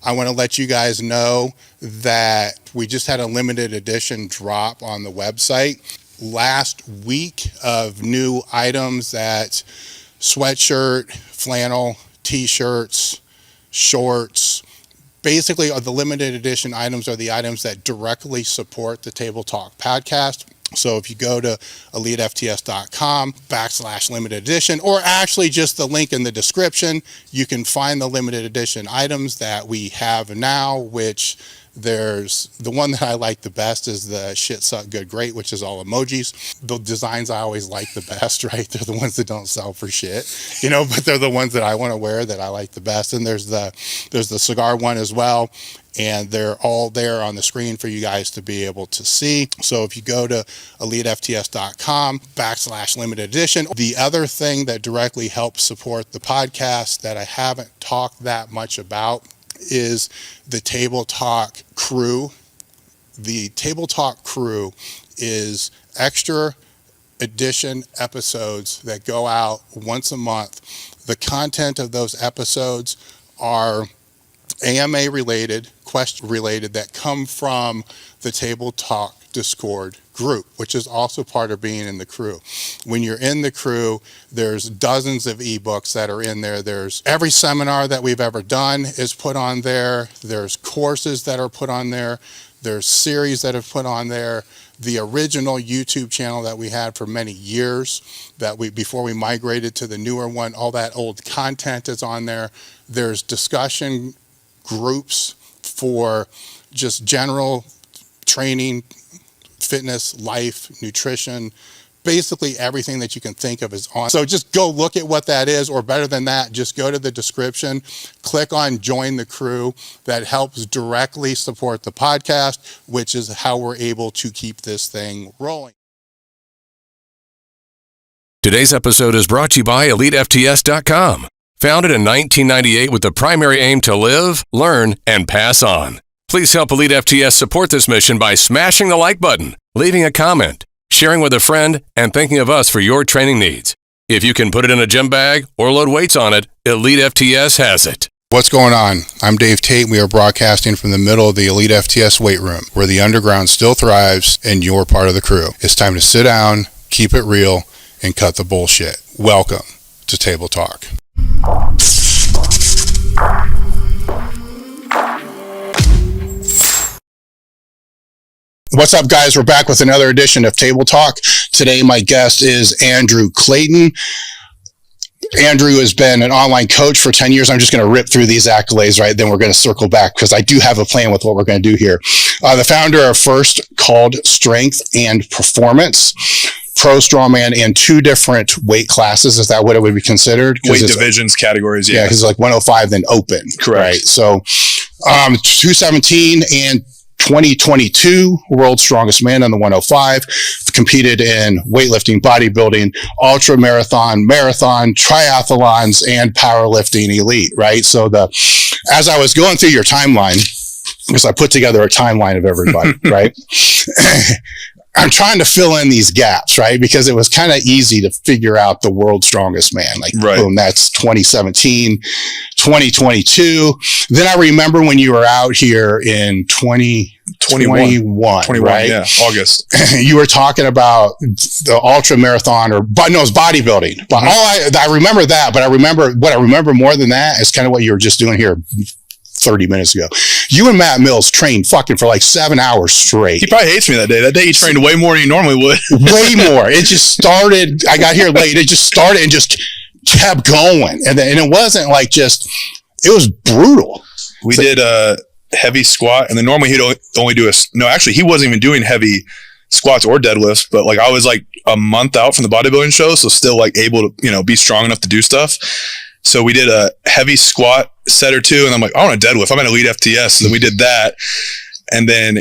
I want to let you guys know that we just had a limited edition drop on the website last week of new items that sweatshirt, flannel, t-shirts, shorts. Basically, the limited edition items are the items that directly support the Table Talk podcast. So if you go to elitefts.com/limited edition, or actually just the link in the description, you can find the limited edition items that we have now, which there's the one that I like the best is the shit suck good great, which is all emojis. The designs I always like the best, right? They're the ones that don't sell for shit, but they're the ones that I want to wear that I like the best. And there's the cigar one as well. And they're all there on the screen for you guys to be able to see. So if you go to elitefts.com/limited edition, the other thing that directly helps support the podcast that I haven't talked that much about is the Table Talk crew. The Table Talk crew is extra edition episodes that go out once a month. The content of those episodes are AMA related, question related, that come from the Table Talk Discord group, which is also part of being in the crew. When you're in the crew, there's dozens of ebooks that are in there. There's every seminar that we've ever done is put on there. There's courses that are put on there. There's series that have put on there. The original YouTube channel that we had for many years, before we migrated to the newer one, all that old content is on there. There's discussion groups for just general training, fitness, life, nutrition, basically everything that you can think of is on. So just go look at what that is, or better than that, just go to the description, click on join the crew. That helps directly support the podcast, which is how we're able to keep this thing rolling. Today's episode is brought to you by elitefts.com. Founded in 1998 with the primary aim to live, learn, and pass on. Please help Elite FTS support this mission by smashing the like button, leaving a comment, sharing with a friend, and thinking of us for your training needs. If you can put it in a gym bag or load weights on it, Elite FTS has it. What's going on? I'm Dave Tate. We are broadcasting from the middle of the Elite FTS weight room, where the underground still thrives and you're part of the crew. It's time to sit down, keep it real, and cut the bullshit. Welcome to Table Talk. What's up, guys? We're back with another edition of Table Talk. Today, my guest is Andrew Clayton. Andrew has been an online coach for 10 years. I'm just going to rip through these accolades, right? Then we're going to circle back because I do have a plan with what we're going to do here. The founder of First Called Strength and Performance, Pro Strongman, and 2 different weight classes. Is that what it would be considered? Weight divisions, categories, yeah. Because it's like 105, then open. Correct. Right? So 217 and 2022 World's Strongest Man on the 105, competed in weightlifting, bodybuilding, ultramarathon, marathon, triathlons, and powerlifting elite, right? So as I was going through your timeline, because I put together a timeline of everybody, right? I'm trying to fill in these gaps, right? Because it was kind of easy to figure out the World's Strongest Man. Like, right. Boom, that's 2017, 2022. Then I remember when you were out here in 2021, right? Yeah, August. You were talking about the ultra marathon, it was bodybuilding. But I remember that, but what I remember more than that is kind of what you were just doing here 30 minutes ago. You and Matt Mills trained fucking for like 7 hours straight. He probably hates me that day. That day he trained way more than he normally would. Way more. It just started. I got here late. It just started and just kept going. And it wasn't like it was brutal. We did a heavy squat, and then normally he'd only do he wasn't even doing heavy squats or deadlifts, but like I was like a month out from the bodybuilding show, so still like able to, be strong enough to do stuff. So we did a heavy squat set or two, and I'm like, I want a deadlift. I'm at Elite FTS. So then we did that. And then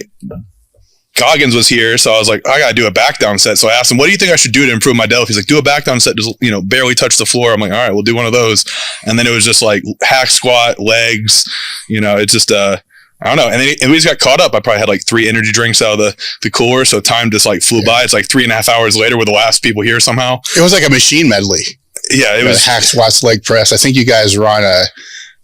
Goggins was here, so I was like, I got to do a back down set. So I asked him, what do you think I should do to improve my deadlift? He's like, do a back down set, just, barely touch the floor. I'm like, all right, we'll do one of those. And then it was just like hack squat, legs, it's just, I don't know. And then we just got caught up. I probably had like 3 energy drinks out of the cooler. So time just like flew by. It's like 3.5 hours later. We're the last people here somehow. It was like a machine medley. Yeah, it was hack squats, leg press. I think you guys were on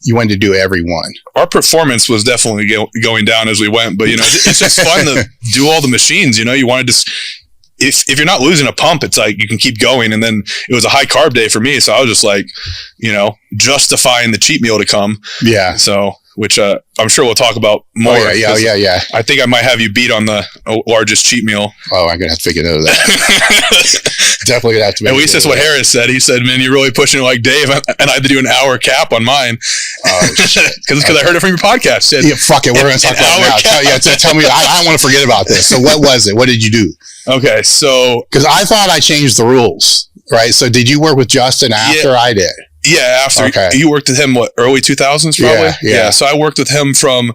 you wanted to do every one. Our performance was definitely going down as we went, but it's just fun to do all the machines. You wanted to, if you're not losing a pump, it's like you can keep going. And then it was a high carb day for me, so I was just like, justifying the cheat meal to come. Yeah. So, which I'm sure we'll talk about more. Oh, yeah. I think I might have you beat on the largest cheat meal. Oh, I'm gonna have to figure note of that. Definitely gonna have to. At least that's what Harris said. He said, "Man, you're really pushing it like Dave," and I had to do an hour cap on mine. Oh shit! Because I heard it from your podcast. Said, yeah, fuck it. We're gonna talk about it now. Tell me. I don't want to forget about this. So what was it? What did you do? Okay, so because I thought I changed the rules, right? So did you work with Justin after I did? Yeah, after you worked with him, early 2000s probably? Yeah. So I worked with him from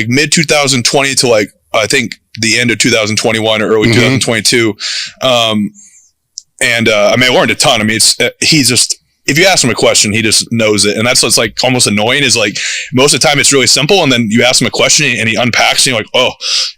mid 2020 to I think the end of 2021 or early 2022. I learned a ton. I mean, he's just, if you ask him a question, he just knows it. And that's what's almost annoying is most of the time it's really simple. And then you ask him a question and he unpacks and you're like, oh,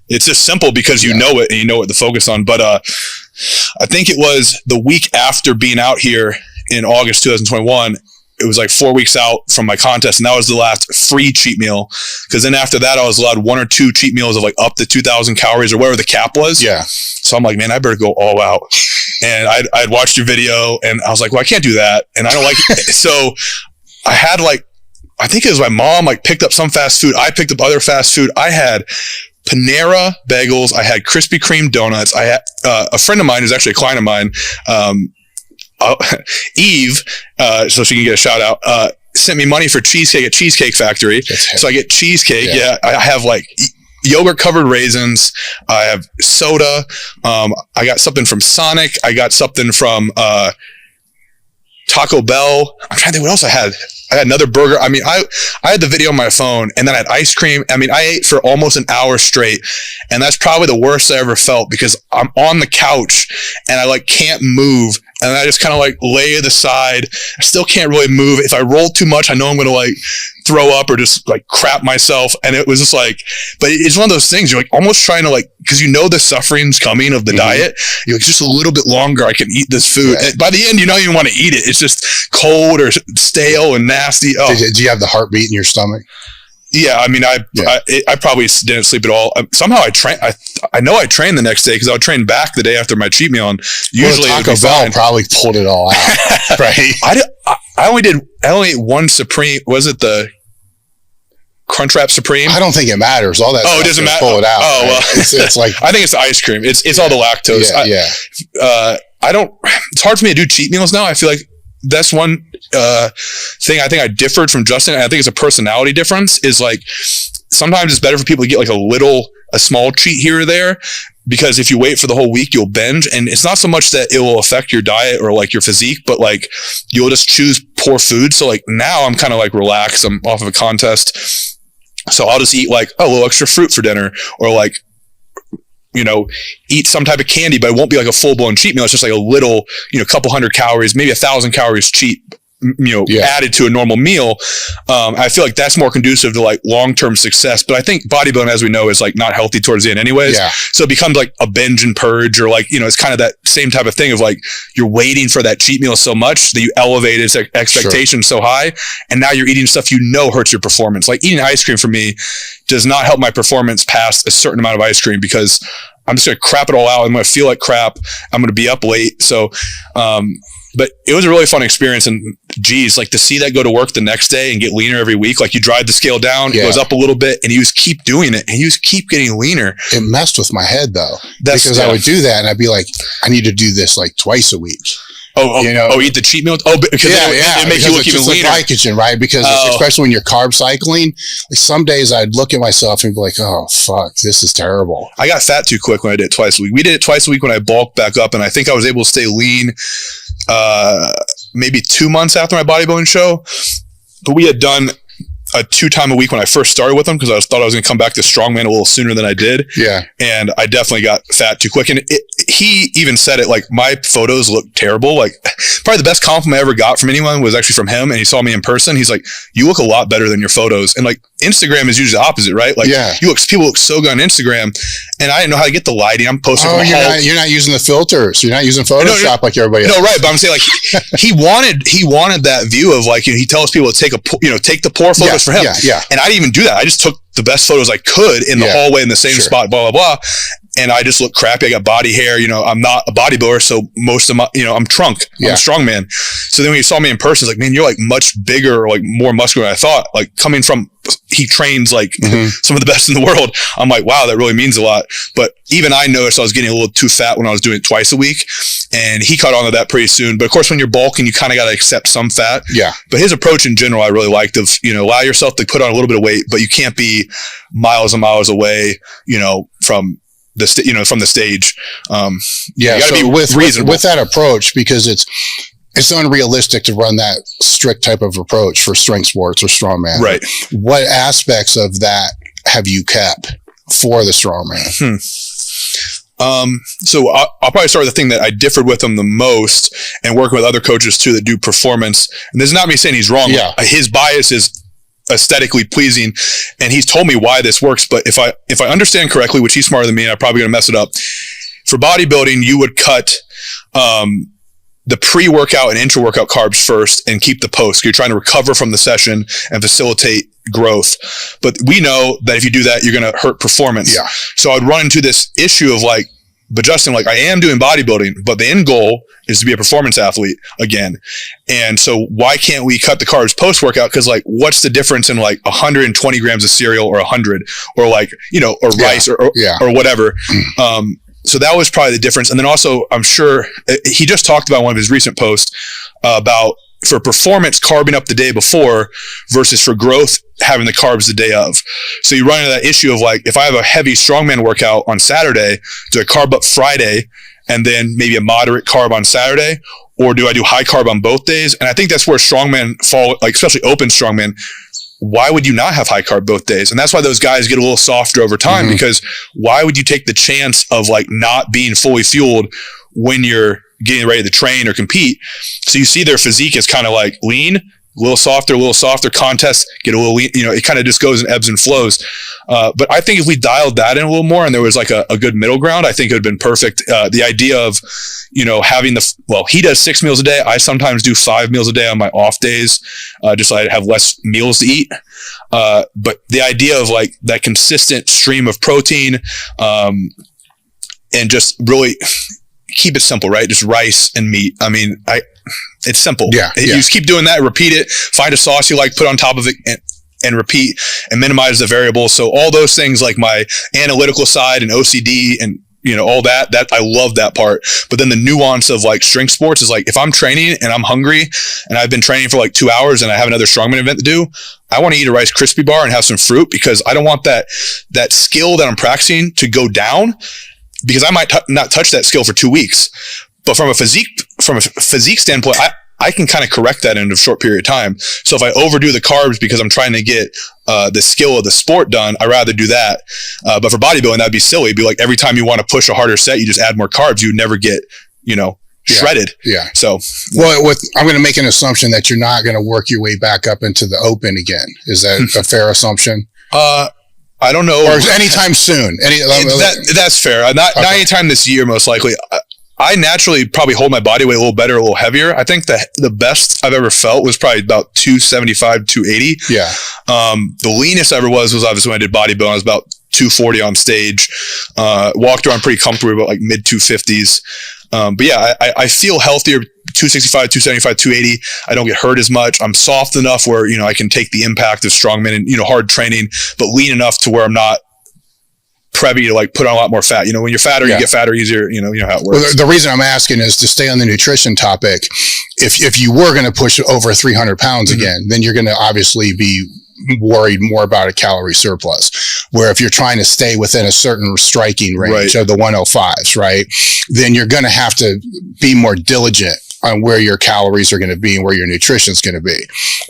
it's just simple because you know it and you know what to focus on. But I think it was the week after being out here in August 2021, it was 4 weeks out from my contest, and that was the last free cheat meal. Because then after that, I was allowed 1 or 2 cheat meals of up to 2,000 calories or whatever the cap was. Yeah. So I'm like, man, I better go all out. And I'd watched your video, and I was like, well, I can't do that, and I don't like it. So I had I think it was my mom picked up some fast food. I picked up other fast food. I had Panera bagels. I had Krispy Kreme donuts. I had a friend of mine who's actually a client of mine. Eve, so she can get a shout out, sent me money for cheesecake at Cheesecake Factory. So I get cheesecake. Yeah. I have yogurt covered raisins. I have soda. I got something from Sonic. I got something from Taco Bell. I'm trying to think what else I had. I had another burger. I mean, I had the video on my phone, and then I had ice cream. I mean, I ate for almost an hour straight, and that's probably the worst I ever felt because I'm on the couch and I can't move. And I just kind of lay to the side. I still can't really move. If I roll too much, I know I'm going to throw up or just crap myself. And it was just but it's one of those things you're almost trying to because the suffering's coming of the diet. You're just a little bit longer. I can eat this food. Right. And by the end, you don't even want to eat it. It's just cold or stale and nasty. Oh. Did you have the heartbeat in your stomach? Yeah, I mean, I probably didn't sleep at all. Somehow I trained. I know I trained the next day because I would train back the day after my cheat meal. And usually Taco Bell probably pulled it all out, right? I only ate one Supreme. Was it the Crunchwrap Supreme? I don't think it matters. All that. Oh, it doesn't matter. Pull it out. Oh, well, it's I think it's the ice cream. It's all the lactose. Yeah. I don't. It's hard for me to do cheat meals now. I feel like that's one thing I think I differed from Justin. I think it's a personality difference. Is sometimes it's better for people to get a small treat here or there, because if you wait for the whole week, you'll binge. And it's not so much that it will affect your diet or your physique, but you'll just choose poor food. So now I'm kind of relaxed. I'm off of a contest, so I'll just eat a little extra fruit for dinner, or eat some type of candy, but it won't be a full-blown cheat meal. It's just a little, couple hundred calories, maybe 1,000 calories cheat, added to a normal meal. I feel that's more conducive to long-term success. But I think bodybuilding, as we know, is not healthy towards the end anyways. Yeah. So it becomes a binge and purge, or it's kind of that same type of thing of you're waiting for that cheat meal so much that you elevate its expectations so high. And now you're eating stuff hurts your performance. Eating ice cream for me does not help my performance past a certain amount of ice cream, because I'm just going to crap it all out. I'm going to feel like crap. I'm going to be up late. So, but it was a really fun experience. And geez, to see that go to work the next day and get leaner every week, you drive the scale down, it goes up a little bit, and you just keep doing it, and you just keep getting leaner. It messed with my head though, because I would do that and I'd be I need to do this twice a week. Eat the cheat meal. Because it makes you look even leaner. Glycogen, right? Because especially when you're carb cycling, some days I'd look at myself and be oh fuck, this is terrible. I got fat too quick when I did it twice a week. We did it twice a week when I bulked back up, and I think I was able to stay lean maybe 2 months after my bodybuilding show. But we had done a 2 time a week when I first started with him, because I thought I was going to come back to Strongman a little sooner than I did. Yeah. And I definitely got fat too quick. And he even said it, my photos look terrible. Probably the best compliment I ever got from anyone was actually from him. And he saw me in person. He's you look a lot better than your photos. And Instagram is usually the opposite, right? Like people look so good on Instagram, and I didn't know how to get the lighting. I'm posting. Oh, you're not using the filters. You're not using Photoshop like everybody else. No, right. But I'm saying like he wanted that view of like, he tells people to take the poor photos for him. Yeah. And I didn't even do that. I just took the best photos I could in the hallway in the same spot, blah, blah, blah. And I just look crappy. I got body hair. I'm not a bodybuilder. So most of my, I'm trunk. I'm a strongman. So then when you saw me in person, it's like, man, you're like much bigger, like more muscular than I thought. Like coming from, he trains like some of the best in the world. I'm like, wow, that really means a lot. But even I noticed I was getting a little too fat when I was doing it twice a week. And he caught on to that pretty soon. But of course, when you're bulking, you kind of got to accept some fat. Yeah. But his approach in general, I really liked of, allow yourself to put on a little bit of weight, but you can't be miles and miles away, from the stage. You gotta be reasonable with that approach, because it's unrealistic to run that strict type of approach for strength sports or strongman. Right. What aspects of that have you kept for the strongman? So I'll probably start with the thing that I differed with him the most, and working with other coaches too that do performance. And this is not me saying he's wrong. Yeah. His bias is aesthetically pleasing, and he's told me why this works. But if I understand correctly, which he's smarter than me, and I'm probably going to mess it up. For bodybuilding, you would cut the pre-workout and intra-workout carbs first and keep the post. You're trying to recover from the session and facilitate growth. But we know that if you do that, you're going to hurt performance. Yeah. So I'd run into this issue of like, but Justin, like I am doing bodybuilding, but the end goal is to be a performance athlete again. And so why can't we cut the carbs post-workout? Cause like, what's the difference in like 120 grams of cereal or 100 or like, or rice or whatever. So that was probably the difference. And then also, I'm sure he just talked about one of his recent posts about for performance carbing up the day before versus for growth having the carbs the day of. So you run into that issue of like, if I have a heavy strongman workout on Saturday, do I carb up Friday and then maybe a moderate carb on Saturday? Or do I do high carb on both days? And I think that's where strongmen fall, like especially open strongmen. Why would you not have high carb both days? And that's why those guys get a little softer over time, because why would you take the chance of like not being fully fueled when you're getting ready to train or compete? So you see their physique is kind of like lean, a little softer, contests get a little lean, it kind of just goes in ebbs and flows. But I think if we dialed that in a little more and there was like a good middle ground, I think it would have been perfect. The idea of, having he does 6 meals a day. I sometimes do 5 meals a day on my off days, just so I have less meals to eat. But the idea of like that consistent stream of protein, and just really keep it simple, right? Just rice and meat. I mean, it's simple. Yeah. You just keep doing that, repeat it, find a sauce you like, put on top of it and repeat and minimize the variables. So all those things like my analytical side and OCD and, all that I love that part. But then the nuance of like strength sports is like, if I'm training and I'm hungry and I've been training for like 2 hours and I have another strongman event to do, I want to eat a Rice Krispie bar and have some fruit, because I don't want that skill that I'm practicing to go down, because I might not touch that skill for 2 weeks. But from a physique standpoint, I can kind of correct that in a short period of time. So if I overdo the carbs because I'm trying to get the skill of the sport done, I'd rather do that. But for bodybuilding, that'd be silly. It'd be like every time you want to push a harder set, you just add more carbs. You would never get, shredded. Yeah. So, I'm going to make an assumption that you're not going to work your way back up into the open again. Is that a fair assumption? I don't know. Or anytime soon. That's fair. Not anytime this year, most likely. I naturally probably hold my body weight a little better, a little heavier. I think that the best I've ever felt was probably about 275, 280. Yeah. The leanest I ever was obviously when I did bodybuilding. I was about 240 on stage. Walked around pretty comfortably, about like mid 250s. But yeah, I feel healthier, 265, 275, 280. I don't get hurt as much. I'm soft enough where, I can take the impact of strongman and, hard training, but lean enough to where I'm not preppy to like put on a lot more fat. When you're fatter, you get fatter easier. You know how it works. Well, the reason I'm asking is to stay on the nutrition topic. If you were going to push over 300 pounds again, then you're going to obviously be worried more about a calorie surplus. Where if you're trying to stay within a certain striking range of the 105s, right, then you're going to have to be more diligent on where your calories are going to be and where your nutrition is going to be.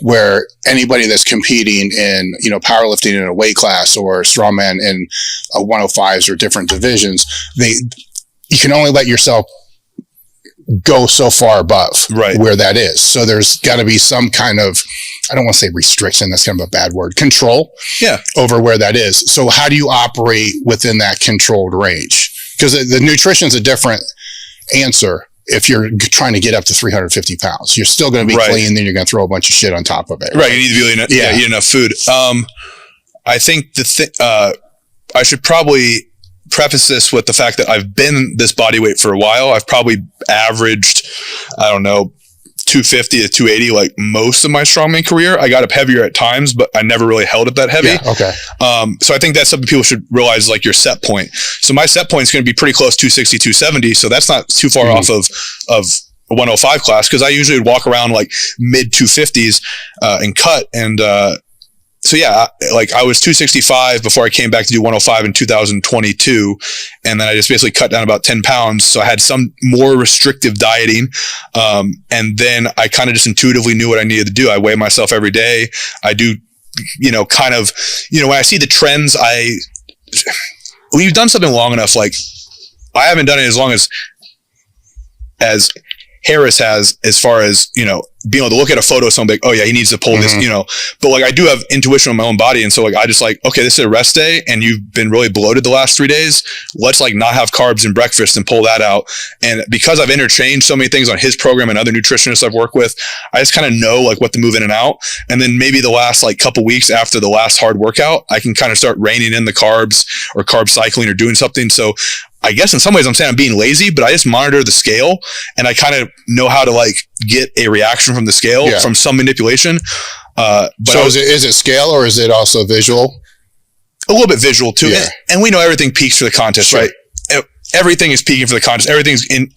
Where anybody that's competing in, powerlifting in a weight class or strongman in a 105s or different divisions, you can only let yourself go so far above Right. where that is. So there's got to be some kind of, I don't want to say restriction, that's kind of a bad word, control over where that is. So how do you operate within that controlled range? Because the nutrition's a different answer. If you're trying to get up to 350 pounds, you're still going to be clean, then you're going to throw a bunch of shit on top of it. Right. You need to be eat enough food. I think I should probably preface this with the fact that I've been this body weight for a while. I've probably averaged, I don't know, 250 to 280 like most of my strongman career. I got up heavier at times, but I never really held it that heavy. Yeah, okay. So I think that's something people should realize, like your set point. So my set point is going to be pretty close, 260, 270. So that's not too far off of a 105 class, because I usually would walk around like mid 250s and cut. And so yeah, like I was 265 before I came back to do 105 in 2022. And then I just basically cut down about 10 pounds. So I had some more restrictive dieting. And then I kind of just intuitively knew what I needed to do. I weigh myself every day. I do, when I see the trends, when you've done something long enough, like I haven't done it as long as Harris has, as far as, being able to look at a photo of something like, oh yeah, he needs to pull this, but like I do have intuition on my own body. And so like, I just like, okay, this is a rest day and you've been really bloated the last 3 days. Let's like not have carbs and breakfast and pull that out. And because I've interchanged so many things on his program and other nutritionists I've worked with, I just kind of know like what to move in and out. And then maybe the last like couple weeks after the last hard workout, I can kind of start reining in the carbs or carb cycling or doing something. So I guess in some ways I'm saying I'm being lazy, but I just monitor the scale and I kind of know how to like get a reaction from the scale from some manipulation. So is it scale or is it also visual? A little bit visual too. Yeah. And we know everything peaks for the contest, right? Everything is peaking for the contest. Everything's in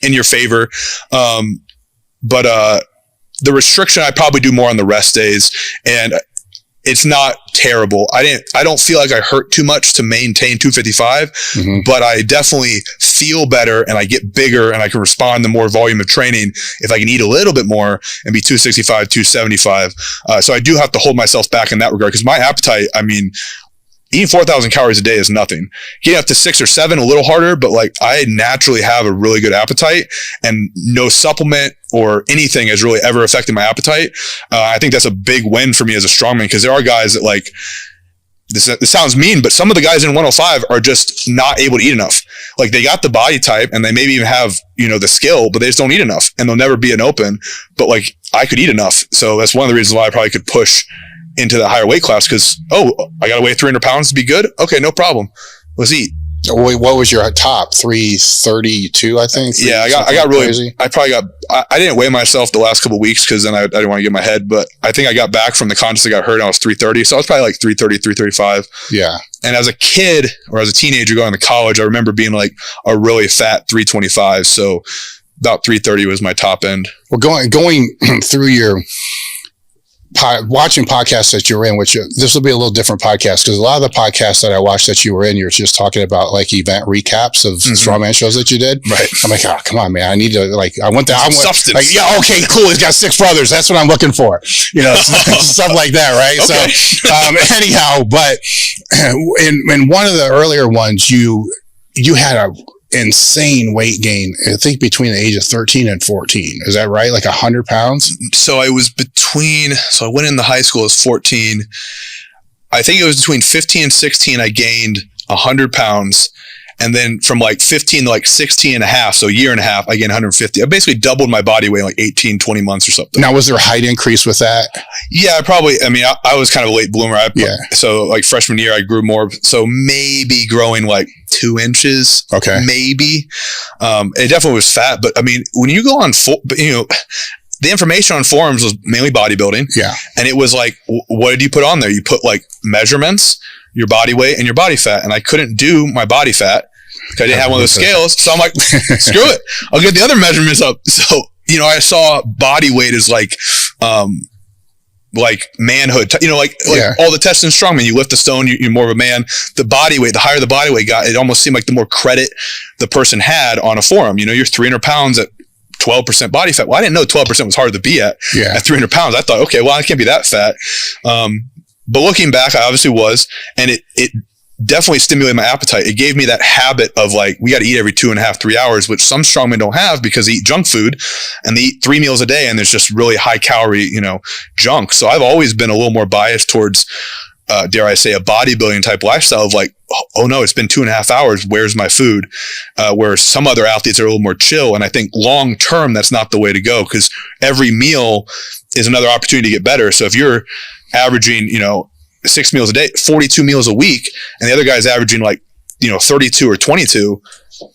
your favor. But the restriction, I probably do more on the rest days, and it's not terrible. I don't feel like I hurt too much to maintain 255, but I definitely feel better and I get bigger and I can respond to more volume of training if I can eat a little bit more and be 265, 275. So I do have to hold myself back in that regard, because my appetite, eating 4,000 calories a day is nothing. Getting up to 6 or 7, a little harder, but like I naturally have a really good appetite, and no supplement or anything has really ever affected my appetite. I think that's a big win for me as a strongman, because there are guys that like, this sounds mean, but some of the guys in 105 are just not able to eat enough. Like they got the body type and they maybe even have, the skill, but they just don't eat enough and they'll never be an open. But like I could eat enough. So that's one of the reasons why I probably could push into the higher weight class, because, I got to weigh 300 pounds to be good. Okay, no problem. Let's eat. What was your top? 332, I think. Yeah, I got really crazy. I didn't weigh myself the last couple of weeks because then I didn't want to get my head, but I think I got back from the contest. I got hurt and I was 330. So I was probably like 330, 335. Yeah. And as a kid or as a teenager going to college, I remember being like a really fat 325. So about 330 was my top end. Well, going through your watching podcasts that you're in, which this will be a little different podcast, because a lot of the podcasts that I watched that you were in, you're just talking about like event recaps of strongman shows that you did. Right. I'm like, oh, come on, man. I need to I went there. Substance. Like, yeah, okay, cool. He's got 6 brothers. That's what I'm looking for. Stuff like that, right? Okay. So, anyhow, but in one of the earlier ones, you had a insane weight gain, I think between the age of 13 and 14. Is that right? Like 100 pounds? So I went in the high school as 14. I think it was between 15 and 16, I gained 100 pounds. And then from like 15 to like 16 and a half, so a year and a half, I gained 150. I basically doubled my body weight in like 18, 20 months or something. Now, was there a height increase with that? Yeah, I was kind of a late bloomer. So like freshman year, I grew more. So maybe growing like 2 inches. Okay. Maybe. It definitely was fat. But when you go on, the information on forums was mainly bodybuilding. Yeah. And it was like, what did you put on there? You put like measurements, your body weight, and your body fat. And I couldn't do my body fat because I didn't have one of those scales. So I'm like, screw it. I'll get the other measurements up. So, I saw body weight as like manhood, all the tests in strongman, you lift a stone, you're more of a man. The body weight, the higher the body weight got, it almost seemed like the more credit the person had on a forum. You're 300 pounds at 12% body fat. Well, I didn't know 12% was hard to be at 300 pounds. I thought, okay, well, I can't be that fat. But looking back, I obviously was, and it definitely stimulated my appetite. It gave me that habit of like, we got to eat every 2.5, 3 hours, which some strongmen don't have because they eat junk food and they eat 3 meals a day. And there's just really high calorie, junk. So I've always been a little more biased towards, dare I say, a bodybuilding type lifestyle of like, oh no, it's been 2.5 hours. Where's my food? Where some other athletes are a little more chill. And I think long term, that's not the way to go, because every meal is another opportunity to get better. So if you're averaging, 6 meals a day, 42 meals a week, and the other guy's averaging like, 32 or 22,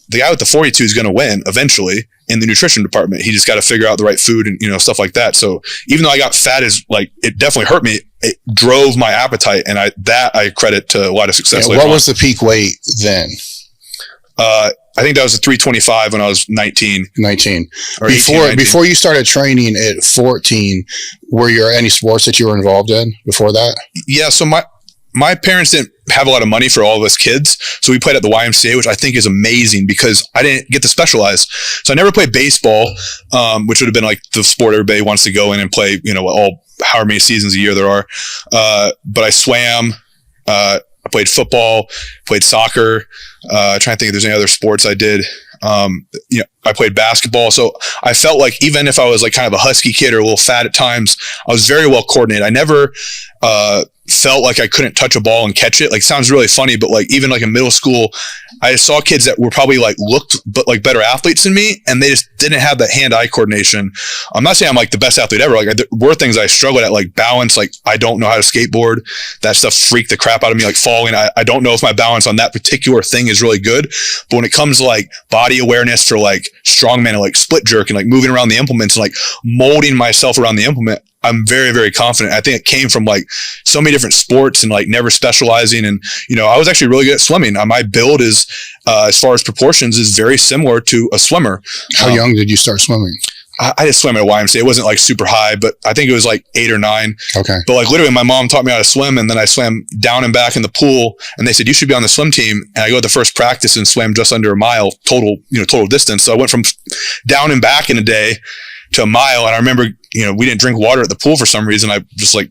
the guy with the 42 is going to win eventually in the nutrition department. He just got to figure out the right food and, stuff like that. So even though I got fat, it definitely hurt me. It drove my appetite, and I credit to a lot of success. What was the peak weight then? I think that was a 325 when I was 19. 19. Or 18, 19. Before you started training at 14, were there any sports that you were involved in before that? Yeah. So my parents didn't have a lot of money for all of us kids. So we played at the YMCA, which I think is amazing because I didn't get to specialize. So I never played baseball, which would have been like the sport everybody wants to go in and play, all however many seasons a year there are. But I swam, I played football, played soccer. Trying to think if there's any other sports I did. I played basketball. So I felt like even if I was like kind of a husky kid or a little fat at times, I was very well coordinated. I never felt like I couldn't touch a ball and catch it. Like, sounds really funny, but like even like in middle school, I saw kids that were probably like looked but like better athletes than me, and they just didn't have that hand-eye coordination. I'm not saying I'm like the best athlete ever. Like, there were things I struggled at, like balance. Like, I don't know how to skateboard. That stuff freaked the crap out of me. Like falling, I don't know if my balance on that particular thing is really good. But when it comes to like body awareness for like strongman and like split jerk and like moving around the implements and like molding myself around the implement, I'm very, very confident. I think it came from like so many different sports and like never specializing. And, I was actually really good at swimming. My build is, as far as proportions, is very similar to a swimmer. How young did you start swimming? I just swam at YMCA. It wasn't like super high, but I think it was like 8 or 9. Okay. But like literally my mom taught me how to swim, and then I swam down and back in the pool, and they said, you should be on the swim team. And I go to the first practice and swam just under a mile total distance. So I went from down and back in a day to a mile. And I remember, we didn't drink water at the pool for some reason. I just like,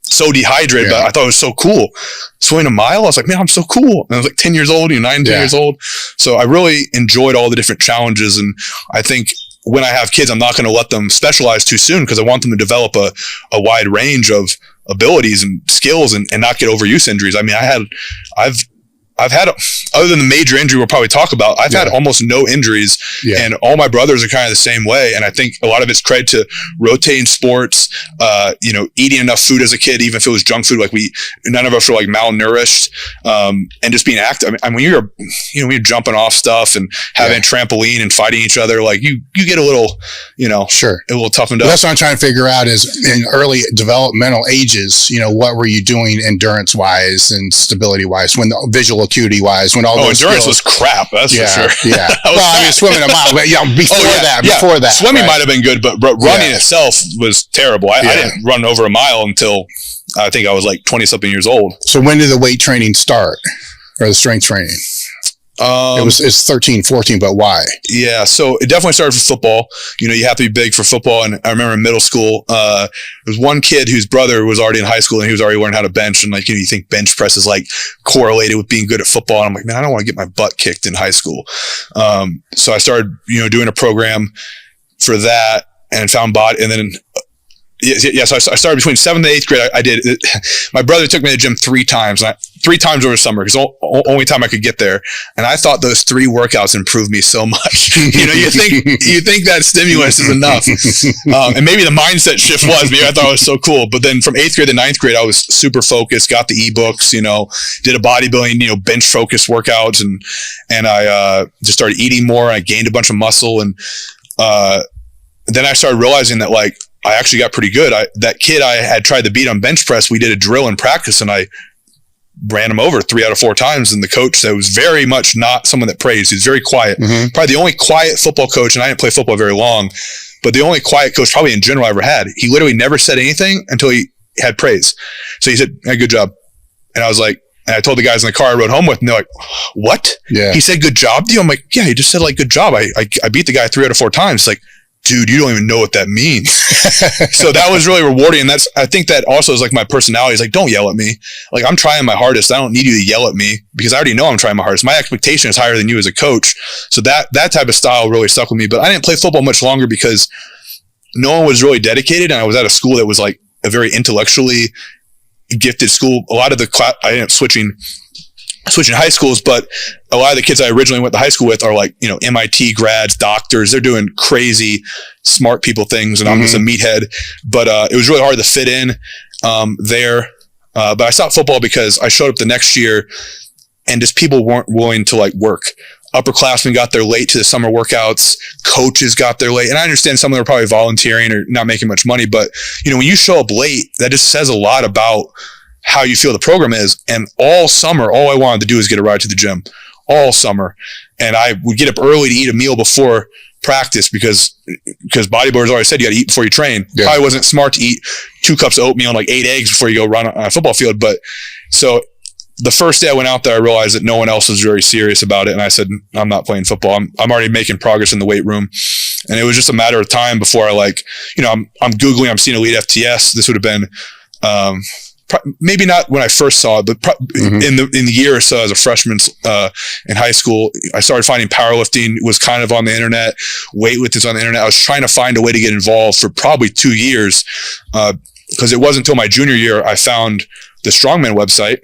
so dehydrated, but I thought it was so cool. Swimming a mile, I was like, man, I'm so cool. And I was like 10 years old, 9, 10 years old. So I really enjoyed all the different challenges. And I think when I have kids, I'm not going to let them specialize too soon, because I want them to develop a wide range of abilities and skills and not get overuse injuries. I mean, I've had, other than the major injury we'll probably talk about, I've had almost no injuries, and all my brothers are kind of the same way. And I think a lot of it's credit to rotating sports, eating enough food as a kid, even if it was junk food. Like none of us were like malnourished, and just being active. I mean, when you're jumping off stuff and having a trampoline and fighting each other, like you get a little, Sure, a little toughened up. That's what I'm trying to figure out is in early developmental ages, what were you doing endurance wise and stability wise, when the visual acuity wise, when all those endurance skills, was crap. That's for sure. Yeah. Well, I mean, swimming a mile, but before that, swimming might have been good, but running itself was terrible. I didn't run over a mile until I think I was like 20 something years old. So when did the weight training start, or the strength training? It's 13, 14, but why? Yeah. So it definitely started with football. You have to be big for football. And I remember in middle school, there was one kid whose brother was already in high school, and he was already learning how to bench. And like, you think bench press is like correlated with being good at football. And I'm like, man, I don't want to get my butt kicked in high school. So I started, doing a program for that and found body. And then, so I started between 7th and 8th grade. I did it. My brother took me to the gym 3 times, 3 times over the summer, because only time I could get there. And I thought those 3 workouts improved me so much. You think that stimulus is enough. And maybe the mindset shift was, maybe I thought it was so cool. But then from 8th grade to 9th grade, I was super focused, got the ebooks, did a bodybuilding, bench focused workouts. And I just started eating more, and I gained a bunch of muscle. And then I started realizing that like, I actually got pretty good. That kid I had tried to beat on bench press, we did a drill in practice, and I ran him over 3 out of 4 times. And the coach said, was very much not someone that praised. He's very quiet. Mm-hmm. Probably the only quiet football coach, and I didn't play football very long, but the only quiet coach probably in general I ever had. He literally never said anything until he had praise. So he said, hey, good job. And I was like, and I told the guys in the car I rode home with, and they're like, what? Yeah. He said, good job to you? I'm like, yeah, he just said like, good job. I beat the guy 3 out of 4 times. Like, dude, you don't even know what that means. So that was really rewarding. And I think that also is like my personality is like, don't yell at me. Like, I'm trying my hardest. I don't need you to yell at me because I already know I'm trying my hardest. My expectation is higher than you as a coach. So that type of style really stuck with me. But I didn't play football much longer because no one was really dedicated. And I was at a school that was like a very intellectually gifted school. A lot of I ended up switching high schools, but a lot of the kids I originally went to high school with are like, you know, MIT grads, doctors. They're doing crazy smart people things, and I'm just a meathead. But it was really hard to fit in there. But I stopped football because I showed up the next year, and just people weren't willing to like work. Upperclassmen got there late to the summer workouts. Coaches got there late, and I understand some of them are probably volunteering or not making much money. But you know, when you show up late, that just says a lot about how you feel the program is. And all summer, all I wanted to do is get a ride to the gym all summer. And I would get up early to eat a meal before practice because bodybuilders always said you got to eat before you train. Yeah. Probably wasn't smart to eat 2 cups of oatmeal and like 8 eggs before you go run on a football field. But so the first day I went out there, I realized that no one else was very serious about it. And I said, I'm not playing football. I'm already making progress in the weight room. And it was just a matter of time before I like, you know, I'm Googling, I'm seeing Elite FTS. This would have been, maybe not when I first saw it, but in the year or so as a freshman in high school, I started finding powerlifting was kind of on the internet. Weightlifting is on the internet. I was trying to find a way to get involved for probably 2 years because it wasn't until my junior year I found the Strongman website.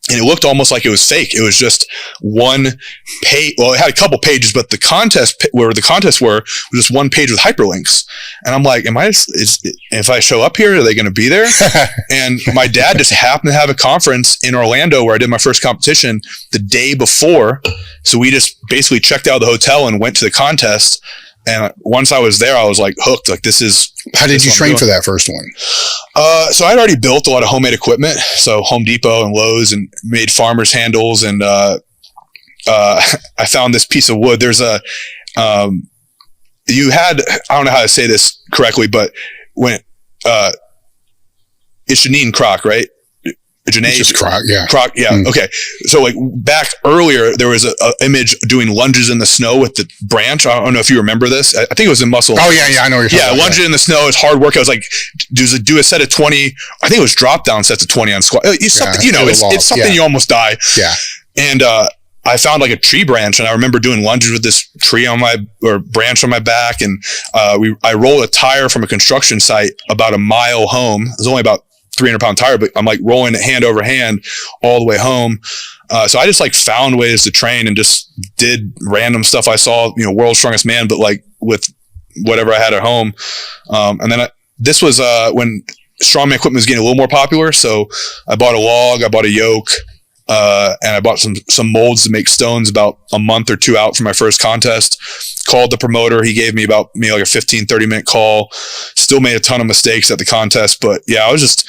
And it looked almost like it was fake. It was just one page. Well, it had a couple pages, but the contest where the contests were was just one page with hyperlinks. And I'm like, if I show up here, are they going to be there? And my dad just happened to have a conference in Orlando where I did my first competition the day before. So we just basically checked out of the hotel and went to the contest. And once I was there, I was like hooked. Like, this is. How did you train for that first one? So I'd already built a lot of homemade equipment. So Home Depot and Lowe's, and made farmers handles. And I found this piece of wood. There's I don't know how to say this correctly, but when it's Janine Kroc, right? It's just Kroc, yeah. Kroc, yeah. Okay. So like back earlier, there was a image doing lunges in the snow with the branch. I don't know if you remember this. I think it was in Muscle. Oh yeah, I know what you're talking about. Lunging in the snow is hard work. I was like, do a set of 20. I think it was drop down sets of 20 on squat. It's something you almost die. Yeah. And I found like a tree branch, and I remember doing lunges with this tree branch on my back. And I rolled a tire from a construction site about a mile home. It was only about 300-pound tire, but I'm like rolling it hand over hand all the way home. So I just like found ways to train and just did random stuff I saw, you know, World's Strongest Man, but like with whatever I had at home. And then this was when Strongman equipment was getting a little more popular. So I bought a log, I bought a yoke, and I bought some molds to make stones about a month or 2 out from my first contest. Called the promoter. He gave me like a 15-30 minute call. Still made a ton of mistakes at the contest, but yeah, I was just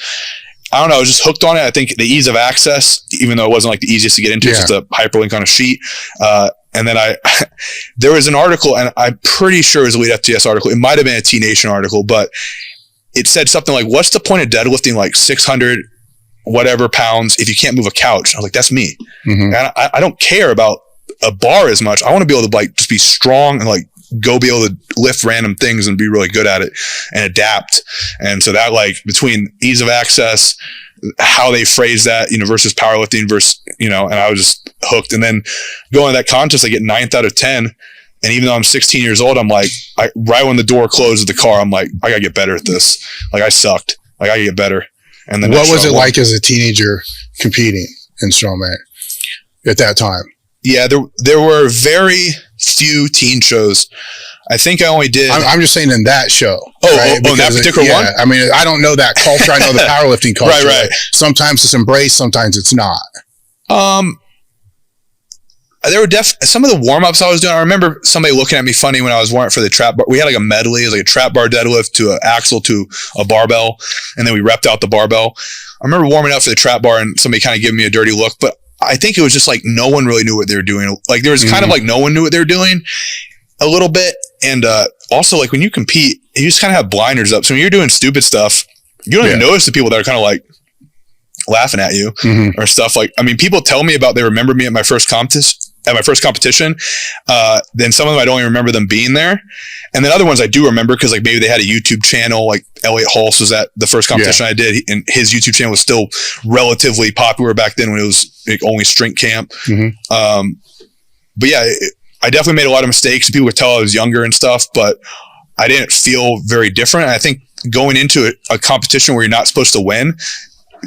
hooked on it. I think the ease of access, even though it wasn't like the easiest to get into, it's just a hyperlink on a sheet. And then there was an article, and I'm pretty sure it was a Elite FTS article. It might have been a T Nation article, but it said something like, what's the point of deadlifting like 600 whatever pounds if you can't move a couch? I was like, that's me. And I don't care about a bar as much. I want to be able to like just be strong and like go be able to lift random things and be really good at it and adapt. And so that, like, between ease of access, how they phrase that, you know, versus powerlifting versus, you know, and I was just hooked. And then going to that contest, I get 9th out of 10. And even though I'm 16 years old, I'm like, right when the door closed of the car, I'm like, I gotta get better at this. Like, I sucked. Like, I gotta get better. And then what was it like as a teenager competing in Strongman at that time? Yeah, there were very few teen shows. I think I only did. I'm just saying in that show. Right? In that particular one? I mean, I don't know that culture. I know the powerlifting culture. Right. Sometimes it's embraced, sometimes it's not. There were some of the warm-ups I was doing. I remember somebody looking at me funny when I was warming up for the trap bar. We had like a medley. It was like a trap bar deadlift to an axle to a barbell. And then we repped out the barbell. I remember warming up for the trap bar and somebody kind of giving me a dirty look, but I think it was just like no one really knew what they were doing. Like there was kind of like no one knew what they were doing a little bit. And also, like, when you compete, you just kind of have blinders up. So when you're doing stupid stuff, you don't even notice the people that are kind of like laughing at you or stuff. Like, I mean, people tell me about, they remember me at my first contest at my first competition. Then some of them I don't even remember them being there, and then other ones I do remember because like maybe they had a YouTube channel. Like Elliot Hulse was at the first competition I did, and his YouTube channel was still relatively popular back then when it was like only Strength Camp. But yeah, I definitely made a lot of mistakes. People would tell I was younger and stuff, but I didn't feel very different. And I think going into a competition where you're not supposed to win,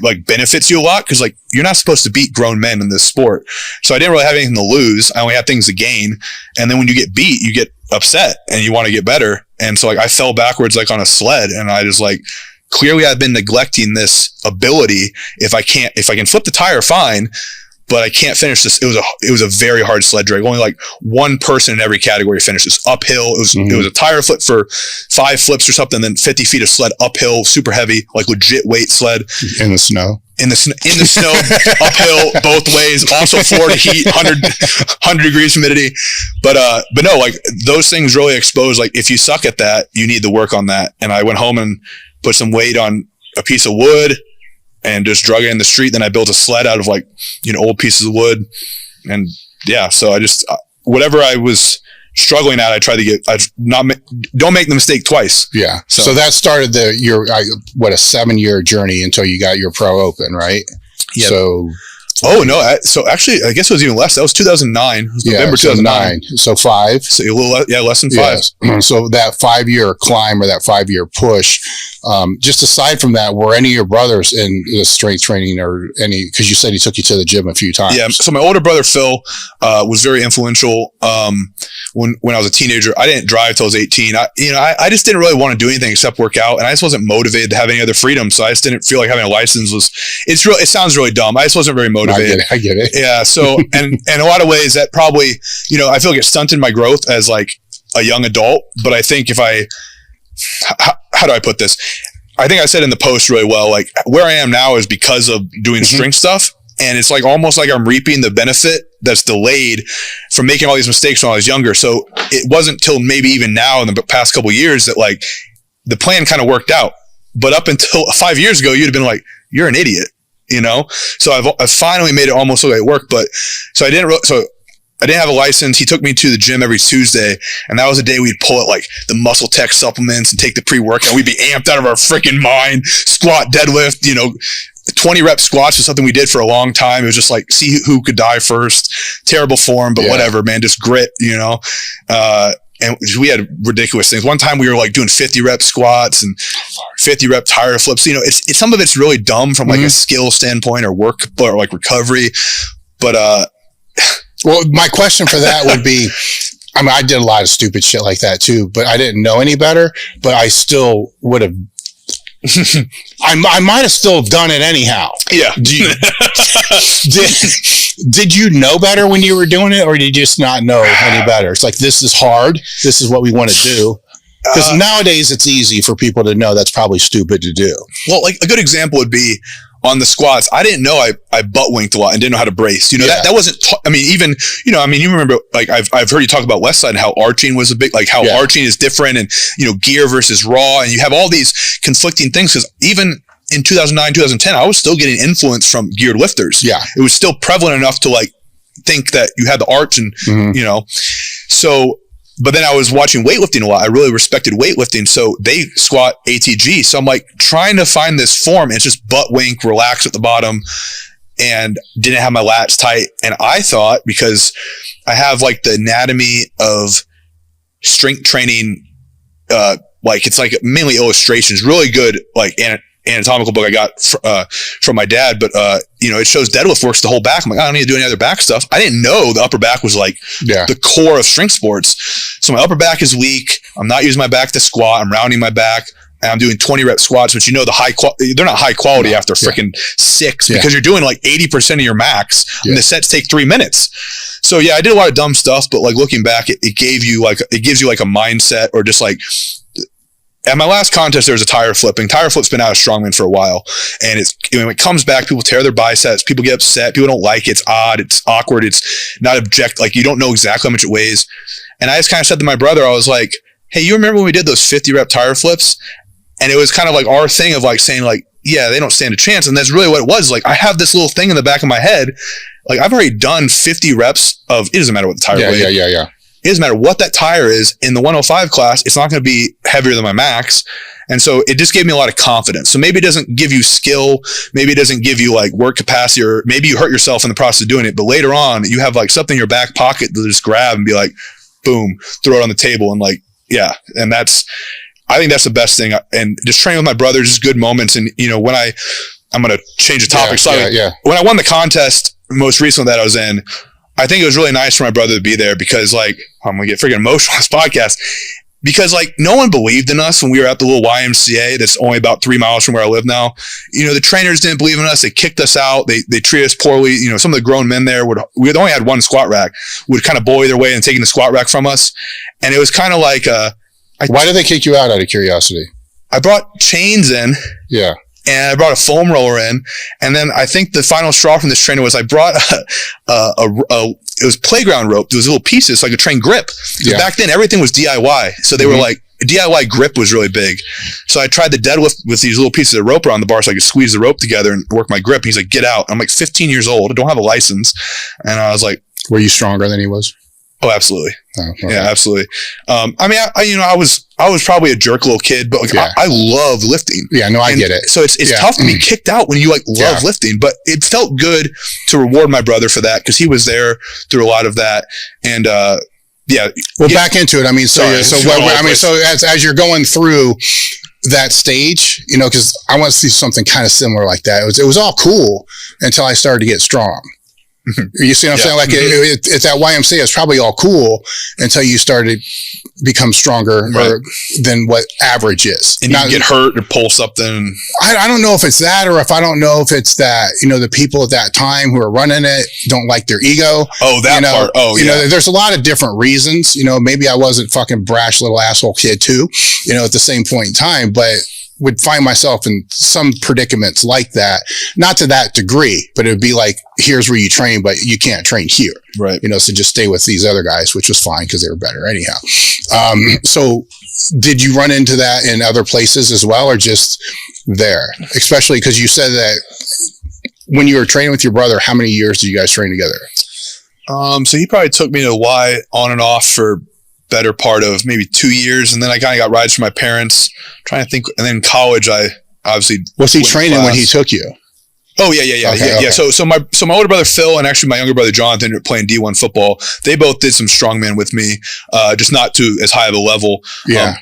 like benefits you a lot because like you're not supposed to beat grown men in this sport. So I didn't really have anything to lose. I only had things to gain. And then when you get beat, you get upset and you want to get better. And so like I fell backwards like on a sled, and I just like clearly I've been neglecting this ability. If I can flip the tire, fine. But I can't finish this. It was a very hard sled drag. Only like one person in every category finished this uphill. It was a tire flip for 5 flips or something, then 50 feet of sled uphill, super heavy, like legit weight sled. In the snow. In the snow, uphill, both ways. Also Florida heat, 100 degrees humidity. But no, like those things really expose. Like if you suck at that, you need to work on that. And I went home and put some weight on a piece of wood and just drug it in the street. Then I built a sled out of like, old pieces of wood. And yeah, so I just, whatever I was struggling at, I tried to don't make the mistake twice. Yeah. So that started a 7-year journey until you got your pro open, right? Yeah. So. Oh no! So actually, I guess it was even less. That was 2009. It was November 2009. So 5. So a little, less than 5. Yes. So that 5-year climb or that 5-year push. Just aside from that, were any of your brothers in the strength training or any? Because you said he took you to the gym a few times. Yeah. So my older brother Phil was very influential. When I was a teenager, I didn't drive till I was 18. I just didn't really want to do anything except work out, and I just wasn't motivated to have any other freedom. So I just didn't feel like having a license was. It sounds really dumb. I just wasn't very motivated. I get it. Yeah. So, and in a lot of ways that probably, I feel like it stunted my growth as like a young adult. But I think how do I put this? I think I said in the post really well, like where I am now is because of doing strength stuff. And it's like almost like I'm reaping the benefit that's delayed from making all these mistakes when I was younger. So it wasn't till maybe even now in the past couple of years that like the plan kind of worked out. But up until 5 years ago, you'd have been like, you're an idiot. So I've finally made it almost look like it worked, but so I didn't have a license. He took me to the gym every Tuesday, and that was the day we'd pull out like the Muscle Tech supplements and take the pre-workout. We'd be amped out of our freaking mind, squat, deadlift, 20 rep squats was something we did for a long time. It was just like, see who could die first. Terrible form, but whatever, man, just grit, and we had ridiculous things. One time we were like doing 50 rep squats and 50 rep tire flips. It's some of it's really dumb from like a skill standpoint or work or like recovery. But, well, my question for that would be, I did a lot of stupid shit like that too, but I didn't know any better, but I still would have, I might have still done it anyhow. Yeah. Did you know better when you were doing it, or did you just not know any better? It's like, this is hard. This is what we want to do. Because nowadays it's easy for people to know that's probably stupid to do. Well, like a good example would be on the squats. I didn't know I butt winked a lot and didn't know how to brace. That wasn't, you remember, like I've heard you talk about West Side and how arching was a big, like how arching is different and, gear versus raw. And you have all these conflicting things because even in 2009, 2010, I was still getting influence from geared lifters. Yeah. It was still prevalent enough to like think that you had the arch and, so, but then I was watching weightlifting a lot. I really respected weightlifting. So they squat ATG. So I'm like trying to find this form. It's just butt wink, relax at the bottom, and didn't have my lats tight. And I thought, because I have like the anatomy of strength training, like it's like mainly illustrations, really good, like anatomical book I got from my dad, but it shows deadlift works the whole back. I'm like, I don't need to do any other back stuff. I didn't know the upper back was like the core of strength sports. So my upper back is weak. I'm not using my back to squat. I'm rounding my back, and I'm doing 20 rep squats, which they're not high quality after freaking 6 because you're doing like 80% of your max, and the sets take 3 minutes. So yeah, I did a lot of dumb stuff, but like looking back, it gives you like a mindset, or just like. At my last contest, there was a tire flipping. Tire flip's been out of Strongman for a while. And when it comes back, people tear their biceps. People get upset. People don't like it. It's odd. It's awkward. It's not like you don't know exactly how much it weighs. And I just kind of said to my brother, I was like, hey, you remember when we did those 50 rep tire flips? And it was kind of like our thing of like saying like, yeah, they don't stand a chance. And that's really what it was. Like I have this little thing in the back of my head. like I've already done 50 reps of, it doesn't matter what the tire weight. Yeah. It doesn't matter what that tire is in the 105 class. It's not going to be heavier than my max. And so it just gave me a lot of confidence. So maybe it doesn't give you skill. Maybe it doesn't give you like work capacity, or maybe you hurt yourself in the process of doing it. But later on, you have like something in your back pocket to just grab and be like, boom, throw it on the table. And like, yeah. And I think that's the best thing. And just training with my brothers, just good moments. And, you know, when I'm going to change the topic slightly. When I won the contest most recently that I was in, I think it was really nice for my brother to be there, because like, I'm going to get freaking emotional on this podcast, because like no one believed in us when we were at the little YMCA that's only about 3 miles from where I live now. You know, the trainers didn't believe in us. They kicked us out. They treated us poorly. You know, some of the grown men there we had only had one squat rack, would kind of bully their way into taking the squat rack from us. And it was kind of like, why did they kick you out of curiosity? I brought chains in. Yeah. And I brought a foam roller in. And then I think the final straw from this trainer was I brought it was playground rope. There was little pieces, like a train grip. Yeah. Back then, everything was DIY. So they were like, DIY grip was really big. So I tried the deadlift with these little pieces of rope around the bar so I could squeeze the rope together and work my grip. And he's like, get out. I'm like 15 years old. I don't have a license. And I was like, were you stronger than he was? Oh, absolutely. Oh, okay. Yeah, absolutely. I mean, I was probably a jerk little kid, but like, I love lifting. Yeah, no, I get it. So it's tough to be kicked out when you like love lifting, but it felt good to reward my brother for that, because he was there through a lot of that. And, back into it. I mean, so as you're going through that stage, you know, because I want to see something kind of similar like that. It was all cool until I started to get strong. You see what I'm saying? Like it's at YMCA, it's probably all cool until you started become stronger than what average is. And you get hurt or pull something. I don't know if it's that, or if I don't know if it's that, you know, the people at that time who are running it don't like their ego. Oh, that part. Oh, you know, there's a lot of different reasons. You know, maybe I wasn't fucking brash little asshole kid too, you know, at the same point in time, but would find myself in some predicaments like that, not to that degree, but it would be like, here's where you train, but you can't train here. Right. You know, so just stay with these other guys, which was fine because they were better anyhow. So did you run into that in other places as well, or just there? Especially because you said that when you were training with your brother, how many years did you guys train together? So he probably took me to Y on and off for better part of maybe 2 years, and then I kind of got rides from my parents. I'm trying to think, and then in college, I obviously was he training when he took you? Oh yeah. So my older brother Phil and actually my younger brother Jonathan ended up playing D1 football. They both did some strongman with me, just not to as high of a level. Yeah,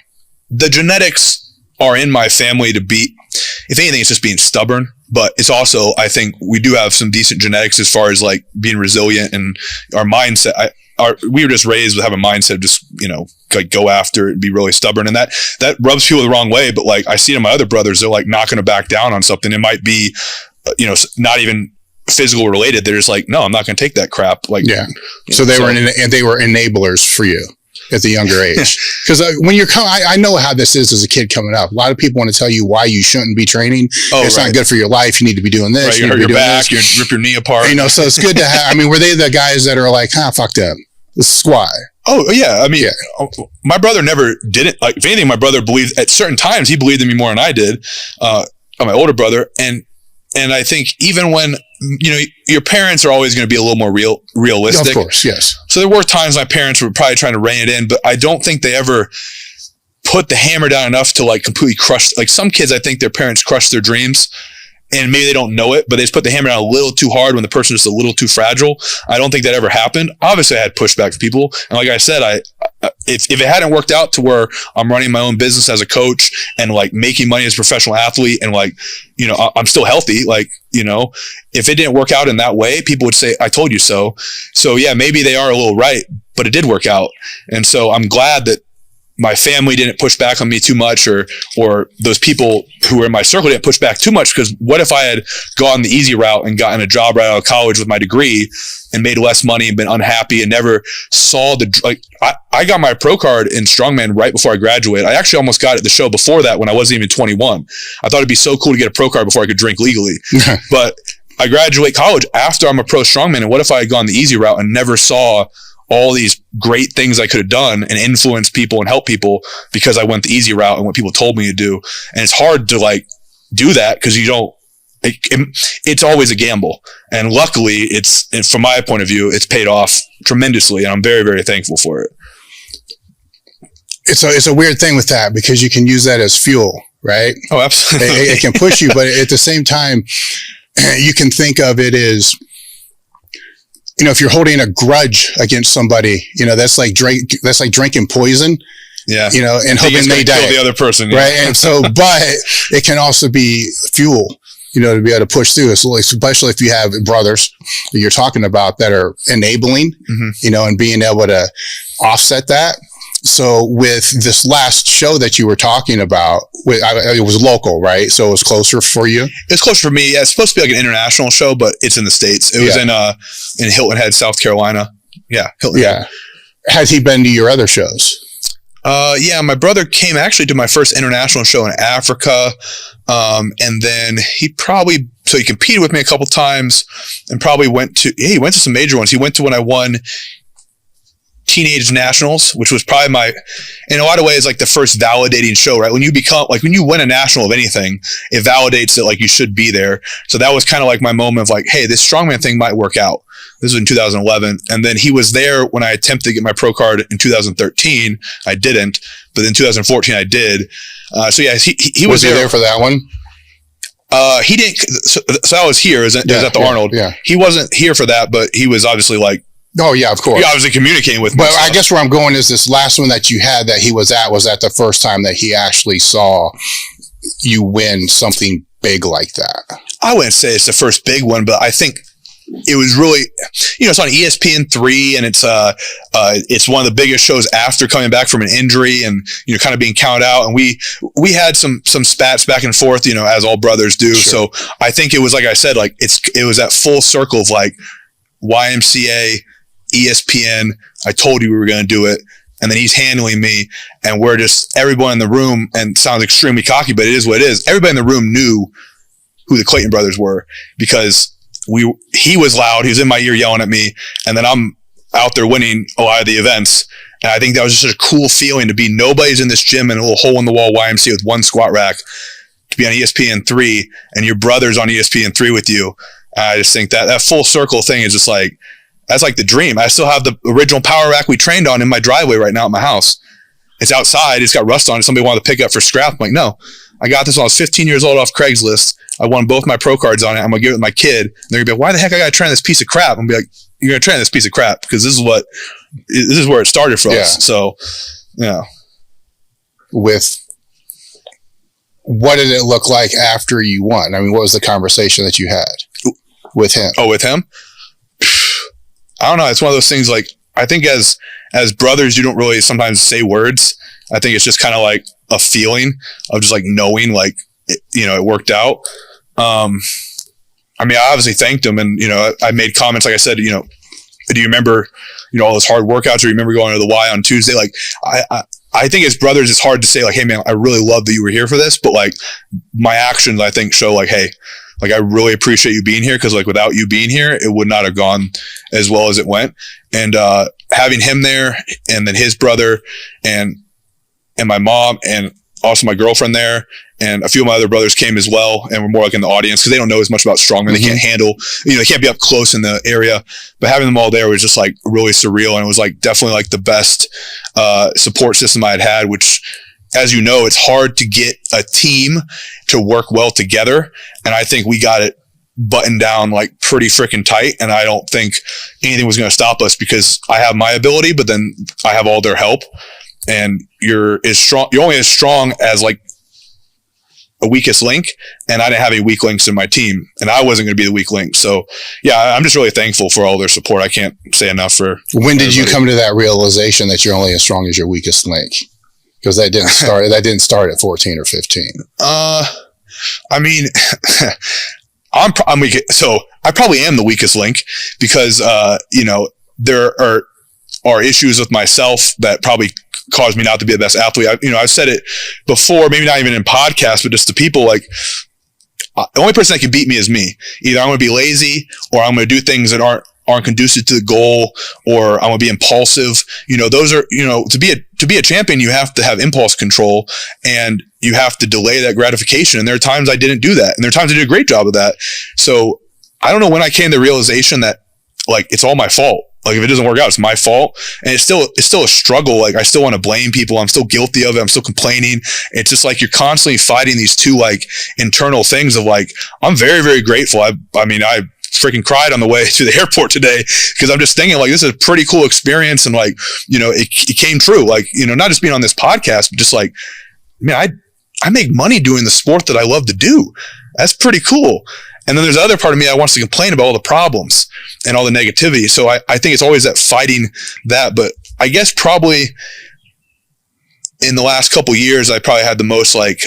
the genetics are in my family to be. If anything, it's just being stubborn. But it's also, I think we do have some decent genetics as far as like being resilient, and our mindset. We were just raised with having a mindset of just, you know, like go after it and be really stubborn. And that rubs people the wrong way. But like I see it in my other brothers, they're like not going to back down on something. It might be, you know, not even physical related. They're just like, no, I'm not going to take that crap. Like, yeah. So they were enablers for you at the younger age. Because when you're coming, I know how this is as a kid coming up. A lot of people want to tell you why you shouldn't be training. It's not good for your life. You need to be doing this. Right, you hurt your back, you rip your knee apart. You know, so it's good to have. I mean, were they the guys that are like, fuck them? Squat. Oh yeah. I mean, my brother never did it. Like if anything, my brother believed at certain times, he believed in me more than I did. My older brother. And I think even when, you know, your parents are always going to be a little more realistic. Of course. Yes. So there were times my parents were probably trying to rein it in, but I don't think they ever put the hammer down enough to like completely crush. Like some kids, I think their parents crush their dreams. And maybe they don't know it, but they just put the hammer down a little too hard when the person is a little too fragile. I don't think that ever happened. Obviously, I had pushback from people. And like I said, if it hadn't worked out to where I'm running my own business as a coach and like making money as a professional athlete and like, you know, I'm still healthy. Like, you know, if it didn't work out in that way, people would say, I told you so. So yeah, maybe they are a little right, but it did work out. And so I'm glad that my family didn't push back on me too much, or those people who were in my circle didn't push back too much. Because what if I had gone the easy route and gotten a job right out of college with my degree and made less money and been unhappy and never saw I got my pro card in Strongman right before I graduated. I actually almost got it the show before that when I wasn't even 21. I thought it'd be so cool to get a pro card before I could drink legally. But I graduate college after I'm a pro strongman. And what if I had gone the easy route and never saw all these great things I could have done and influence people and help people because I went the easy route and what people told me to do. And it's hard to like do that because you don't, it's always a gamble. And luckily from my point of view, it's paid off tremendously. And I'm very, very thankful for it. It's a weird thing with that because you can use that as fuel, right? Oh, absolutely. It can push you, but at the same time, you can think of it as, if you're holding a grudge against somebody, that's like drinking poison. Yeah. And hoping they die. Kill the other person. Yeah. Right. And so, but it can also be fuel, to be able to push through. So especially if you have brothers that you're talking about that are enabling, and being able to offset that. So with this last show that you were talking about, it was local, right? So it was closer for you? It's closer for me. Yeah, it's supposed to be like an international show, but it's in the States. It was in Hilton Head, South Carolina. Yeah. Hilton Head. Has he been to your other shows? Yeah, my brother came actually to my first international show in Africa. And then he competed with me a couple times and probably he went to some major ones. He went to when I won Teenage Nationals, which was probably in a lot of ways, like the first validating show, right? When you win a national of anything, it validates that like you should be there. So that was kind of like my moment of like, hey, this strongman thing might work out. This was in 2011. And then he was there when I attempted to get my pro card in 2013. I didn't, but in 2014 I did. So yeah, he was there for that one. He didn't. So I was here. It was at the Arnold. Yeah. He wasn't here for that, but he was obviously like, oh yeah, of course. He obviously communicating with me. But I guess where I'm going is this last one that you had that he was at the first time that he actually saw you win something big like that? I wouldn't say it's the first big one, but I think it was really, it's on ESPN3 and it's one of the biggest shows after coming back from an injury and, kind of being counted out. And we had some spats back and forth, as all brothers do. Sure. So I think it was, like I said, like it was that full circle of like YMCA, ESPN. I told you we were going to do it. And then he's handling me and we're just, everyone in the room, and sounds extremely cocky, but it is what it is. Everybody in the room knew who the Clayton brothers were because he was loud. He was in my ear yelling at me. And then I'm out there winning a lot of the events. And I think that was just such a cool feeling to be nobody's in this gym in a little hole in the wall YMCA with one squat rack, to be on ESPN3 and your brother's on ESPN3 with you. I just think that full circle thing is just like, that's like the dream. I still have the original power rack we trained on in my driveway right now at my house. It's outside. It's got rust on it. Somebody wanted to pick it up for scrap. I'm like, no, I got this when I was 15 years old off Craigslist. I won both my pro cards on it. I'm going to give it to my kid. And they're going to be like, why the heck I got to train this piece of crap? I'm going to be like, you're going to train this piece of crap because this is where it started for us. So, yeah. With what did it look like after you won? I mean, what was the conversation that you had with him? Oh, with him? I don't know. It's one of those things like, I think as brothers, you don't really sometimes say words. I think it's just kind of like a feeling of just like knowing like, it worked out. I mean, I obviously thanked him and, I made comments, like I said, do you remember, all those hard workouts, or you remember going to the Y on Tuesday? Like, I think as brothers, it's hard to say like, hey man, I really love that you were here for this, but like my actions, I think show like, hey, like I really appreciate you being here. Cause like without you being here, it would not have gone as well as it went. And, having him there and then his brother and my mom and also my girlfriend there and a few of my other brothers came as well and were more like in the audience because they don't know as much about strongman. Mm-hmm. They can't handle, they can't be up close in the area, but having them all there was just like really surreal. And it was like definitely like the best, support system I had, which, as you know, it's hard to get a team to work well together. And I think we got it buttoned down like pretty freaking tight. And I don't think anything was going to stop us because I have my ability, but then I have all their help. And you're only as strong as like a weakest link. And I didn't have any weak links in my team and I wasn't going to be the weak link. So yeah, I'm just really thankful for all their support. I can't say enough for. When did you come to that realization that you're only as strong as your weakest link? Because that didn't start at 14 or 15. I mean, I'm weak. So I probably am the weakest link because, there are issues with myself that probably caused me not to be the best athlete. I've said it before, maybe not even in podcasts, but just to people like, the only person that can beat me is me. Either I'm going to be lazy or I'm going to do things that aren't aren't conducive to the goal, or I'm going to be impulsive. Those are, to be a champion, you have to have impulse control, and you have to delay that gratification. And there are times I didn't do that, and there are times I did a great job of that. So I don't know when I came to the realization that like it's all my fault. Like if it doesn't work out, it's my fault. And it's still a struggle. Like I still want to blame people. I'm still guilty of it. I'm still complaining. It's just like you're constantly fighting these two like internal things of like, I'm very, very grateful. I freaking cried on the way to the airport today because I'm just thinking like, this is a pretty cool experience. And like, it came true. Like, not just being on this podcast, but just like, man, I make money doing the sport that I love to do. That's pretty cool. And then there's the other part of me that wants to complain about all the problems and all the negativity. So I think it's always that fighting that. But I guess probably in the last couple of years, I probably had the most like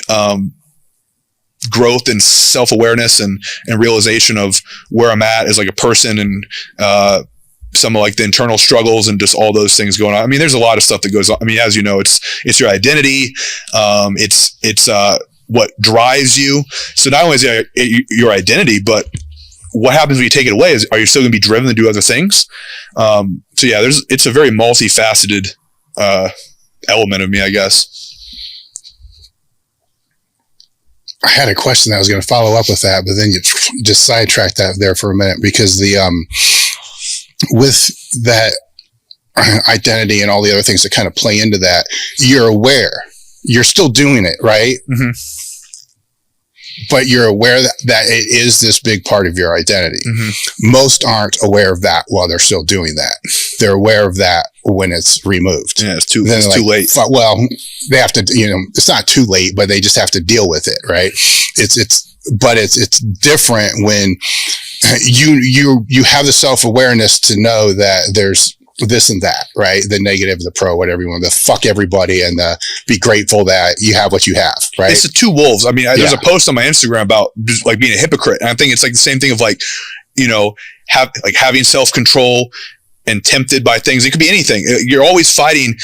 growth and self-awareness and realization of where I'm at as like a person, and some of like the internal struggles and just all those things going on. I mean, there's a lot of stuff that goes on. I mean, as you know, it's your identity. It's what drives you. So not only is it your identity, but what happens when you take it away are you still going to be driven to do other things? So yeah, it's a very multifaceted element of me, I guess. I had a question that I was going to follow up with that, but then you just sidetracked that there for a minute, because with that identity and all the other things that kind of play into that, you're aware. You're still doing it, right? Mm-hmm. But you're aware that it is this big part of your identity. Mm-hmm. Most aren't aware of that while they're still doing that. They're aware of that when it's removed. Yeah, it's too late. Well, they have to, it's not too late, but they just have to deal with it, right? It's different when you have the self-awareness to know that there's this and that, right? The negative, the pro, whatever you want, the fuck everybody, and be grateful that you have what you have, right? It's the two wolves. I mean, there's a post on my Instagram about just like being a hypocrite. And I think it's like the same thing of like, having self-control and tempted by things. It could be anything. You're always fighting,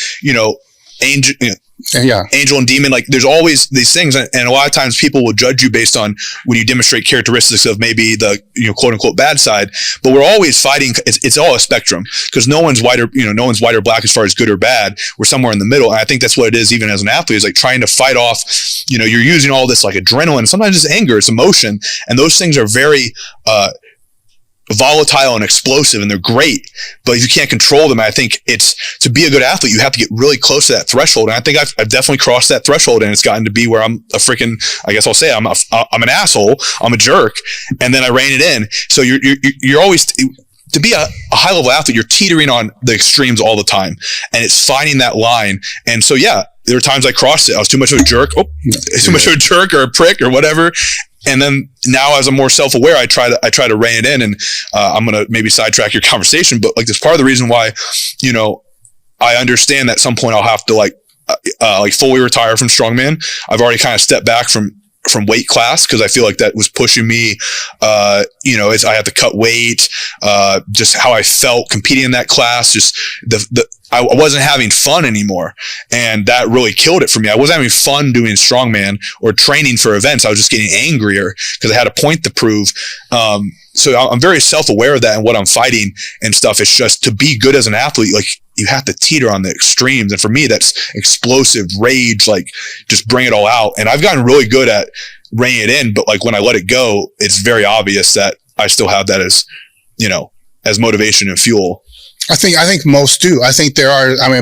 angel and demon. Like there's always these things. And a lot of times people will judge you based on when you demonstrate characteristics of maybe the, quote unquote bad side, but we're always fighting. It's all a spectrum, because no one's white or black as far as good or bad. We're somewhere in the middle. And I think that's what it is. Even as an athlete, is like trying to fight off, you're using all this like adrenaline. Sometimes it's anger, it's emotion. And those things are very, volatile and explosive, and they're great, but if you can't control them, I think it's, to be a good athlete, you have to get really close to that threshold. And I think I've definitely crossed that threshold, and it's gotten to be where I'm a freaking, I guess I'll say I'm an asshole, I'm a jerk, and then I rein it in. So you're always, to be a high level athlete, you're teetering on the extremes all the time, and it's finding that line. And so, yeah, there were times I crossed it. I was too much of a jerk. Too much of a jerk or a prick or whatever. And then now, as I'm more self-aware, I try to rein it in. And I'm gonna maybe sidetrack your conversation, but like that's part of the reason why, I understand that at some point I'll have to like fully retire from Strongman. I've already kind of stepped back from weight class, because I feel like that was pushing me. As I had to cut weight, just how I felt competing in that class, just I wasn't having fun anymore. And that really killed it for me. I wasn't having fun doing Strongman or training for events. I was just getting angrier because I had a point to prove. So I'm very self-aware of that and what I'm fighting and stuff. It's just, to be good as an athlete, like you have to teeter on the extremes. And for me, that's explosive rage, like just bring it all out. And I've gotten really good at reining it in, but like when I let it go, it's very obvious that I still have that as, as motivation and fuel. I think most do. I think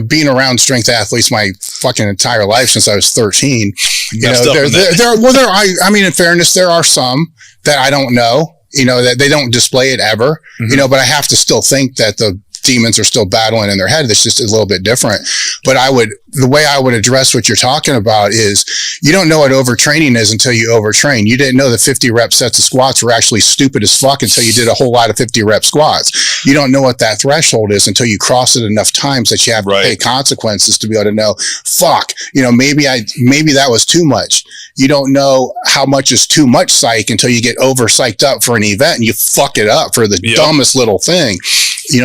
being around strength athletes my fucking entire life since I was 13, in fairness, there are some that I don't know, that they don't display it ever, mm-hmm. But I have to still think that the demons are still battling in their head. It's just a little bit different. But the way I would address what you're talking about is, you don't know what overtraining is until you overtrain. You didn't know that 50 rep sets of squats were actually stupid as fuck until you did a whole lot of 50 rep squats. You don't know what that threshold is until you cross it enough times that you have to pay consequences to be able to know, fuck, maybe that was too much. You don't know how much is too much psych until you get over psyched up for an event and you fuck it up for the dumbest little thing.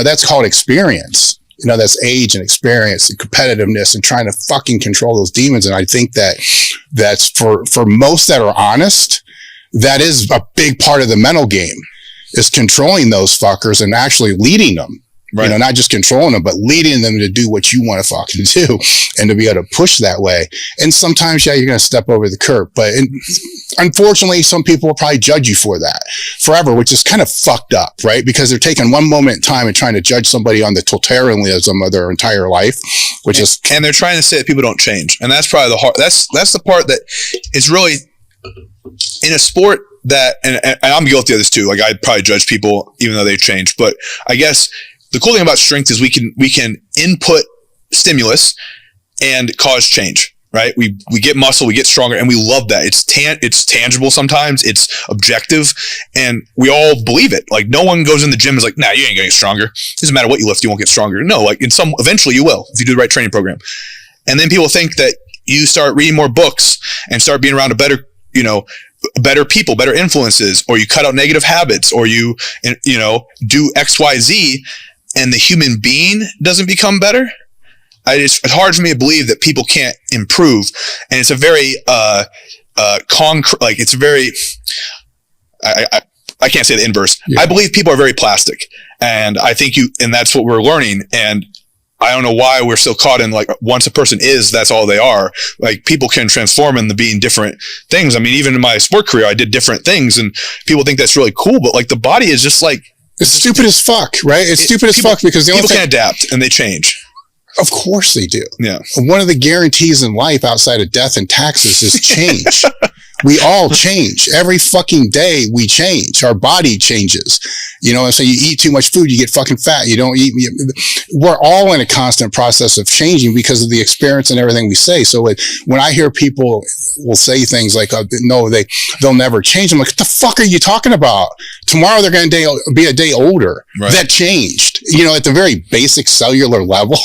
That's called experience. That's age and experience and competitiveness and trying to fucking control those demons. And I think that's for most that are honest, that is a big part of the mental game. is controlling those fuckers and actually leading them. Right. You know, not just controlling them, but leading them to do what you want to fucking do and to be able to push that way. And sometimes, yeah, you're going to step over the curb. But unfortunately, some people will probably judge you for that forever, which is kind of fucked up, right? Because they're taking one moment in time and trying to judge somebody on the totalitarianism of their entire life, and they're trying to say that people don't change. And that's probably that's the part that is really in a sport that, and I'm guilty of this too. Like, I'd probably judge people even though they change. But I guess the cool thing about strength is we can input stimulus and cause change, right? We get muscle, we get stronger, and we love that. It's tangible sometimes, it's objective, and we all believe it. Like, no one goes in the gym and is like, nah, you ain't gonna get stronger. It doesn't matter what you lift, you won't get stronger. No, like eventually you will if you do the right training program. And then people think that you start reading more books and start being around better people, better influences, or you cut out negative habits, or you do XYZ, and the human being doesn't become better. It's hard for me to believe that people can't improve. And it's a very, concrete, like it's very, I can't say the inverse. Yeah. I believe people are very plastic, and I think and that's what we're learning. And I don't know why we're still caught in, like, once a person is, that's all they are. Like, people can transform into being different things. I mean, even in my sport career, I did different things, and people think that's really cool, but like, the body is just like, it's stupid as fuck, right? It's stupid as fuck because the only people can adapt and they change. Of course they do. Yeah. One of the guarantees in life outside of death and taxes is change. We all change. Every fucking day we change. Our body changes. You know, and so you eat too much food, you get fucking fat. You don't eat. We're all in a constant process of changing because of the experience and everything we say. So when I hear people will say things like, no, they'll never change. I'm like, what the fuck are you talking about? Tomorrow they're going to be a day older. Right. That changed. You know, at the very basic cellular level,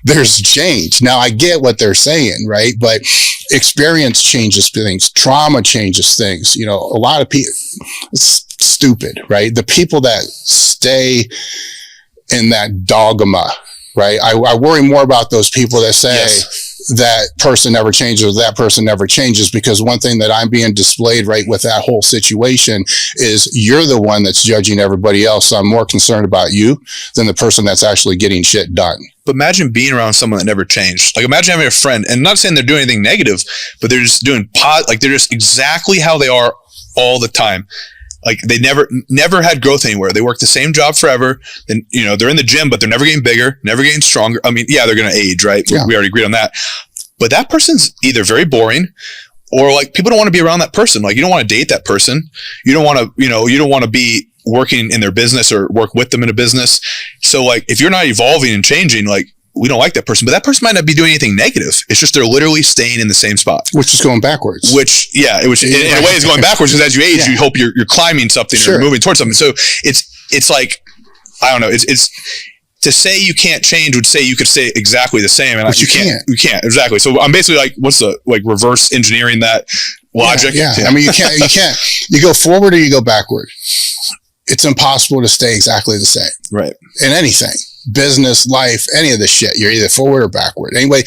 there's change. Now I get what they're saying, right? But experience changes things. Trauma changes things. You know, a lot of people, it's stupid, right? The people that stay in that dogma, right? I worry more about those people that say, yes, that person never changes, or that person never changes, because one thing that I'm being displayed right with that whole situation is you're the one that's judging everybody else. So I'm more concerned about you than the person that's actually getting shit done. But imagine being around someone that never changed. Like, imagine having a friend, and not saying they're doing anything negative, but they're just doing like, they're just exactly how they are all the time. Like, they never had growth anywhere. They work the same job forever. Then, you know, they're in the gym, but they're never getting bigger, never getting stronger. I mean, yeah, they're going to age, right? Yeah. We already agreed on that. But that person's either very boring, or like, people don't want to be around that person. Like, you don't want to date that person. You don't want to, you don't want to be working in their business or work with them in a business. So like, if you're not evolving and changing, like, we don't like that person, but that person might not be doing anything negative. It's just they're literally staying in the same spot, which is going backwards. Which in a way is going backwards, because as you age, you hope you're climbing something, sure, or moving towards something. So it's like, I don't know. It's to say you can't change would say you could stay exactly the same, and you can't exactly. So I'm basically like, what's the like reverse engineering that logic? Yeah. I mean, you can't. You go forward or you go backward. It's impossible to stay exactly the same, right? In anything. Business, life, any of this shit, you're either forward or backward. Anyway,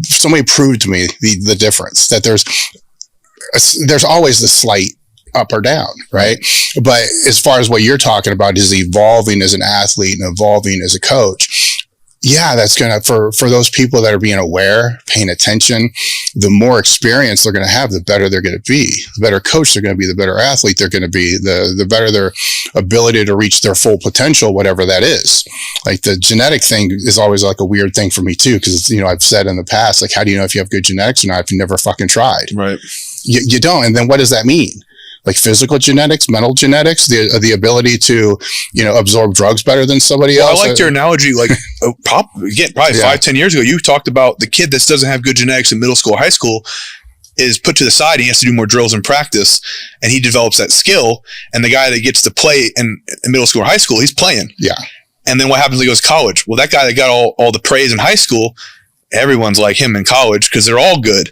somebody proved to me the difference, that there's always the slight up or down, right? But as far as what you're talking about is evolving as an athlete and evolving as a coach, yeah, that's gonna, for those people that are being aware, paying attention, the more experience they're gonna have, the better they're gonna be. The better coach they're gonna be, the better athlete they're gonna be, the better their ability to reach their full potential, whatever that is. Like, the genetic thing is always like a weird thing for me too, because, I've said in the past, like, how do you know if you have good genetics or not if you never fucking tried? Right. You don't. And then what does that mean? Like, physical genetics, mental genetics, the ability to, absorb drugs better than somebody else. I liked your analogy. Like, probably 5-10 years ago, you talked about the kid that doesn't have good genetics in middle school, high school, is put to the side. He has to do more drills and practice, and he develops that skill. And the guy that gets to play in middle school or high school, he's playing. Yeah. And then what happens when he goes to college? Well, that guy that got all the praise in high school, everyone's like him in college because they're all good.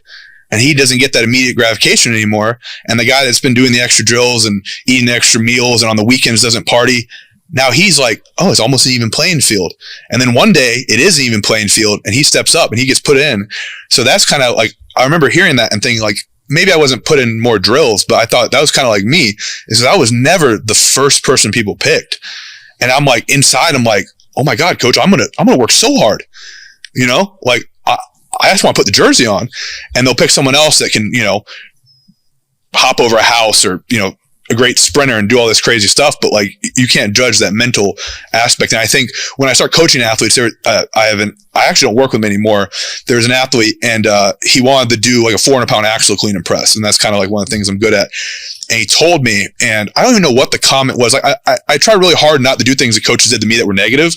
And he doesn't get that immediate gratification anymore. And the guy that's been doing the extra drills and eating the extra meals and on the weekends doesn't party, now he's like, oh, it's almost an even playing field. And then one day it is an even playing field, and he steps up and he gets put in. So that's kind of like, I remember hearing that and thinking like, maybe I wasn't put in more drills, but I thought that was kind of like me, is that I was never the first person people picked. And I'm like, inside, I'm like, oh my God, coach, I'm going to work so hard. You know, like I just want to put the jersey on, and they'll pick someone else that can, you know, hop over a house or, you know, a great sprinter and do all this crazy stuff. But like, you can't judge that mental aspect. And I think when I start coaching athletes, I actually don't work with them anymore. There's an athlete, and he wanted to do like a 400-pound axle clean and press. And that's kind of like one of the things I'm good at. And he told me, and I don't even know what the comment was. Like, I tried really hard not to do things that coaches did to me that were negative.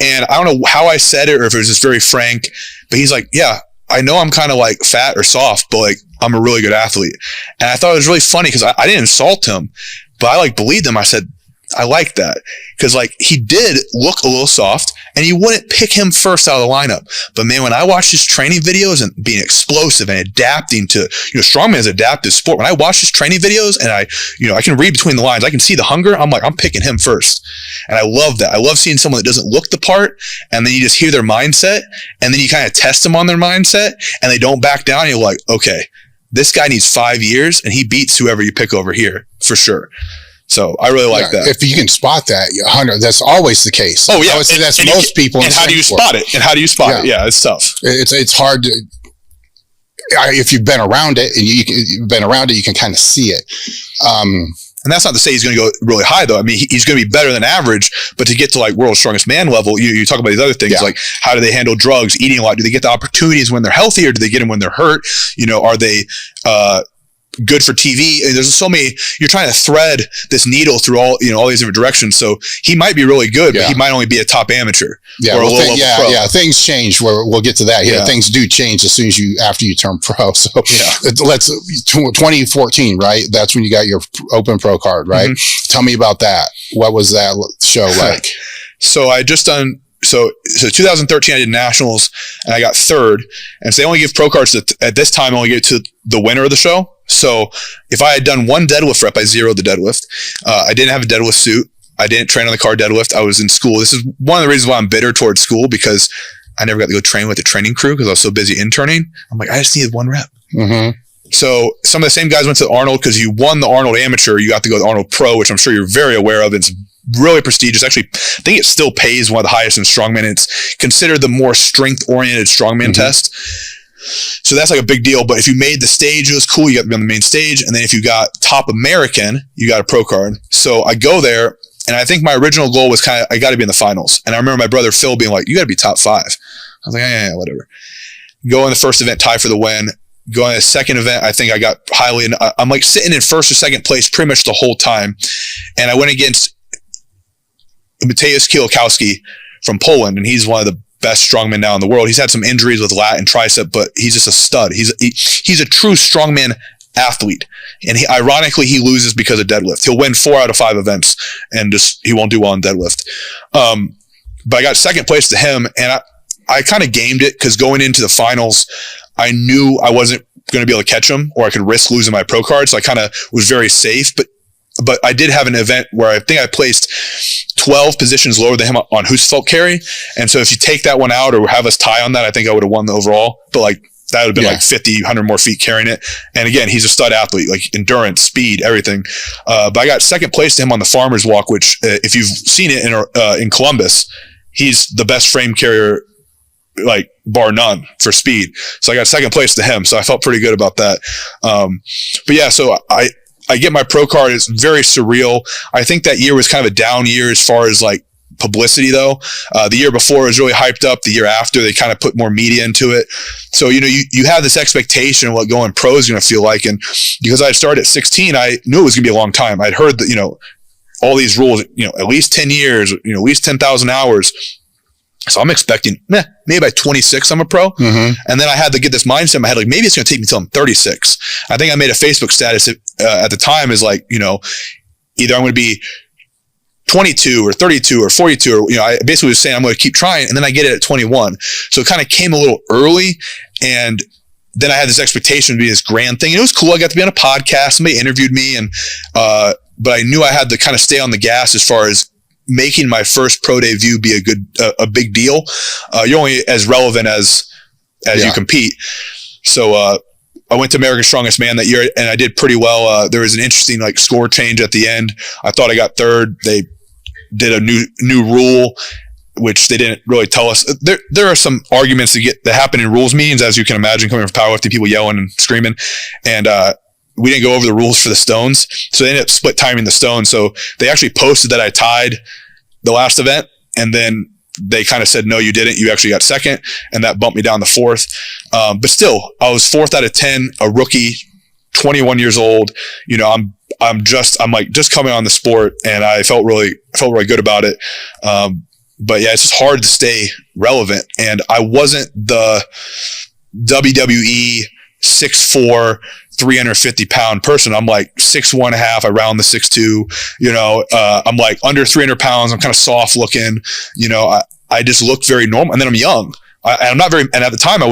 And I don't know how I said it, or if it was just very frank, but he's like, yeah, I know I'm kind of like fat or soft, but like, I'm a really good athlete. And I thought it was really funny because I didn't insult him, but I like believed him. I said, I like that, because like, he did look a little soft, and you wouldn't pick him first out of the lineup. But man, when I watched his training videos and being explosive and adapting to, you know, strongman is adaptive sport. When I watch his training videos and I can read between the lines, I can see the hunger. I'm like, I'm picking him first. And I love that. I love seeing someone that doesn't look the part, and then you just hear their mindset, and then you kind of test them on their mindset, and they don't back down. And you're like, okay, this guy needs 5 years, and he beats whoever you pick over here for sure. So I really like that. If you can spot that, 100, that's always the case. Oh yeah, I would say that's most people. And how do you spot it? And how do you spot it? Yeah, it's tough. It's hard to. If you've been around it and you've been around it, you can kind of see it. And that's not to say he's going to go really high, though. I mean, he's going to be better than average, but to get to like world's strongest man level, you talk about these other things, like how do they handle drugs, eating a lot? Do they get the opportunities when they're healthy, or do they get them when they're hurt? You know, are they good for TV? And there's so many. You're trying to thread this needle through all these different directions. So he might be really good, but he might only be a top amateur. Yeah, or a low level pro. Things change. We'll get to that. Yeah, things do change as soon as after you turn pro. So let's 2014, right? That's when you got your open pro card, right? Mm-hmm. Tell me about that. What was that show like? So I just done. So 2013, I did nationals, and I got third. And so they only give pro cards at this time. Only give it to the winner of the show. So if I had done one deadlift rep, I zeroed the deadlift. I didn't have a deadlift suit. I didn't train on the car deadlift. I was in school. This is one of the reasons why I'm bitter towards school, because I never got to go train with the training crew because I was so busy interning. I'm like, I just needed one rep. Mm-hmm. So some of the same guys went to Arnold because you won the Arnold Amateur. You got to go to the Arnold Pro, which I'm sure you're very aware of. It's really prestigious. Actually, I think it still pays one of the highest in strongman. It's considered the more strength-oriented strongman test. So that's like a big deal. But if you made the stage, it was cool. You got to be on the main stage. And then if you got top American, you got a pro card. So I go there, and I think my original goal was I got to be in the finals. And I remember my brother Phil being like, you got to be top 5. I was like, yeah, whatever. Go in the first event, tie for the win. Go in the second event, I think I got highly. I'm like sitting in first or second place pretty much the whole time. And I went against Mateusz Kiełkowski from Poland, and he's one of the best strongmen now in the world. He's had some injuries with lat and tricep, but he's just a stud. He's a true strongman athlete. And ironically, he loses because of deadlift. He'll win 4 out of 5 events, and he won't do well in deadlift. But I got second place to him, and I kind of gamed it because going into the finals, I knew I wasn't going to be able to catch him, or I could risk losing my pro card. So I kind of was very safe, but I did have an event where I think I placed 12 positions lower than him on Husfeld carry. And so if you take that one out or have us tie on that, I think I would have won the overall. But like, that would have been like 50, 100 more feet carrying it. And again, he's a stud athlete, like endurance, speed, everything. But I got second place to him on the farmer's walk, which if you've seen it in Columbus, he's the best frame carrier, like bar none for speed. So I got second place to him. So I felt pretty good about that. But yeah, so I get my pro card. It's very surreal. I think that year was kind of a down year as far as like publicity though. The year before was really hyped up. The year after, they kind of put more media into it. So, you have this expectation of what going pro is going to feel like. And because I started at 16, I knew it was going to be a long time. I'd heard that, all these rules, at least 10 years, at least 10,000 hours. So I'm expecting, maybe by 26, I'm a pro. Mm-hmm. And then I had to get this mindset in my head, like maybe it's going to take me till I'm 36. I think I made a Facebook status at the time is like, either I'm going to be 22 or 32 or 42, or, I basically was saying I'm going to keep trying. And then I get it at 21. So it kind of came a little early. And then I had this expectation to be this grand thing. And it was cool. I got to be on a podcast. Somebody interviewed me, and, but I knew I had to kind of stay on the gas as far as making my first pro debut be a big deal. You're only as relevant as you compete. So, I went to America's Strongest Man that year, and I did pretty well. There was an interesting like score change at the end. I thought I got third. They did a new rule, which they didn't really tell us. There are some arguments that happen in rules meetings, as you can imagine, coming from powerlifting, people yelling and screaming. And we didn't go over the rules for the stones, so they ended up split timing the stones. So they actually posted that I tied the last event, and then they kind of said, no, you didn't. You actually got second, and that bumped me down to fourth. But still, I was fourth out of 10, a rookie, 21 years old. You know, I'm just coming on the sport, and I felt really good about it. But yeah, it's just hard to stay relevant. And I wasn't the WWE 6'4", 350-pound person. I'm like 6'1.5". I round the 6'2". You know, I'm like under 300 pounds. I'm kind of soft looking. You know, I just look very normal. And then I'm young. I'm not very, and at the time I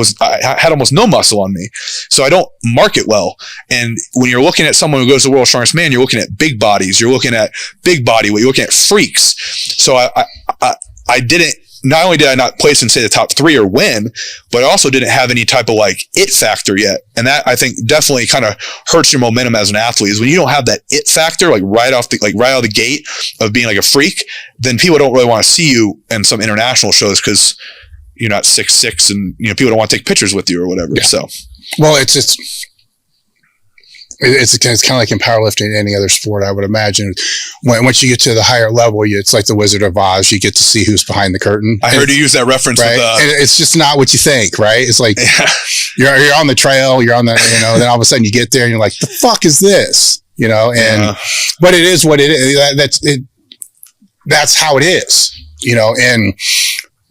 had almost no muscle on me. So I don't market well. And when you're looking at someone who goes to the World's Strongest Man, you're looking at big bodies. You're looking at big body weight. You're looking at freaks. So I didn't, not only did I not place in, say, the top 3 or win, but I also didn't have any type of like it factor yet. And that, I think, definitely kind of hurts your momentum as an athlete, is when you don't have that it factor, like right out of the gate of being like a freak, then people don't really want to see you in some international shows because you're not 6'6", and, you know, people don't want to take pictures with you or whatever. Yeah. So, well, it's kind of like in powerlifting, any other sport, I would imagine. Once you get to the higher level, it's like the Wizard of Oz. You get to see who's behind the curtain. I heard you use that reference, right? And it's just not what you think, right? It's like you're on the trail, you're on the, you know, then all of a sudden you get there and you're like, the fuck is this? You know, and but it is what it is. That's how it is, you know, and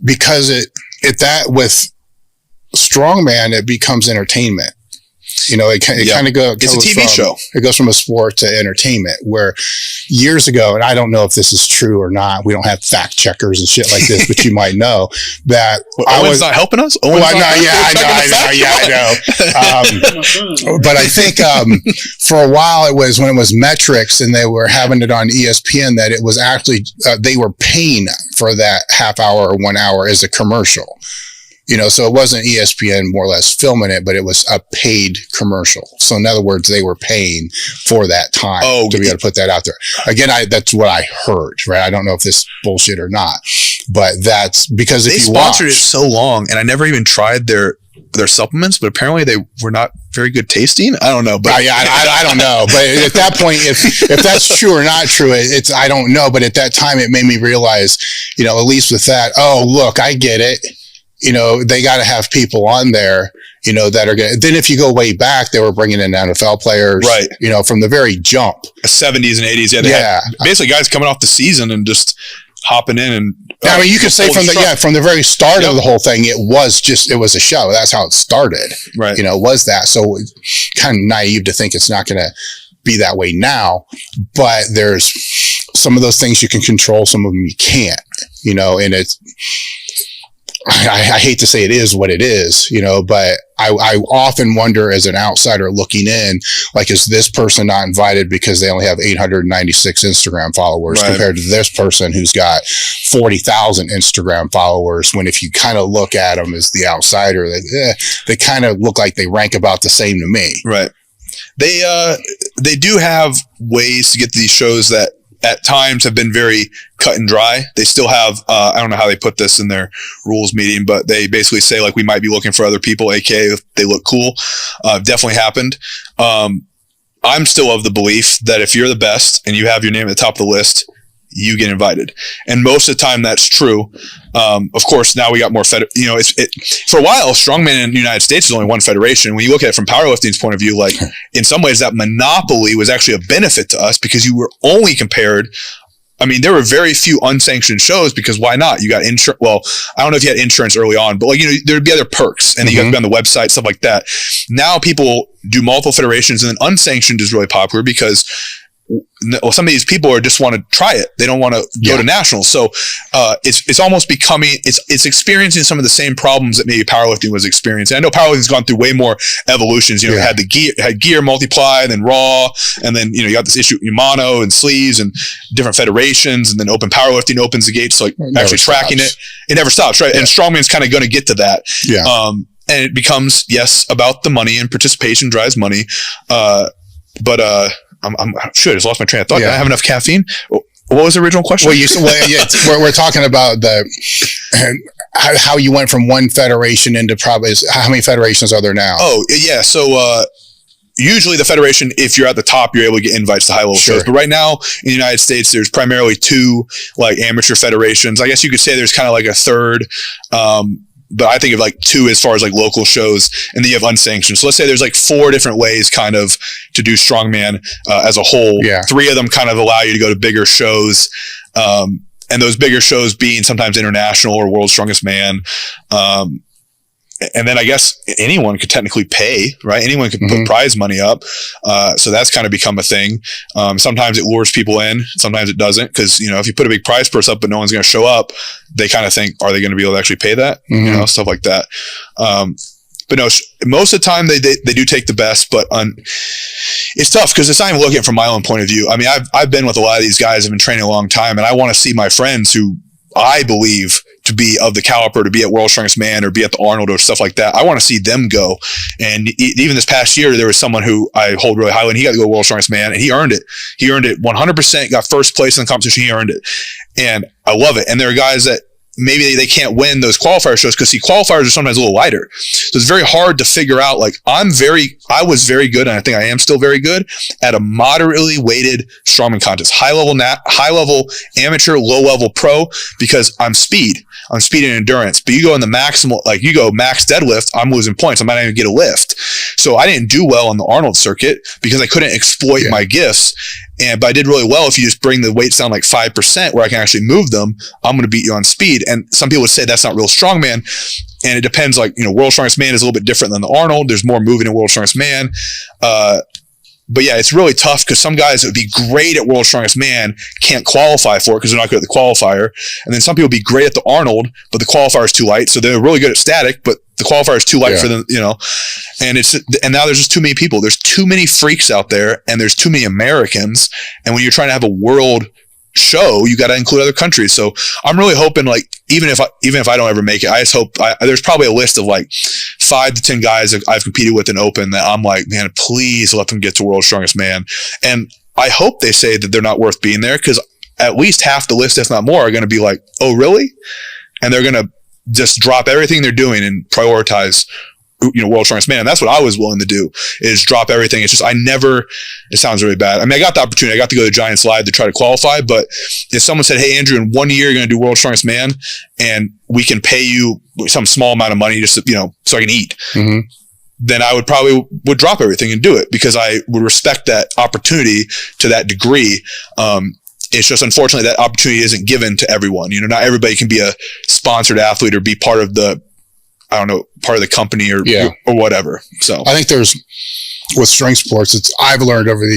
because with Strongman, it becomes entertainment. You know, it kind of goes. It's a TV show. It goes from a sport to entertainment. Where years ago, and I don't know if this is true or not. We don't have fact checkers and shit like this, but you might know that. Owen's not helping us. I know. But I think for a while it was when it was metrics, and they were having it on ESPN, that it was actually they were paying for that half hour or 1 hour as a commercial. You know, so it wasn't ESPN more or less filming it, but it was a paid commercial. So in other words, they were paying for that time to be able to put that out there. Again, that's what I heard, right? I don't know if this is bullshit or not, but that's because if they you sponsored it so long, and I never even tried their supplements, but apparently they were not very good tasting. I don't know, but I don't know. But at that point, if that's true or not true, it's I don't know. But at that time, it made me realize, you know, at least with that, oh look, I get it. You know, they got to have people on there, you know, that are going to, then if you go way back, they were bringing in NFL players, right? You know, from the very jump. 70s and 80s. Yeah. They had basically guys coming off the season and just hopping in and. I mean, you could say from the very start of the whole thing, it was a show. That's how it started. Right. You know, was that. So kind of naive to think it's not going to be that way now, but there's some of those things you can control. Some of them you can't, you know, and I hate to say it is what it is, you know, but I often wonder as an outsider looking in, like, is this person not invited because they only have 896 Instagram followers compared to this person who's got 40,000 Instagram followers? When if you kind of look at them as the outsider, they kind of look like they rank about the same to me. Right. They do have ways to get to these shows that at times have been very cut and dry. They still have, I don't know how they put this in their rules meeting, but they basically say like, we might be looking for other people, aka if they look cool. Definitely happened. I'm still of the belief that if you're the best and you have your name at the top of the list, you get invited. And most of the time that's true. Of course, now we got more you know, for a while, Strongman in the United States is only one federation. When you look at it from powerlifting's point of view, like in some ways that monopoly was actually a benefit to us because you were only compared. I mean, there were very few unsanctioned shows because why not? You got insurance. Well, I don't know if you had insurance early on, but like, you know, there'd be other perks and you got to be on the website, stuff like that. Now people do multiple federations, and then unsanctioned is really popular because some of these people just want to try it. They don't want to go to nationals. So it's almost becoming, it's experiencing some of the same problems that maybe powerlifting was experiencing. I know powerlifting's gone through way more evolutions. You know, had gear multiply, and then raw, and then, you know, you got this issue with mono and sleeves and different federations, and then open powerlifting opens the gates, like actually tracking it. It never stops, right? Yeah. And Strongman's kind of going to get to that. Yeah. and it becomes, yes, about the money, and participation drives money. But I'm sure I just lost my train of thought. Yeah. Do I have enough caffeine? What was the original question? We're talking about how you went from one federation into probably how many federations are there now? Oh yeah. So, usually the federation, if you're at the top, you're able to get invites to high level shows. But right now in the United States, there's primarily 2 like amateur federations. I guess you could say there's kind of like a third. But I think of like 2 as far as like local shows, and then you have unsanctioned. So let's say there's like 4 different ways kind of to do strongman as a whole. Yeah. 3 of them kind of allow you to go to bigger shows. And those bigger shows being sometimes international or World's Strongest Man. And then I guess anyone could technically pay, right? Anyone could put prize money up. So that's kind of become a thing. Sometimes it lures people in, sometimes it doesn't. Because, if you put a big prize purse up but no one's going to show up, they kind of think, are they going to be able to actually pay that? Stuff like that. But no, most of the time they do take the best, but it's tough because it's not even looking at it from my own point of view. I mean, I've been with a lot of these guys. I've been training a long time, and I want to see my friends who I believe to be of the caliber to be at World's Strongest Man or be at the Arnold or stuff like that. I want to see them go. And even this past year, there was someone who I hold really highly, and he got to go to World's Strongest Man, and he earned it. He earned it 100%, got first place in the competition. He earned it. And I love it. And there are guys that maybe they can't win those qualifier shows because qualifiers are sometimes a little lighter. So it's very hard to figure out, like, I was very good, and I think I am still very good at a moderately weighted strongman contest, high level amateur, low level pro, because I'm speed and endurance. But you go in the maximal, like you go max deadlift, I'm losing points. I might not even get a lift. So I didn't do well on the Arnold circuit because I couldn't exploit my gifts. But I did really well. If you just bring the weights down like 5% where I can actually move them, I'm going to beat you on speed. And some people would say that's not real strongman. And it depends, like, World's Strongest Man is a little bit different than the Arnold. There's more moving in World's Strongest Man. But yeah, it's really tough because some guys that would be great at World's Strongest Man can't qualify for it because they're not good at the qualifier. And then some people would be great at the Arnold, but the qualifier is too light. So they're really good at static, but the qualifier is too light for them, and now there's just too many people. There's too many freaks out there, and there's too many Americans. And when you're trying to have a world show, you got to include other countries. So I'm really hoping, like, even if I don't ever make it, I just hope there's probably a list of like 5 to 10 guys that I've competed with in open that I'm like, man, please let them get to World's Strongest Man. And I hope they say that they're not worth being there, because at least half the list, if not more, are going to be like, oh, really? And they're going to just drop everything they're doing and prioritize World's Strongest Man. And that's what I was willing to do, is drop everything. It's just, it sounds really bad. I mean, I got the opportunity. I got to go to Giants Live to try to qualify, but if someone said, hey, Andrew, in 1 year, you're going to do World's Strongest Man and we can pay you some small amount of money just, so I can eat, then I would drop everything and do it, because I would respect that opportunity to that degree. It's just, unfortunately, that opportunity isn't given to everyone. Not everybody can be a sponsored athlete or be part of the, part of the company or whatever. So I think with strength sports, I've learned over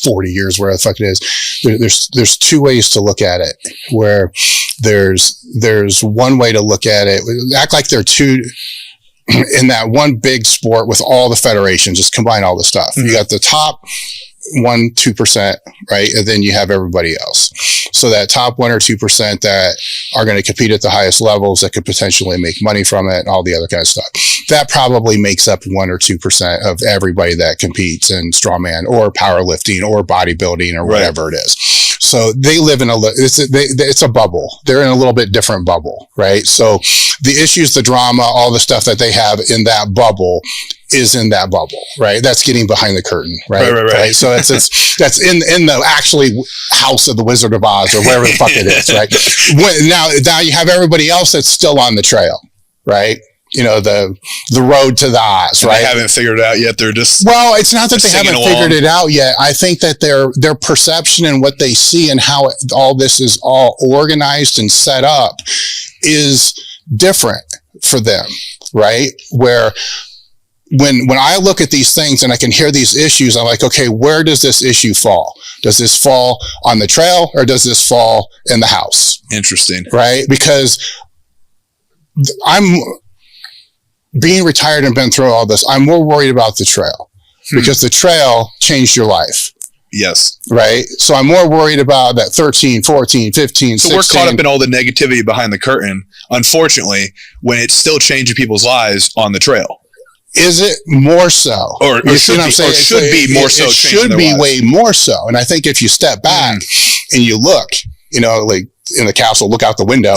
40 years, where the fuck it is, there's 2 ways to look at it, where there's one way to look at it, act like there are 2 in that one big sport with all the federations, just combine all the stuff. You got the top 1-2%, right? And then you have everybody else. So that top 1 or 2% that are going to compete at the highest levels, that could potentially make money from it, and all the other kind of stuff. That probably makes up 1 or 2% of everybody that competes in strongman or powerlifting or bodybuilding or whatever it is. So they live in it's a bubble. They're in a little bit different bubble, right? So the issues, the drama, all the stuff that they have in that bubble is in that bubble, right? That's getting behind the curtain, right? So that's in the actually house of the Wizard of Oz or wherever the fuck it is, right? Now you have everybody else that's still on the trail, right? The road to the Oz, right? They haven't figured it out yet. They're just, well, it's not that they haven't figured it out yet. I think that their perception and what they see and how all this is all organized and set up is different for them, right? Where when I look at these things and I can hear these issues, I'm like, okay, where does this issue fall? Does this fall on the trail or does this fall in the house? Interesting. Right? Because I'm being retired and been through all this. I'm more worried about the trail, because the trail changed your life. Yes. Right. So I'm more worried about that 13, 14, 15, so 16. we're caught up in all the negativity behind the curtain, unfortunately, when it's still changing people's lives on the trail. Is it more so? Or should be more so. It should be way more so. And I think if you step back and you look, like in the castle, look out the window,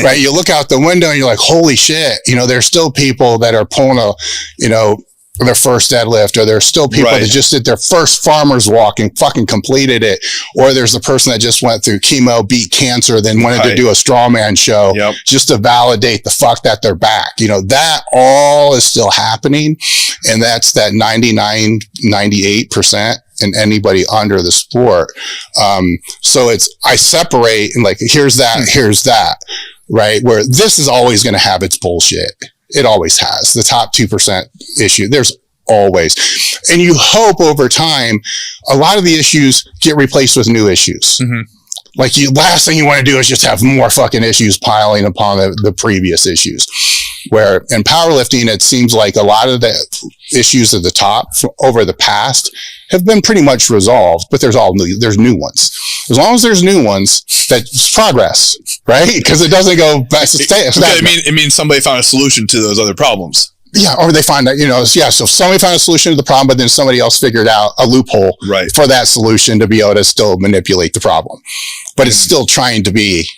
right? You look out the window and you're like, holy shit, there's still people that are pulling their first deadlift, or there's still people that just did their first farmer's walk and fucking completed it. Or there's the person that just went through chemo, beat cancer, then wanted to do a strongman show just to validate the fuck that they're back. That all is still happening. And that's that 99, 98%. And anybody under the sport. So I separate and like, here's that, right? Where this is always going to have its bullshit. It always has. The top 2% issue. There's always. And you hope over time, a lot of the issues get replaced with new issues. Mm-hmm. Like last thing you want to do is just have more fucking issues piling upon the previous issues. Where in powerlifting, it seems like a lot of the issues at the top over the past have been pretty much resolved, but there's new ones. As long as there's new ones, that's progress, right? Because it doesn't go back to stay. It means somebody found a solution to those other problems. Yeah, or they find that, so somebody found a solution to the problem, but then somebody else figured out a loophole for that solution to be able to still manipulate the problem. But it's still trying to be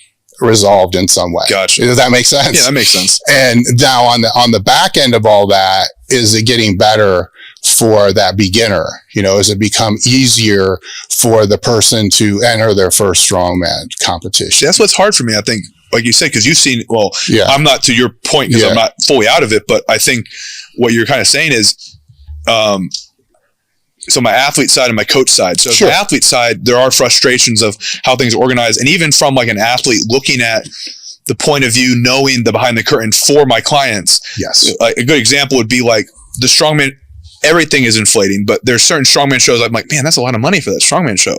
resolved in some way. Gotcha. Does that make sense? Yeah, that makes sense. And now on the back end of all that, is it getting better for that beginner? Has it become easier for the person to enter their first strongman competition? That's what's hard for me, I think. Like you said, because you've seen, I'm not to your point because I'm not fully out of it, but I think what you're kind of saying is, so my athlete side and my coach side. So the athlete side, there are frustrations of how things are organized. And even from like an athlete looking at the point of view, knowing the behind the curtain for my clients. Yes. Like a good example would be like the strongman, everything is inflating, but there's certain strongman shows I'm like, man, that's a lot of money for that strongman show.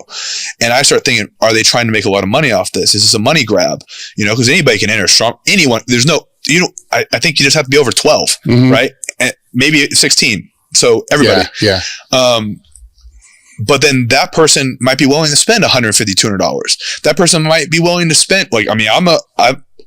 And I start thinking, are they trying to make a lot of money off this? Is this a money grab? Because anybody can enter anyone. There's no, I think you just have to be over 12, right? And maybe 16. So everybody. Yeah. But then that person might be willing to spend $150, $200. That person might be willing to spend,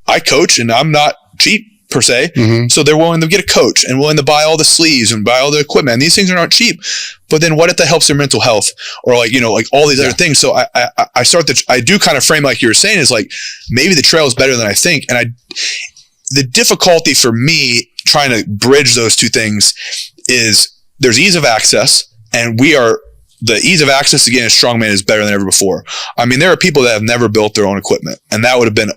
I coach and I'm not cheap per se. Mm-hmm. So they're willing to get a coach and willing to buy all the sleeves and buy all the equipment. And these things are not cheap, but then what if that helps their mental health or all these other things? So I do kind of frame like you were saying is like, maybe the trail is better than I think. And the difficulty for me trying to bridge those two things is there's ease of access, and the ease of access again as strongman is better than ever before. I mean, there are people that have never built their own equipment, and that would have been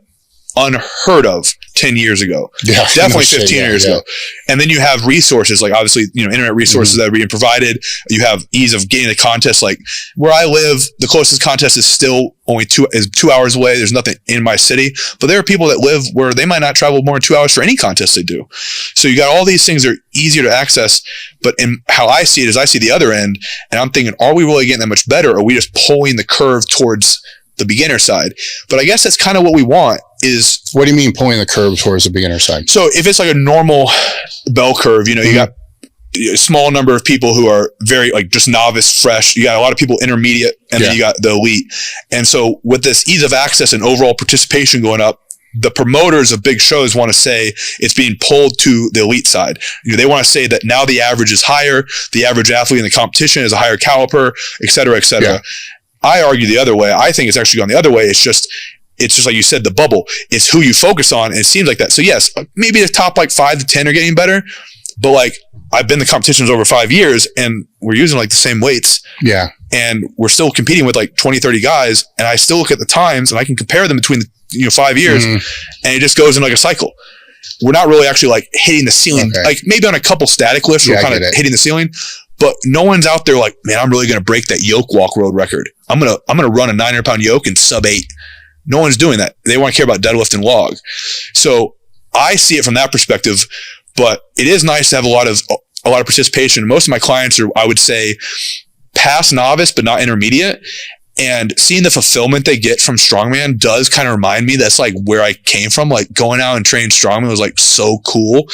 unheard of 10 years ago. Yeah, definitely 15 years ago. And then you have resources, like obviously, internet resources that are being provided. You have ease of getting a contest. Like where I live, the closest contest is still only 2 hours away. There's nothing in my city, but there are people that live where they might not travel more than 2 hours for any contest they do. So you got all these things that are easier to access, but in how I see it is I see the other end and I'm thinking, are we really getting that much better? Or are we just pulling the curve towards the beginner side? But I guess that's kind of what we want is. What do you mean pulling the curve towards the beginner side? So if it's like a normal bell curve, you got a small number of people who are very just novice, fresh. You got a lot of people intermediate, and then you got the elite. And so with this ease of access and overall participation going up, the promoters of big shows want to say it's being pulled to the elite side. They want to say that now the average is higher, the average athlete in the competition is a higher caliper, et cetera, et cetera. Yeah. I argue the other way. I think it's actually gone the other way. It's just like you said, the bubble. It's who you focus on, and it seems like that. So yes, maybe the top 5 to 10 are getting better, but I've been in the competitions over 5 years, and we're using the same weights. Yeah. And we're still competing with 20, 30 guys, and I still look at the times, and I can compare them between 5 years, and it just goes in a cycle. We're not really actually hitting the ceiling. Okay. Maybe on a couple static lifts, we're kind of hitting the ceiling. But no one's out there man, I'm really going to break that yoke walk world record. I'm going to run a 900-pound yoke in sub 8. No one's doing that. They want to care about deadlift and log. So I see it from that perspective, but it is nice to have a lot of participation. Most of my clients are, I would say, past novice, but not intermediate. And seeing the fulfillment they get from strongman does kind of remind me that's where I came from. Going out and training strongman was so cool.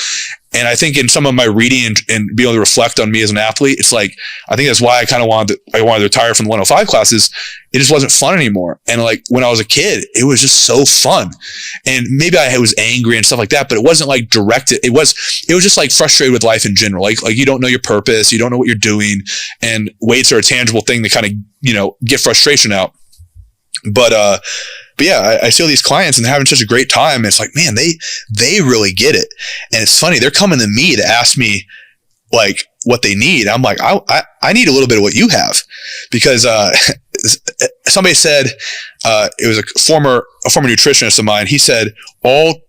And I think in some of my reading and being able to reflect on me as an athlete, it's like, I think that's why I kind of wanted to retire from the 105 classes. It just wasn't fun anymore. And like when I was a kid, it was just so fun. And maybe I was angry and stuff like that, but it wasn't like directed. It was just like frustrated with life in general. Like you don't know your purpose. You don't know what you're doing, and weights are a tangible thing to kind of, get frustration out. But yeah, I see all these clients and they're having such a great time. And it's like, man, they really get it. And it's funny. They're coming to me to ask me like what they need. I'm like, I need a little bit of what you have, because, somebody said, it was a former nutritionist of mine. He said, all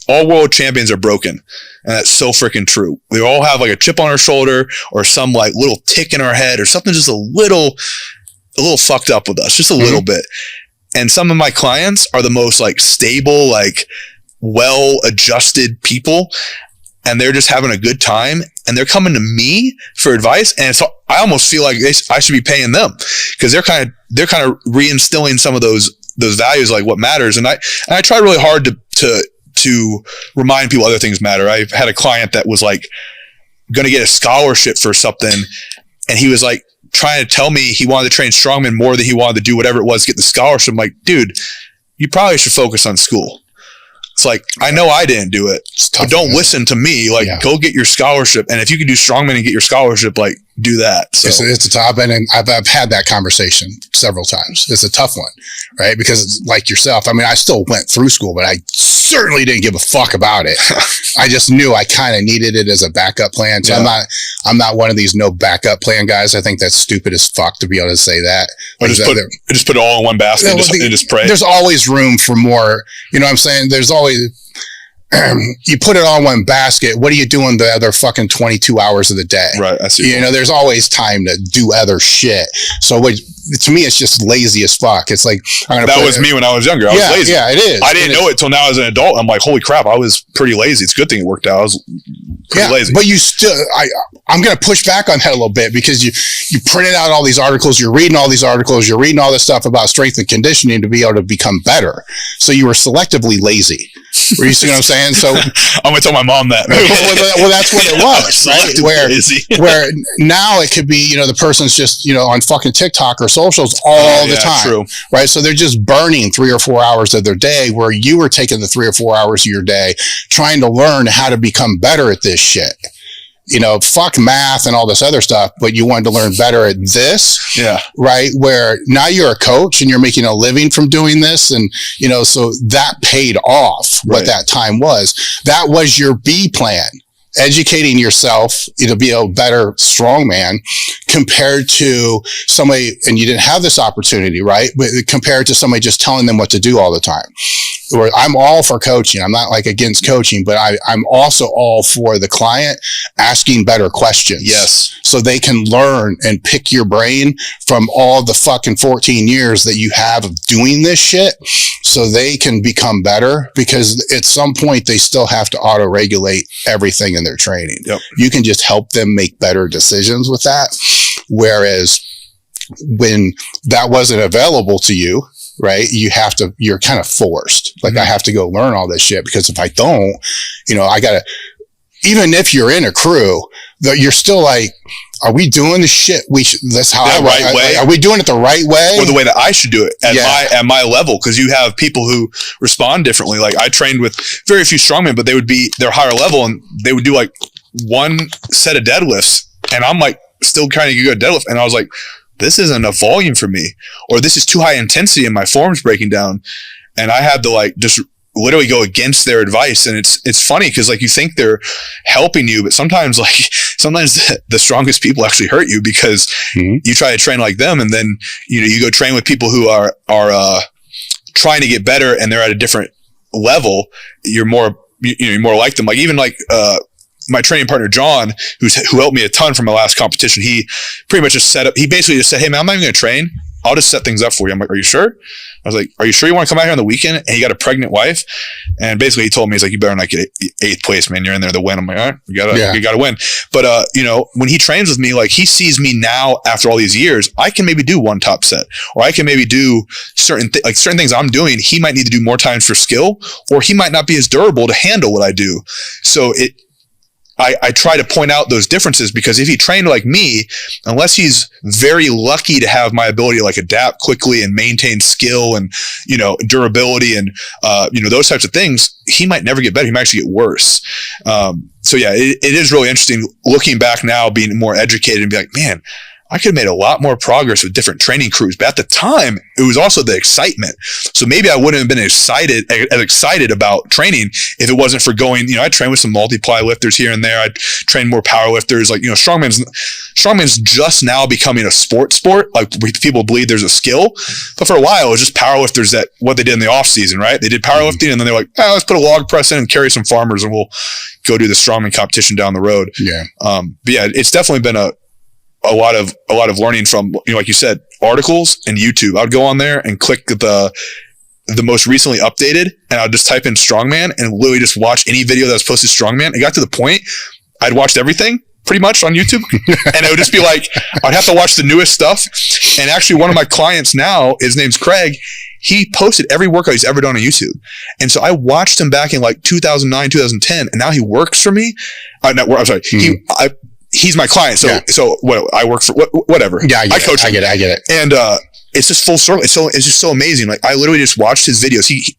world champions are broken. And that's so freaking true. We all have like a chip on our shoulder or some like little tick in our head or something just a little fucked up with us, just a little bit. And some of my clients are the most like stable, like well-adjusted people, and they're just having a good time, and they're coming to me for advice. And so I almost feel like I should be paying them, because they're kind of reinstilling some of those values, like what matters. And I try really hard to remind people other things matter. I had a client that was like going to get a scholarship for something, and he was like trying to tell me he wanted to train strongman more than he wanted to do whatever it was to get the scholarship. I'm like, dude, you probably should focus on school. It's like, I know I didn't do it, but don't listen to me. Like, go get your scholarship. And if you can do strongman and get your scholarship, like, do that. So it's a top end, and I've had that conversation several times. It's a tough one, right? Because it's like yourself. I mean, I still went through school, but I certainly didn't give a fuck about it. I just knew I kind of needed it as a backup plan. So I'm not one of these no backup plan guys. I think that's stupid as fuck to be able to say that. Or just put it all in one basket and just pray. There's always room for more. You know what I'm saying? There's always, you put it all in one basket. What are you doing the other fucking 22 hours of the day? Right. I see. There's always time to do other shit. So to me, it's just lazy as fuck. It's like, that was me when I was younger. I was lazy. Yeah, it is. I didn't know it till now as an adult. I'm like, holy crap, I was pretty lazy. It's a good thing it worked out. I was pretty lazy. But you still, I'm going to push back on that a little bit, because you printed out all these articles, you're reading all these articles, you're reading all this stuff about strength and conditioning to be able to become better. So you were selectively lazy. You see what I'm saying? So I'm going to tell my mom that. well, that's what it was, right? Where now it could be, the person's just, on fucking TikTok or socials all the time. True. Right? So they're just burning 3 or 4 hours of their day, where you were taking the 3 or 4 hours of your day trying to learn how to become better at this shit. Fuck math and all this other stuff, but you wanted to learn better at this. Yeah. Right. Where now you're a coach and you're making a living from doing this. And, so that paid off what that time was. That was your B plan. Educating yourself to be a better strongman, compared to somebody, and you didn't have this opportunity, right? But compared to somebody just telling them what to do all the time. Where I'm all for coaching. I'm not like against coaching, but I'm also all for the client asking better questions. Yes. So they can learn and pick your brain from all the fucking 14 years that you have of doing this shit, so they can become better, because at some point they still have to auto-regulate everything in their training. Yep. You can just help them make better decisions with that. Whereas when that wasn't available to you, right, you're kind of forced. Like, I have to go learn all this shit, because if I don't, I gotta, even if you're in a crew, you're still like, are we doing the shit? That's how way. Are we doing it the right way? Or the way that I should do it at my level? Because you have people who respond differently. Like, I trained with very few strongmen, but they're higher level, and they would do like one set of deadlifts, and I'm like still trying to get a good deadlift, and I was like, this isn't enough volume for me, or this is too high intensity and my form's breaking down. And I had to like just literally go against their advice. And it's funny, because like you think they're helping you, but sometimes the strongest people actually hurt you, because you try to train like them, and then you go train with people who are trying to get better, and they're at a different level. You're more like them. Like, even like my training partner John, who helped me a ton from my last competition, he pretty much just he basically just said, hey man, I'm not even going to train. I'll just set things up for you. I'm like, are you sure? I was like, are you sure you want to come out here on the weekend? And he got a pregnant wife. And basically he told me, he's like, you better not get 8th place, man. You're in there to win. I'm like, all right, you gotta win. But, when he trains with me, like, he sees me now after all these years, I can maybe do one top set, or I can maybe do certain things I'm doing. He might need to do more times for skill, or he might not be as durable to handle what I do. So I try to point out those differences, because if he trained like me, unless he's very lucky to have my ability to like adapt quickly and maintain skill and, you know, durability and, you know, those types of things, he might never get better. He might actually get worse. So yeah, it is really interesting looking back now, being more educated and be like, man, I could have made a lot more progress with different training crews. But at the time, it was also the excitement. So maybe I wouldn't have been as excited about training if it wasn't for going, you know, I trained with some multiply lifters here and there. I trained more power lifters. Like, you know, strongman's just now becoming a sport. Like, people believe there's a skill. But for a while, it was just power lifters that what they did in the off season, right? They did powerlifting and then they're like, let's put a log press in and carry some farmers and we'll go do the strongman competition down the road. Yeah. But yeah, it's definitely been a lot of learning from, you know, like you said, articles and YouTube. I would go on there and click the most recently updated, and I'd just type in strongman and literally just watch any video that was posted strongman. It got to the point I'd watched everything pretty much on YouTube, and it would just be like, I'd have to watch the newest stuff. And actually, one of my clients now, his name's Craig. He posted every workout he's ever done on YouTube. And so I watched him back in like 2009, 2010, and now he works for me. I'm sorry. He's my client. So, so what, I work for whatever. Yeah. I coach him. I get it. And, it's just full circle. It's just so amazing. Like, I literally just watched his videos. He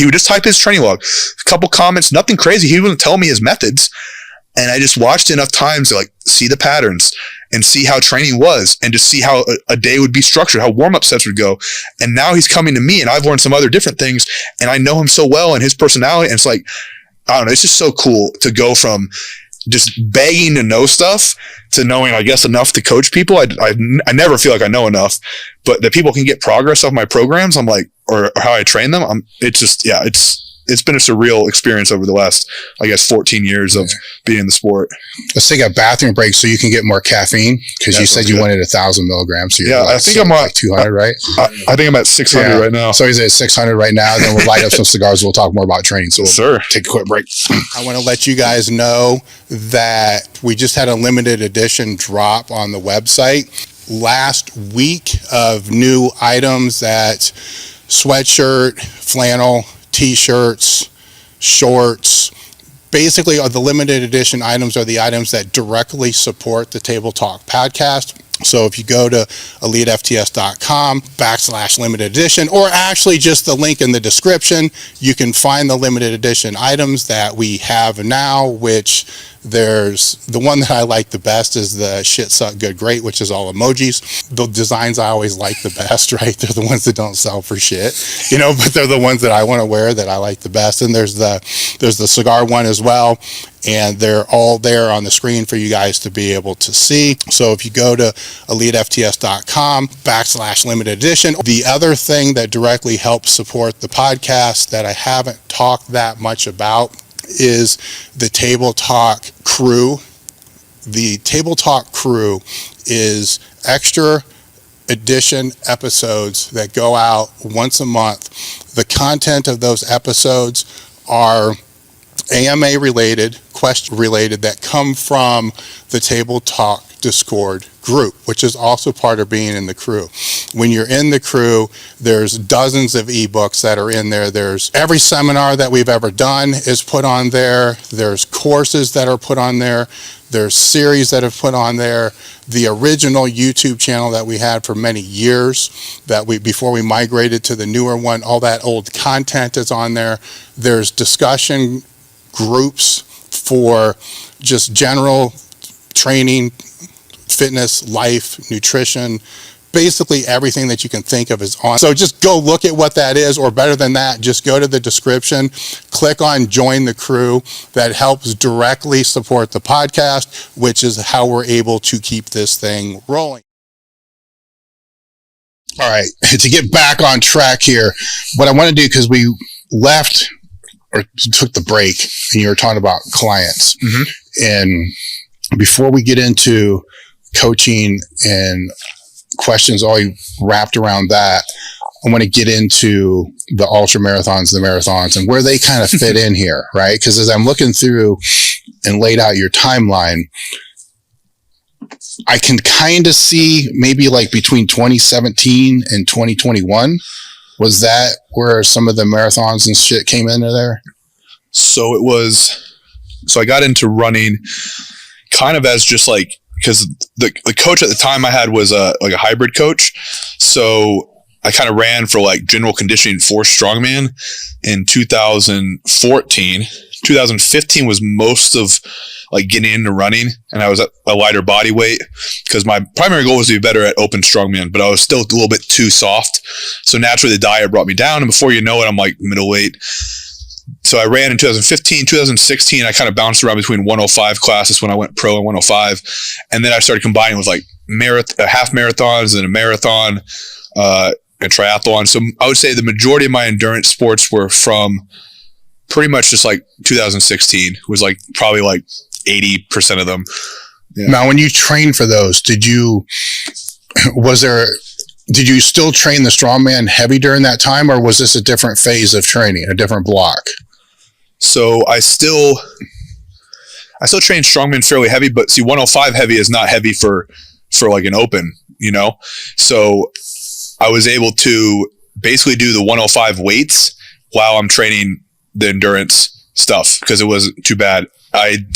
would just type his training log, a couple comments, nothing crazy. He wouldn't tell me his methods. And I just watched enough times to like see the patterns and see how training was and to see how a day would be structured, how warm-up sets would go. And now he's coming to me and I've learned some other different things and I know him so well and his personality. And it's like, I don't know, it's just so cool to go from just begging to know stuff to knowing, I guess, enough to coach people. I never feel like I know enough, but that people can get progress off my programs. I'm like, or how I train them. It's been a surreal experience over the last, I guess, 14 years of being in the sport. Let's take a bathroom break so you can get more caffeine, because you said you wanted 1,000 milligrams. So I think I'm at 200, right? I think I'm at 600 right now. So he's at 600 right now. Then we'll light up some cigars. We'll talk more about training. So we'll take a quick break. I want to let you guys know that we just had a limited edition drop on the website last week of new items that sweatshirt, flannel, t-shirts, shorts. Basically, the limited edition items are the items that directly support the Table Talk podcast. So if you go to elitefts.com/limited edition, or actually just the link in the description, you can find the limited edition items that we have now, which there's the one that I like the best is the shit suck good great, which is all emojis. The designs I always like the best, right? They're the ones that don't sell for shit, you know, but they're the ones that I want to wear that I like the best. And there's the cigar one as well. And they're all there on the screen for you guys to be able to see. So if you go to elitefts.com/limited edition, the other thing that directly helps support the podcast that I haven't talked that much about is the Table Talk crew. The Table Talk crew is extra edition episodes that go out once a month. The content of those episodes are AMA related, question related, that come from the Table Talk Discord group, which is also part of being in the crew. When you're in the crew, there's dozens of ebooks that are in there. There's every seminar that we've ever done is put on there. There's courses that are put on there. There's series that have put on there. The original YouTube channel that we had for many years, before we migrated to the newer one, all that old content is on there. There's discussion groups for just general training, fitness, life, nutrition, basically everything that you can think of is on. So just go look at what that is, or better than that, just go to the description, click on join the crew. That helps directly support the podcast, which is how we're able to keep this thing rolling. All right, to get back on track here, what I want to do, because we left or took the break and you were talking about clients. Mm-hmm. And before we get into coaching and questions all wrapped around that, I want to get into the ultramarathons, the marathons, and where they kind of fit in here, right? Because as I'm looking through and laid out your timeline, I can kind of see maybe like between 2017 and 2021. Was that where some of the marathons and shit came into there? So it was So I got into running kind of as just like, because the coach at the time I had was a hybrid coach. So I kind of ran for like general conditioning for Strongman in 2014. 2015 was most of like getting into running, and I was at a lighter body weight because my primary goal was to be better at open Strongman, but I was still a little bit too soft. So naturally the diet brought me down, and before you know it, I'm like middleweight. So I ran in 2015, 2016. I kind of bounced around between 105 classes when I went pro and 105. And then I started combining with like half marathons and a marathon, and triathlon. So I would say the majority of my endurance sports were from pretty much just like 2016 was like probably like 80% of them. Yeah. Now, when you trained for those, did you still train the strongman heavy during that time, or was this a different phase of training, a different block? So I still train strongman fairly heavy, but see, 105 heavy is not heavy for like an open, you know? So I was able to basically do the 105 weights while I'm training the endurance stuff because it wasn't too bad. I did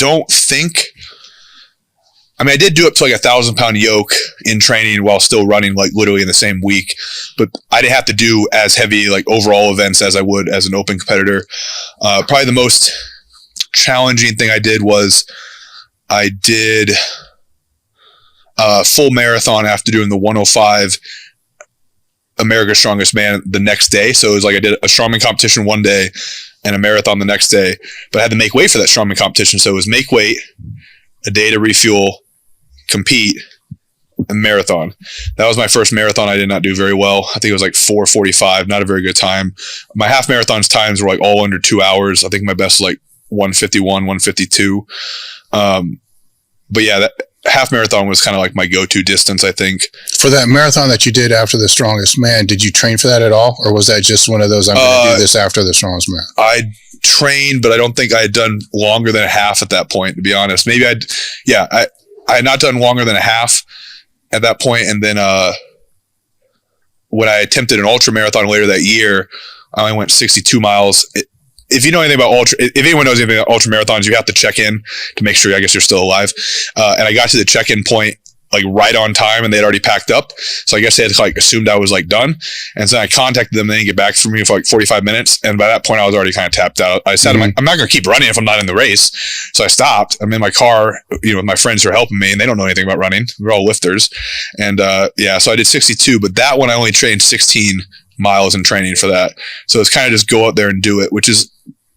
do up to like 1,000-pound yoke in training while still running like literally in the same week, but I didn't have to do as heavy like overall events as I would as an open competitor. Probably the most challenging thing I did was I did a full marathon after doing the 105 America's Strongest Man the next day. So it was like I did a strongman competition one day and a marathon the next day, but I had to make weight for that strongman competition. So it was make weight, a day to refuel, compete, and marathon. That was my first marathon. I did not do very well. I think it was like 4:45, not a very good time. My half marathons times were like all under 2 hours. I think my best was like 1:51, 1:52. But yeah, that half marathon was kind of like my go-to distance, I think. For that marathon that you did after the Strongest Man, did you train for that at all? Or was that just one of those, I'm going to do this after the Strongest Man? I trained, but I don't think I had done longer than a half at that point, to be honest. Maybe I had not done longer than a half at that point. And then when I attempted an ultra marathon later that year, I only went 62 miles. If you know anything about if anyone knows anything about ultra marathons, you have to check in to make sure, I guess, you're still alive. And I got to the check-in point like right on time, and they'd already packed up. So I guess they had like assumed I was like done. And so I contacted them. They didn't get back to me for like 45 minutes. And by that point I was already kind of tapped out. I said, I'm not going to keep running if I'm not in the race. So I stopped. I'm in my car, with my friends who are helping me, and they don't know anything about running. We're all lifters. And, so I did 62, but that one I only trained 16 miles in training for that. So it's kind of just go out there and do it, which is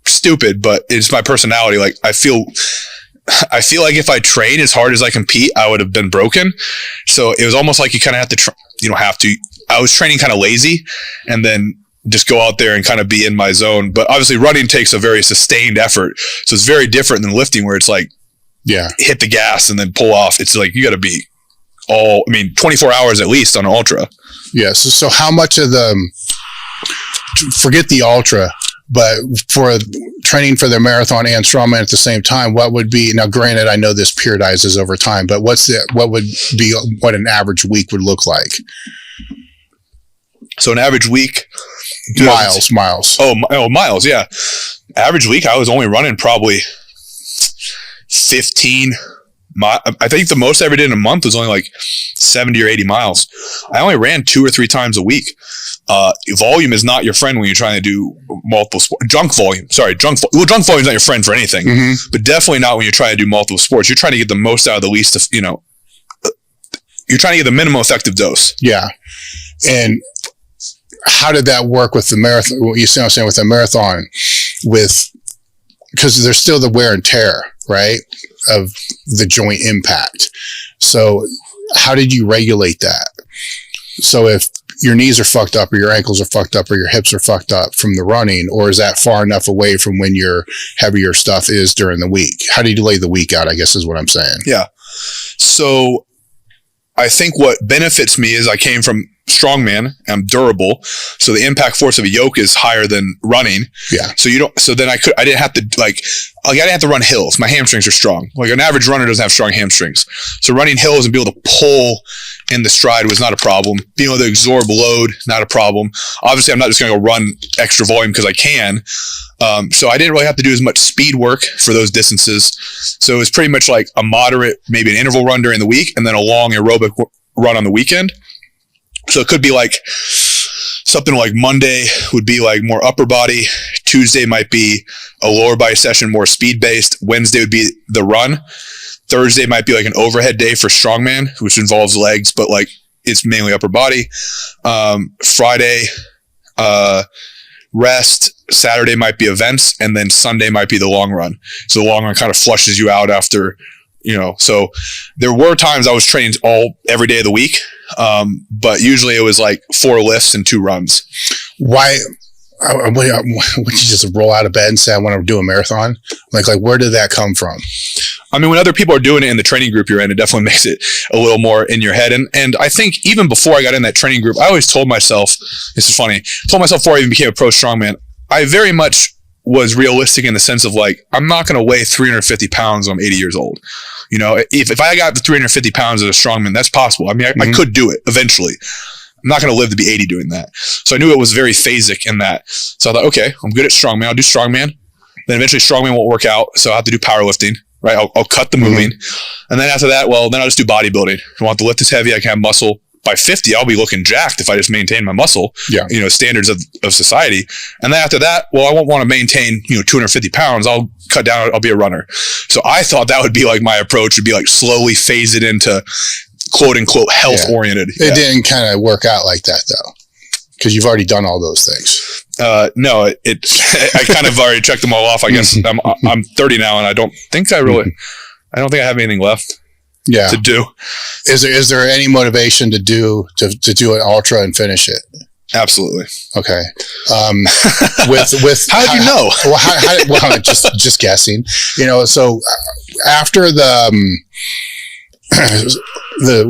stupid, but it's my personality. Like I feel like if I train as hard as I compete, I would have been broken. So it was almost like you kind of have to, I was training kind of lazy and then just go out there and kind of be in my zone. But obviously running takes a very sustained effort. So it's very different than lifting where it's like, hit the gas and then pull off. It's like, you got to be 24 hours at least on an ultra. Yeah. So how much of forget the ultra, but for training for the marathon and strongman at the same time, what would be, now granted, I know this periodizes over time, but what an average week would look like? So an average week, miles. Oh, miles. Yeah. Average week, I was only running probably 15 miles. I think the most I ever did in a month was only like 70 or 80 miles. I only ran 2 or 3 times a week. Volume is not your friend when you're trying to do multiple sports. Junk volume is not your friend for anything, but definitely not when you're trying to do multiple sports. You're trying to get the most out of the least of, you're trying to get the minimum effective dose. Yeah. And how did that work with the marathon? What you see what I'm saying with the marathon because there's still the wear and tear, right? Of the joint impact. So how did you regulate that? So if your knees are fucked up or your ankles are fucked up or your hips are fucked up from the running, or is that far enough away from when your heavier stuff is during the week? How do you lay the week out, I guess is what I'm saying. Yeah. So I think what benefits me is I came from strongman. I'm durable. So the impact force of a yoke is higher than running. Yeah. So then I didn't have to I didn't have to run hills. My hamstrings are strong. Like an average runner doesn't have strong hamstrings. So running hills and be able to pull in the stride was not a problem. Being able to absorb load, not a problem. Obviously, I'm not just going to go run extra volume because I can. So I didn't really have to do as much speed work for those distances. So it was pretty much like a moderate, maybe an interval run during the week, and then a long aerobic run on the weekend. So it could be like something like Monday would be like more upper body. Tuesday might be a lower body session, more speed based. Wednesday would be the run. Thursday might be like an overhead day for strongman, which involves legs, but like it's mainly upper body. Friday, rest. Saturday might be events, and then Sunday might be the long run. So the long run kind of flushes you out after, so there were times I was trained every day of the week. But usually it was like 4 lifts and 2 runs. Why would you just roll out of bed and say, I want to do a marathon? Like where did that come from? I mean, when other people are doing it in the training group you're in, it definitely makes it a little more in your head. And I think even before I got in that training group, I always told myself, this is funny, before I even became a pro strongman, I very much was realistic in the sense of like, I'm not going to weigh 350 pounds when I'm 80 years old. If I got the 350 pounds as a strongman, that's possible. I mean, I could do it eventually. I'm not going to live to be 80 doing that. So I knew it was very phasic in that. So I thought, okay, I'm good at strongman. I'll do strongman. Then eventually strongman won't work out. So I'll have to do powerlifting, right? I'll cut the moving. And then after that, then I'll just do bodybuilding. I want the lift is heavy. I can have muscle. By 50, I'll be looking jacked if I just maintain my muscle, standards of society. And then after that, I won't want to maintain, 250 pounds. I'll cut down. I'll be a runner. So I thought that would be like my approach would be like slowly phase it into quote unquote health oriented. It didn't kind of work out like that though, because you've already done all those things. No, I kind of already checked them all off. I guess I'm 30 now, and I don't think I have anything left. Yeah. To do. Is there any motivation to do an ultra and finish it? Absolutely. Okay. With how did you know? Well, just guessing. So after the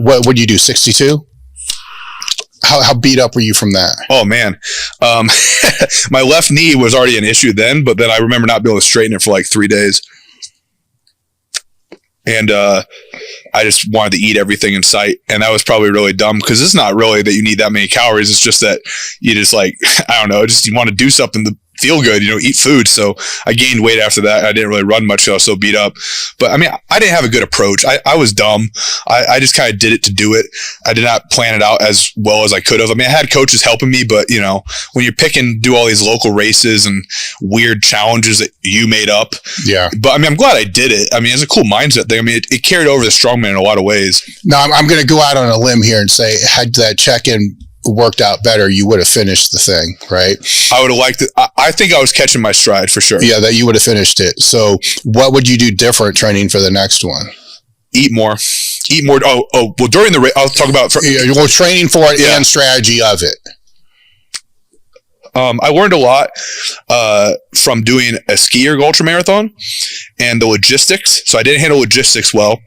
what would you do? 62? How beat up were you from that? Oh man, my left knee was already an issue then, but then I remember not being able to straighten it for like 3 days. And I just wanted to eat everything in sight. And that was probably really dumb because it's not really that you need that many calories. It's just that you just like, I don't know, you want to do something to feel good, eat food. So I gained weight after that. I didn't really run much because I was so beat up. But I mean, I didn't have a good approach. I was dumb. I just kind of did it to do it. I did not plan it out as well as I could have. I mean, I had coaches helping me, but when you're do all these local races and weird challenges that you made up. Yeah. But I mean, I'm glad I did it. I mean, it's a cool mindset thing. I mean, it carried over the strongman in a lot of ways. Now I'm going to go out on a limb here and say, had that check-in worked out better, you would have finished the thing, right? I would have liked it. I think I was catching my stride for sure. Yeah, that you would have finished it. So what would you do different training for the next one? Eat more. Well, during the race, I'll talk about training for it and strategy of it. I learned a lot from doing a ski erg ultramarathon and the logistics. So I didn't handle logistics well.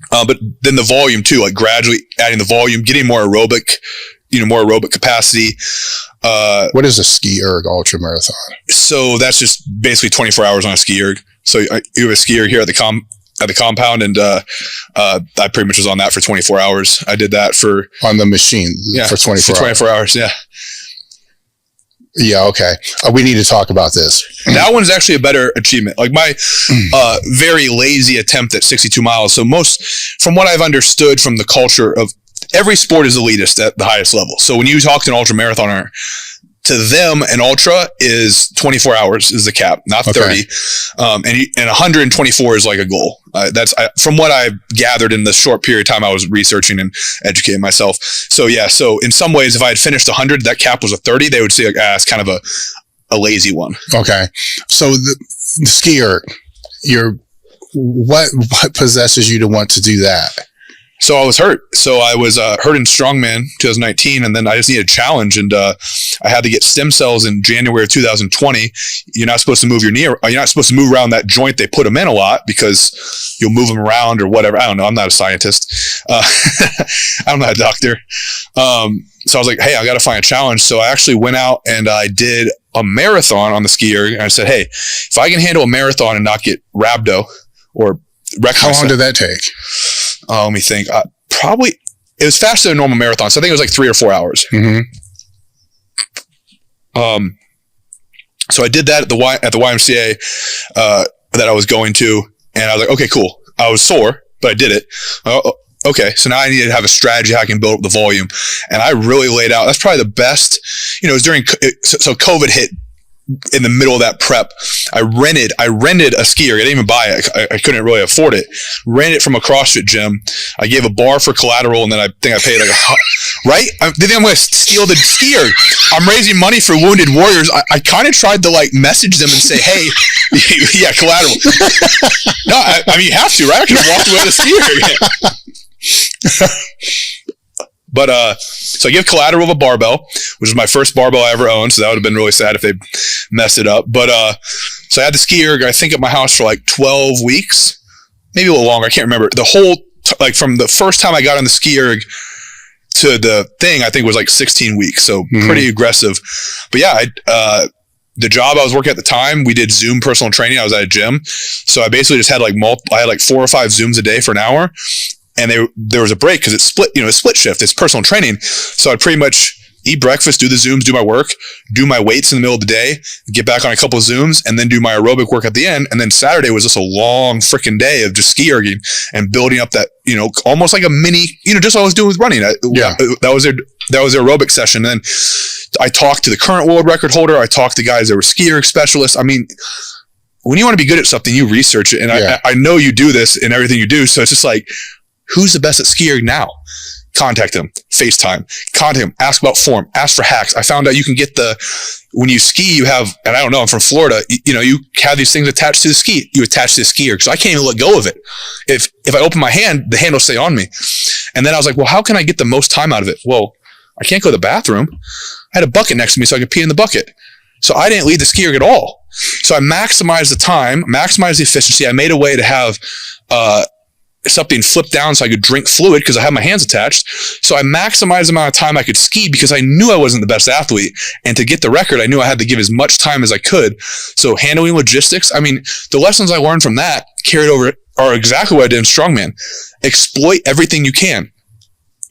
But then the volume too, like gradually adding the volume, getting more aerobic capacity. What is a ski erg ultramarathon? So that's just basically 24 hours on a ski erg. So you have a ski erg here at the compound, and I pretty much was on that for 24 hours. I did that on the machine for 24 hours. Yeah. Yeah. Okay. We need to talk about this. That one's actually a better achievement. Like my very lazy attempt at 62 miles. So from what I've understood from the culture of every sport is elitist at the highest level. So when you talk to an ultra marathoner, to them, an ultra is 24 hours is the cap, not 30. And 124 is like a goal. That's from what I've gathered in the short period of time I was researching and educating myself. So yeah, so in some ways, if I had finished 100, that cap was a 30, they would say like, it's kind of a lazy one. Okay. So the skier, what possesses you to want to do that? So I was hurt. So I was hurt in Strongman 2019, and then I just needed a challenge, and I had to get stem cells in January of 2020. You're not supposed to move your knee. You're not supposed to move around that joint they put them in a lot because you'll move them around or whatever. I don't know. I'm not a scientist. I'm not a doctor. So I was like, hey, I got to find a challenge. So I actually went out and I did a marathon on the ski erg. And I said, hey, if I can handle a marathon and not get rhabdo or wreck How long did that take? Let me think. Probably, it was faster than a normal marathon. So I think it was like 3 or 4 hours. Mm-hmm. So I did that at the YMCA that I was going to. And I was like, okay, cool. I was sore, but I did it. Okay, so now I needed to have a strategy how I can build up the volume. And I really laid out, that's probably the best, it was during, so COVID hit in the middle of that prep. I rented a ski erg. I didn't even buy it. I couldn't really afford it. Rented it from a CrossFit gym. I gave a bar for collateral, and then I think I paid like right? They think I'm going to steal the ski erg. I'm raising money for wounded warriors. I kind of tried to like message them and say, hey, yeah, collateral. No, I mean, you have to, right? I could have walked away with a ski erg. But, so I give collateral of a barbell, which is my first barbell I ever owned. So that would have been really sad if they messed it up. But, so I had the ski erg, I think, at my house for like 12 weeks, maybe a little longer. I can't remember. The whole, like from the first time I got on the ski erg to the thing, I think was like 16 weeks. So pretty aggressive. But yeah, the job I was working at the time, we did Zoom personal training. I was at a gym. So I basically just had like I had like 4 or 5 Zooms a day for an hour. And there was a break because it's split shift. It's personal training. So I'd pretty much eat breakfast, do the Zooms, do my work, do my weights in the middle of the day, get back on a couple of Zooms, and then do my aerobic work at the end. And then Saturday was just a long freaking day of just ski erging and building up that, almost like a mini, just what I was doing with running. Yeah. That was their aerobic session. And then I talked to the current world record holder. I talked to guys that were ski erg specialists. I mean, when you want to be good at something, you research it. And I know you do this in everything you do. So it's just like, who's the best at ski erg now? Contact them, FaceTime, contact him, ask about form, ask for hacks. I found out you can get when you ski, you have, and I don't know, I'm from Florida, you have these things attached to the ski. You attach to the ski erg. So I can't even let go of it. If I open my hand, the hand will stay on me. And then I was like, well, how can I get the most time out of it? Well, I can't go to the bathroom. I had a bucket next to me so I could pee in the bucket. So I didn't leave the ski erg at all. So I maximized the time, maximized the efficiency. I made a way to have, something flipped down so I could drink fluid because I had my hands attached. So I maximized the amount of time I could ski because I knew I wasn't the best athlete. And to get the record, I knew I had to give as much time as I could. So handling logistics, I mean, the lessons I learned from that carried over are exactly what I did in Strongman. Exploit everything you can.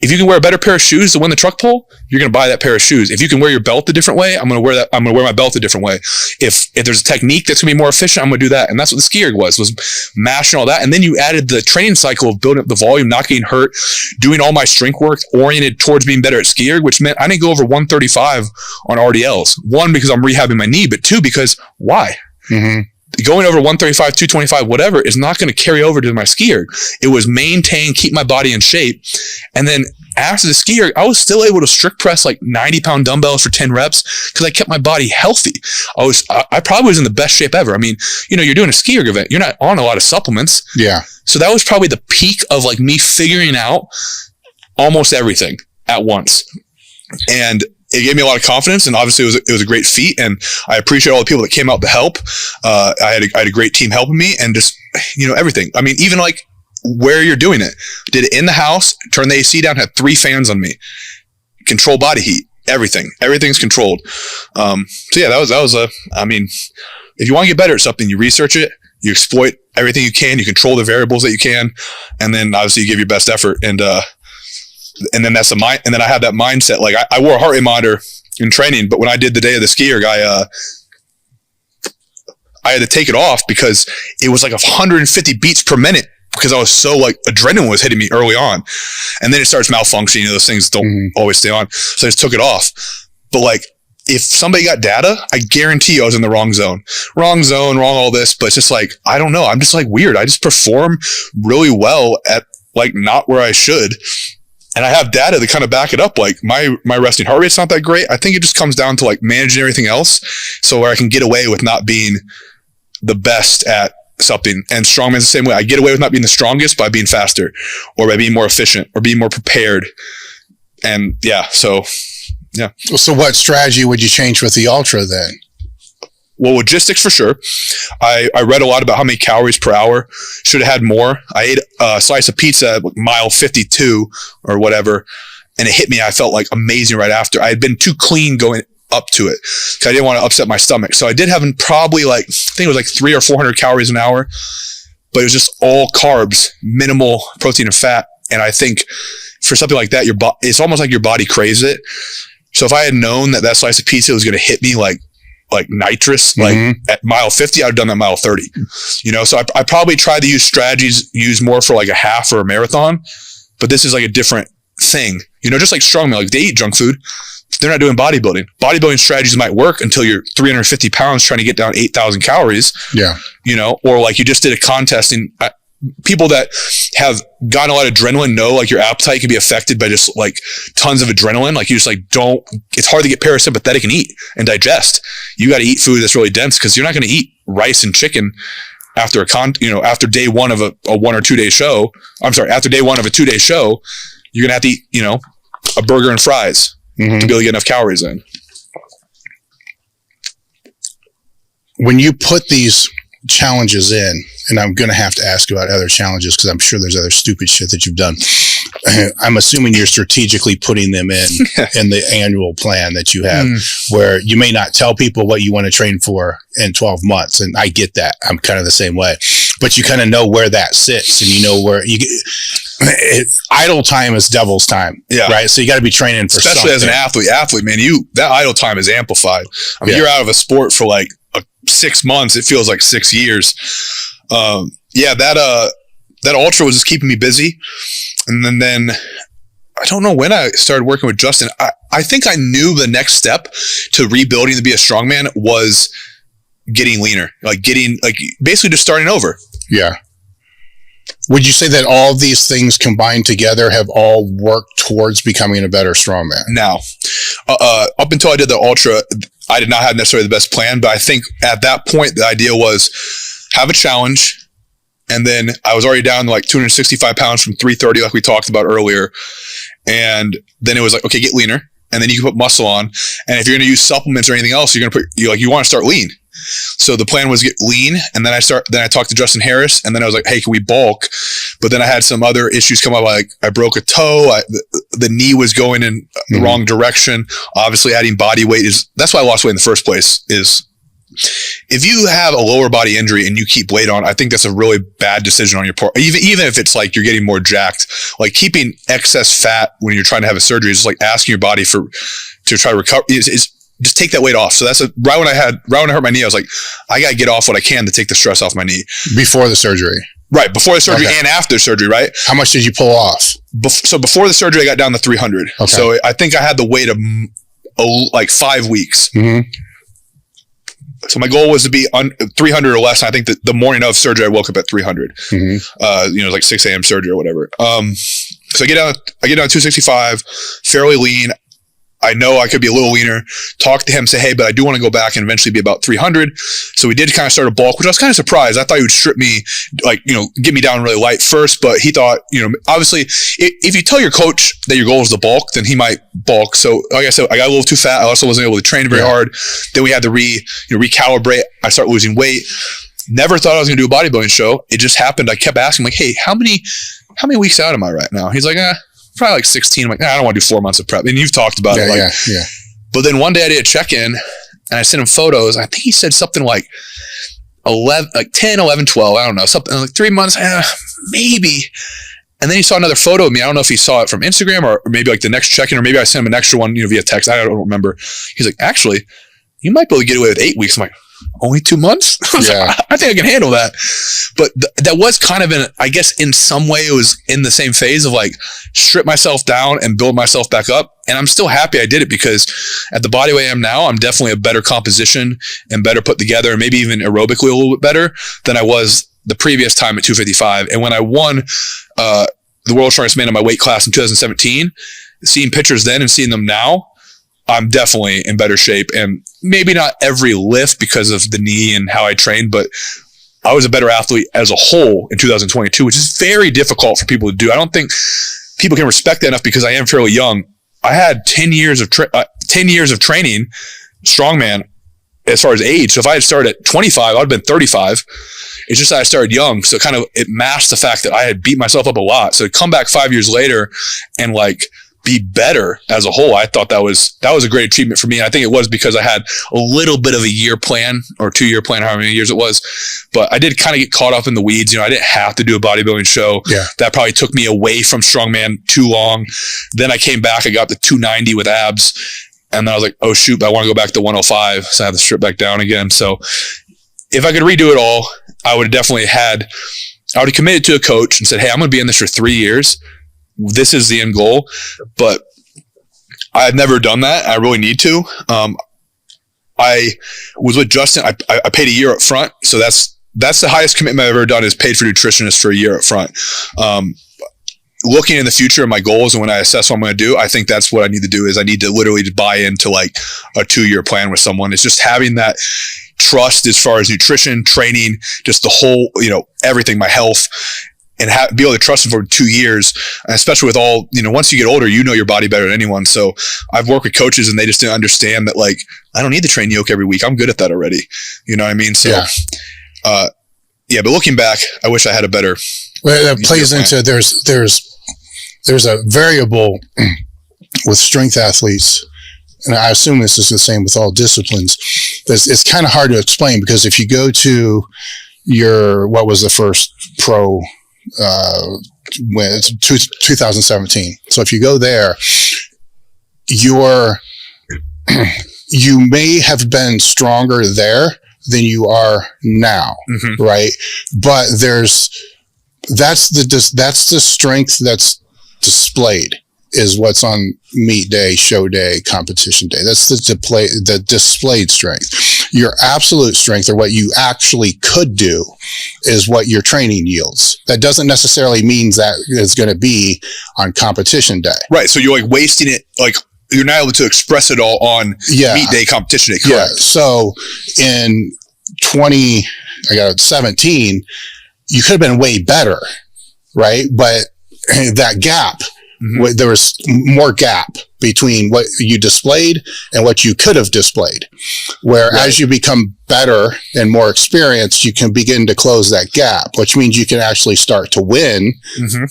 If you can wear a better pair of shoes to win the truck pull, you're going to buy that pair of shoes. If you can wear your belt a different way, I'm going to wear my belt a different way. If there's a technique that's going to be more efficient, I'm going to do that. And that's what the ski erg was mashing all that. And then you added the training cycle of building up the volume, not getting hurt, doing all my strength work oriented towards being better at ski erg, which meant I didn't go over 135 on RDLs. 1, because I'm rehabbing my knee, but 2, because why? Mm-hmm. Going over 135, 225, whatever is not going to carry over to my ski erg. It was maintain, keep my body in shape. And then after the ski erg, I was still able to strict press like 90-pound dumbbells for 10 reps because I kept my body healthy. I probably was in the best shape ever. I mean, you're doing a ski erg event. You're not on a lot of supplements. Yeah. So that was probably the peak of like me figuring out almost everything at once. And it gave me a lot of confidence, and obviously it was a great feat, and I appreciate all the people that came out to help. I had a great team helping me, and just everything. I mean, even like where you're doing it, did it in the house, turn the AC down, had 3 fans on me, control body heat, everything's controlled. So yeah, that was I mean, if you want to get better at something, you research it, you exploit everything you can, you control the variables that you can, and then obviously you give your best effort. And then that's the mind. And then I had that mindset. Like I wore a heart rate monitor in training, but when I did the day of the ski erg, I had to take it off because it was like 150 beats per minute because I was so like adrenaline was hitting me early on, and then it starts malfunctioning. Those things don't always stay on, so I just took it off. But like if somebody got data, I guarantee you I was in the wrong zone, wrong all this. But it's just like I don't know. I'm just like weird. I just perform really well at like not where I should. And I have data to kind of back it up. Like my resting heart rate's not that great. I think it just comes down to like managing everything else. So where I can get away with not being the best at something. And strongman's the same way. I get away with not being the strongest by being faster or by being more efficient or being more prepared. And so what strategy would you change with the ultra then? Well, logistics for sure. I read a lot about how many calories per hour. Should have had more. I ate a slice of pizza at mile 52 or whatever, and it hit me. I felt like amazing right after. I had been too clean going up to it because I didn't want to upset my stomach. So I did have probably I think it was like 300 or 400 calories an hour, but it was just all carbs, minimal protein and fat. And I think for something like that, it's almost like your body craves it. So if I had known that slice of pizza was going to hit me like nitrous, at mile 50, I'd have done that mile 30, so I probably tried to use strategies, use more for like a half or a marathon, but this is like a different thing, just like strongman, like they eat junk food. They're not doing bodybuilding. Bodybuilding strategies might work until you're 350 pounds trying to get down 8,000 calories. Yeah. Or like you just did a contest and people that have gotten a lot of adrenaline know like your appetite can be affected by just like tons of adrenaline. Like you just it's hard to get parasympathetic and eat and digest. You got to eat food that's really dense because you're not going to eat rice and chicken after after day one of a 1 or 2 day show. I'm sorry, after day one of a 2 day show, you're going to have to eat, a burger and fries to be able to get enough calories in. When you put these challenges in, and I'm going to have to ask about other challenges because I'm sure there's other stupid shit that you've done. I'm assuming you're strategically putting them in the annual plan that you have, where you may not tell people what you want to train for in 12 months. And I get that. I'm kind of the same way, but you kind of know where that sits and you know where idle time is devil's time. Yeah. Right. So you got to be training for especially something. As an athlete, man, that idle time is amplified. I mean, you're out of a sport for 6 months. It feels like 6 years. That ultra was just keeping me busy. And then I don't know when I started working with Justin. I think I knew the next step to rebuilding to be a strongman was getting leaner, basically just starting over. Yeah. Would you say that all these things combined together have all worked towards becoming a better strongman? Now, up until I did the ultra, I did not have necessarily the best plan, but I think at that point, the idea was have a challenge. And then I was already down to 265 pounds from 330, like we talked about earlier. And then it was okay, get leaner. And then you can put muscle on. And if you're going to use supplements or anything else, you're going to put, you want to start lean. So the plan was get lean. And then I talked to Justin Harris, and then I was like, hey, can we bulk? But then I had some other issues come up. I broke a toe. The knee was going in the wrong direction. Obviously adding body weight that's why I lost weight in the first place is if you have a lower body injury and you keep weight on, I think that's a really bad decision on your part. Even if it's you're getting more jacked, keeping excess fat when you're trying to have a surgery is asking your body to try to recover. Just take that weight off. So that's right when I hurt my knee, I was like, I got to get off what I can to take the stress off my knee. Before the surgery. Right. Before the surgery and after surgery, right? How much did you pull off? So before the surgery, I got down to 300. Okay. So I think I had the weight of 5 weeks. Mm-hmm. So my goal was to be 300 or less. And I think that the morning of surgery, I woke up at 300. Mm-hmm. 6 a.m. surgery or whatever. So I get down to 265, fairly lean. I know I could be a little leaner. Talk to him, say, hey, but I do want to go back and eventually be about 300. So we did kind of start a bulk, which I was kind of surprised. I thought he would strip me, get me down really light first. But he thought, obviously, if you tell your coach that your goal is the bulk, then he might bulk. So like I said, I got a little too fat. I also wasn't able to train very hard. Then we had to recalibrate. I started losing weight. Never thought I was going to do a bodybuilding show. It just happened. I kept asking, hey, how many weeks out am I right now? He's like, probably 16. I'm like, I don't want to do 4 months of prep. And you've talked about it. Yeah. But then one day I did a check-in and I sent him photos. I think he said something 10, 11, 12. I don't know. Something 3 months, maybe. And then he saw another photo of me. I don't know if he saw it from Instagram or maybe the next check-in, or maybe I sent him an extra one, via text. I don't remember. He's like, actually, you might be able to get away with 8 weeks. I'm like, only 2 months? I think I can handle that. But that was kind of I guess in some way it was in the same phase of strip myself down and build myself back up. And I'm still happy I did it because at the body weight I am now, I'm definitely a better composition and better put together, and maybe even aerobically a little bit better than I was the previous time at 255. And when I won the World Strongest Man in my weight class in 2017, seeing pictures then and seeing them now, I'm definitely in better shape, and maybe not every lift because of the knee and how I train, but I was a better athlete as a whole in 2022, which is very difficult for people to do. I don't think people can respect that enough because I am fairly young. I had 10 years of training strongman as far as age. So if I had started at 25, I'd have been 35. It's just that I started young. So it masked the fact that I had beat myself up a lot. So to come back 5 years later and like be better as a whole, I thought that was a great achievement for me. And I think it was because I had a little bit of a year plan or 2-year plan, however many years it was. But I did kind of get caught up in the weeds. I didn't have to do a bodybuilding show. Yeah. That probably took me away from strongman too long. Then I came back, I got to 290 with abs. And then I was like, oh shoot, I want to go back to 105. So I had to strip back down again. So if I could redo it all, I would have committed to a coach and said, hey, I'm going to be in this for 3 years. This is the end goal. But I've never done that. I really need to. I was with Justin. I paid a year up front. So that's the highest commitment I've ever done, is paid for nutritionists for a year up front. Looking in the future of my goals and when I assess what I'm going to do, I think that's what I need to do. Is I need to literally buy into like a 2-year plan with someone. It's just having that trust as far as nutrition, training, just the whole, everything, my health, and be able to trust them for 2 years, especially with all, once you get older, your body better than anyone. So I've worked with coaches and they just didn't understand that, like, I don't need to train yoke every week. I'm good at that already. You know what I mean? So, but looking back, I wish I had a better. Well, that plays into, there's a variable with strength athletes, and I assume this is the same with all disciplines. It's kind of hard to explain, because if you go to what was the first pro, when it's 2017. So if you go there, you may have been stronger there than you are now, right? But that's the strength that's displayed, is what's on meet day, show day, competition day. That's the displayed strength. Your absolute strength, or what you actually could do, is what your training yields. That doesn't necessarily mean that it's going to be on competition day. Right. So you're like wasting it, like you're not able to express it all on meet day, competition day. Correct. Yeah. So in 2017, you could have been way better, right? But that gap, there was more gap between what you displayed and what you could have displayed. Where as you become better and more experienced, you can begin to close that gap, which means you can actually start to win,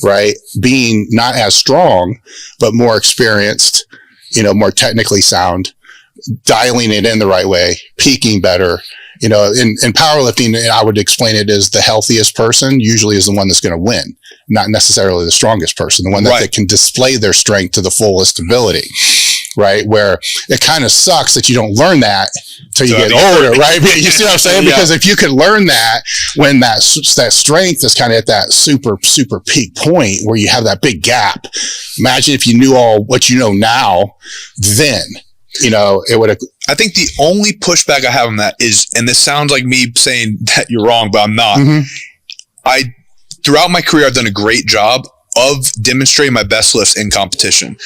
right? Being not as strong, but more experienced, more technically sound, dialing it in the right way, peaking better. In powerlifting, I would explain it as the healthiest person usually is the one that's going to win, not necessarily the strongest person, the one that can display their strength to the fullest ability, right? Where it kind of sucks that you don't learn that till you get older, right? You see what I'm saying? Because if you could learn that when that strength is kind of at that super, super peak point where you have that big gap, imagine if you knew all what you know now, then it would have. I think the only pushback I have on that is, and this sounds like me saying that you're wrong, but I'm not. Throughout my career, I've done a great job of demonstrating my best lifts in competition.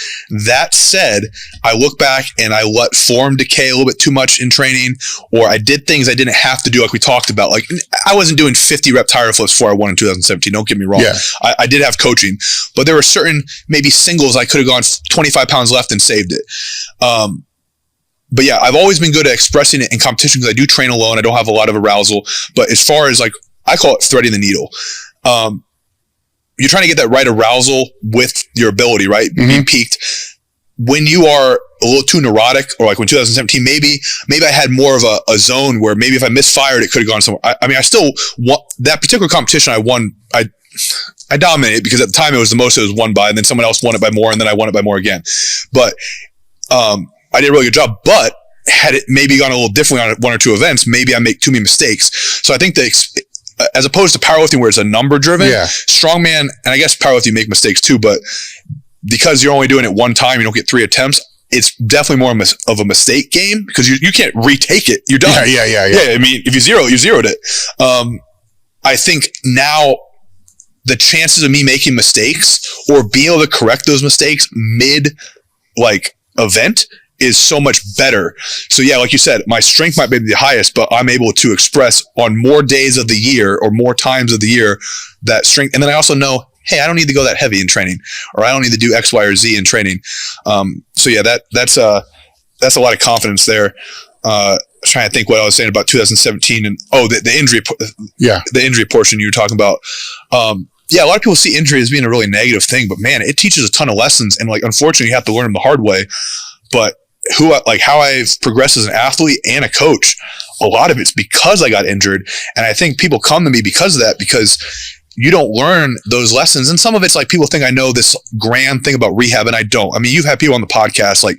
That said, I look back and I let form decay a little bit too much in training, or I did things I didn't have to do, like we talked about. Like, I wasn't doing 50 rep tire flips before I won in 2017. Don't get me wrong. Yeah. I did have coaching, but there were certain maybe singles I could have gone 25 pounds left and saved it. But yeah, I've always been good at expressing it in competition because I do train alone. I don't have a lot of arousal. But as far as, like, I call it threading the needle. You're trying to get that right arousal with your ability, right? Being peaked. When you are a little too neurotic, or like when 2017, maybe I had more of a zone where maybe if I misfired, it could have gone somewhere. I mean, I still want that particular competition. I won. I dominated because at the time it was the most it was won by, and then someone else won it by more, and then I won it by more again. But I did a really good job, but had it maybe gone a little differently on one or two events, maybe I make too many mistakes. So I think as opposed to powerlifting where it's a number driven, strongman, and I guess powerlifting, you make mistakes too, but because you're only doing it one time, you don't get 3 attempts. It's definitely more of a mistake game because you can't retake it. You're done. Yeah. I mean, if you zeroed it. I think now the chances of me making mistakes or being able to correct those mistakes mid event is so much better. So yeah, like you said, my strength might be the highest, but I'm able to express on more days of the year or more times of the year that strength. And then I also know, hey, I don't need to go that heavy in training, or I don't need to do X, Y, or Z in training. So yeah, that's a lot of confidence there. I was trying to think what I was saying about 2017 and the injury, the injury portion you were talking about. Yeah, a lot of people see injury as being a really negative thing, but man, it teaches a ton of lessons, and like unfortunately, you have to learn them the hard way. But how I've progressed as an athlete and a coach, a lot of it's because I got injured, and I think people come to me because of that, because you don't learn those lessons. And some of it's like people think I know this grand thing about rehab, and I don't. I mean, you've had people on the podcast like,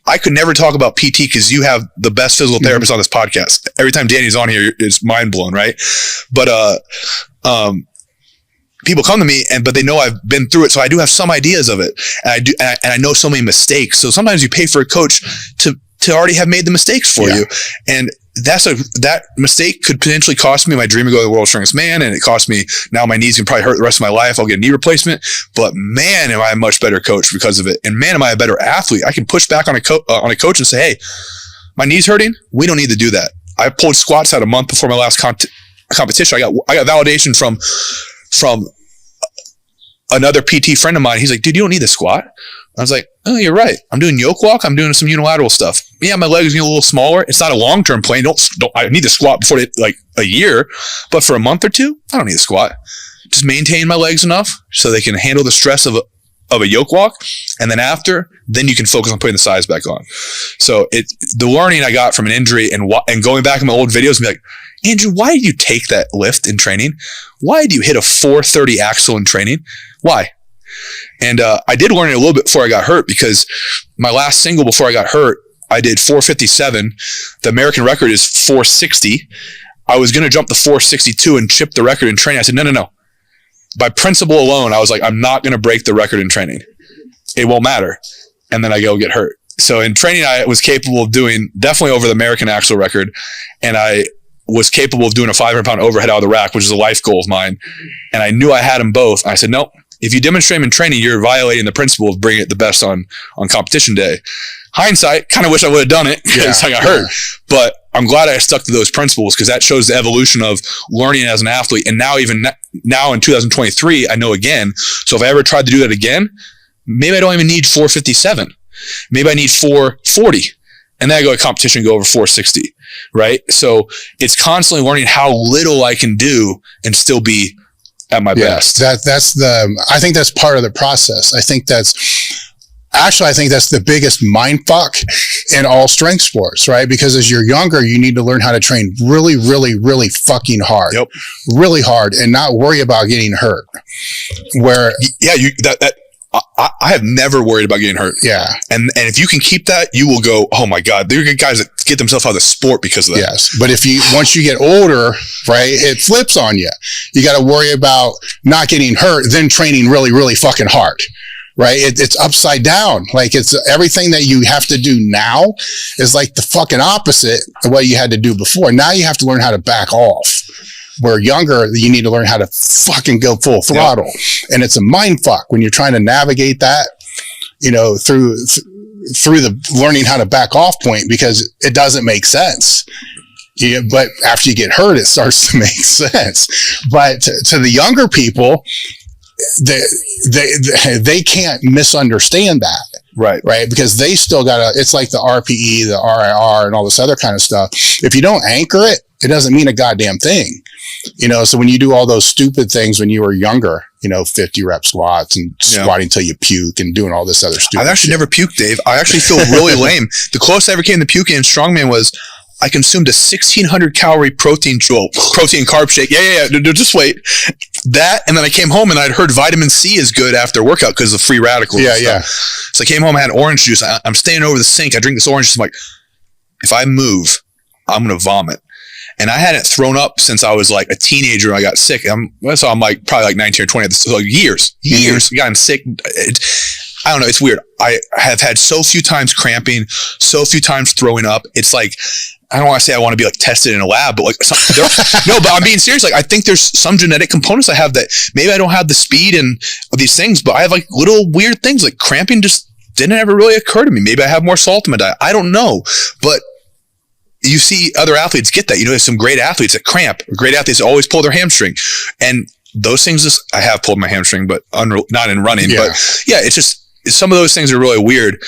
I could never talk about PT because you have the best physical therapist on this podcast. Every time Danny's on here, it's mind blown, right? But people come to me but they know I've been through it, so I do have some ideas of it, and I know so many mistakes. So sometimes you pay for a coach to already have made the mistakes for you, and that mistake could potentially cost me my dream of going to the world's strongest man, and it cost me, now my knees can probably hurt the rest of my life. I'll get a knee replacement, but man, am I a much better coach because of it, and man, am I a better athlete. I can push back on a coach and say, hey, my knee's hurting. We don't need to do that. I pulled squats out a month before my last competition. I got validation from another PT friend of mine. He's like, dude, you don't need the squat. I was like, oh, you're right. I'm doing yoke walk. I'm doing some unilateral stuff. Yeah, my legs get a little smaller. It's not a long-term plan. I need to squat before like a year, but for a month or two, I don't need to squat. Just maintain my legs enough so they can handle the stress of a yoke walk. And then you can focus on putting the size back on. So the learning I got from an injury and going back in my old videos and be like, Andrew, why did you take that lift in training? Why did you hit a 430 axle in training? Why? And I did learn it a little bit before I got hurt, because my last single before I got hurt, I did 457. The American record is 460. I was going to jump to 462 and chip the record in training. I said, no. By principle alone, I was like, I'm not going to break the record in training. It won't matter. And then I go get hurt. So in training, I was capable of doing definitely over the American axle record. And I was capable of doing a 500-pound overhead out of the rack, which is a life goal of mine. And I knew I had them both. I said, nope. If you demonstrate them in training, you're violating the principle of bringing it the best on competition day. Hindsight, kind of wish I would have done it because I got hurt. But I'm glad I stuck to those principles, because that shows the evolution of learning as an athlete. And now, even now in 2023, I know again. So if I ever tried to do that again, maybe I don't even need 457. Maybe I need 440. And then I go to competition and go over 460, right? So it's constantly learning how little I can do and still be at my best. I think that's part of the process. I think that's the biggest mind fuck in all strength sports, right? Because as you're younger, you need to learn how to train really, really, really fucking hard, really hard, and not worry about getting hurt. I have never worried about getting hurt. Yeah. And if you can keep that, you will go, oh my God, there are guys that get themselves out of the sport because of that. Yes. But once you get older, right, it flips on you. You got to worry about not getting hurt, then training really, really fucking hard. Right. It's upside down. Like, it's everything that you have to do now is like the fucking opposite of what you had to do before. Now you have to learn how to back off. Where younger, you need to learn how to fucking go full throttle. Yep. And it's a mind fuck when you're trying to navigate that, through the learning how to back off point, because it doesn't make sense. Yeah, but after you get hurt, it starts to make sense. But to the younger people, they can't misunderstand that. Right. Because they still it's like the RPE, the RIR, and all this other kind of stuff. If you don't anchor it, it doesn't mean a goddamn thing. So when you do all those stupid things when you were younger, 50 rep squats and squatting till you puke and doing all this other stupid I've actually shit. never puked, Dave. I actually feel really lame. The closest I ever came to puking in Strongman was I consumed a 1,600 calorie protein carb shake. Yeah. Just wait. That, and then I came home and I'd heard vitamin C is good after workout because of free radicals. Yeah. So I came home, I had orange juice. I'm standing over the sink. I drink this orange juice. I'm like, if I move, I'm going to vomit. And I hadn't thrown up since I was like a teenager when I got sick. I'm like probably like 19 or 20. So like years, gotten sick. I don't know. It's weird. I have had so few times cramping, so few times throwing up. It's like, I don't want to say I want to be like tested in a lab, but like, no, but I'm being serious. Like, I think there's some genetic components I have that maybe I don't have the speed and these things, but I have like little weird things like cramping just didn't ever really occur to me. Maybe I have more salt in my diet. I don't know. But you see other athletes get that. You know, there's some great athletes that cramp, or great athletes that always pull their hamstring. And those things, I have pulled my hamstring, but not in running. Yeah. But yeah, it's just, some of those things are really weird.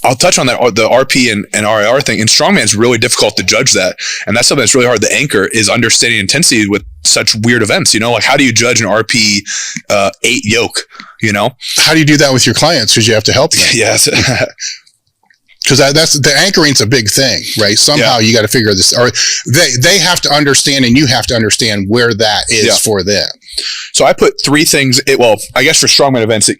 I'll touch on that, the RP and RIR thing. In strongman, it's really difficult to judge that. And that's something that's really hard to anchor, is understanding intensity with such weird events. You know, like how do you judge an RP 8 yoke, you know? How do you do that with your clients? Because you have to help them. Yes. Because that's the anchoring's a big thing, right? Somehow you got to figure this, or they have to understand, and you have to understand where that is for them. So I put 3 things. I guess for strongman events,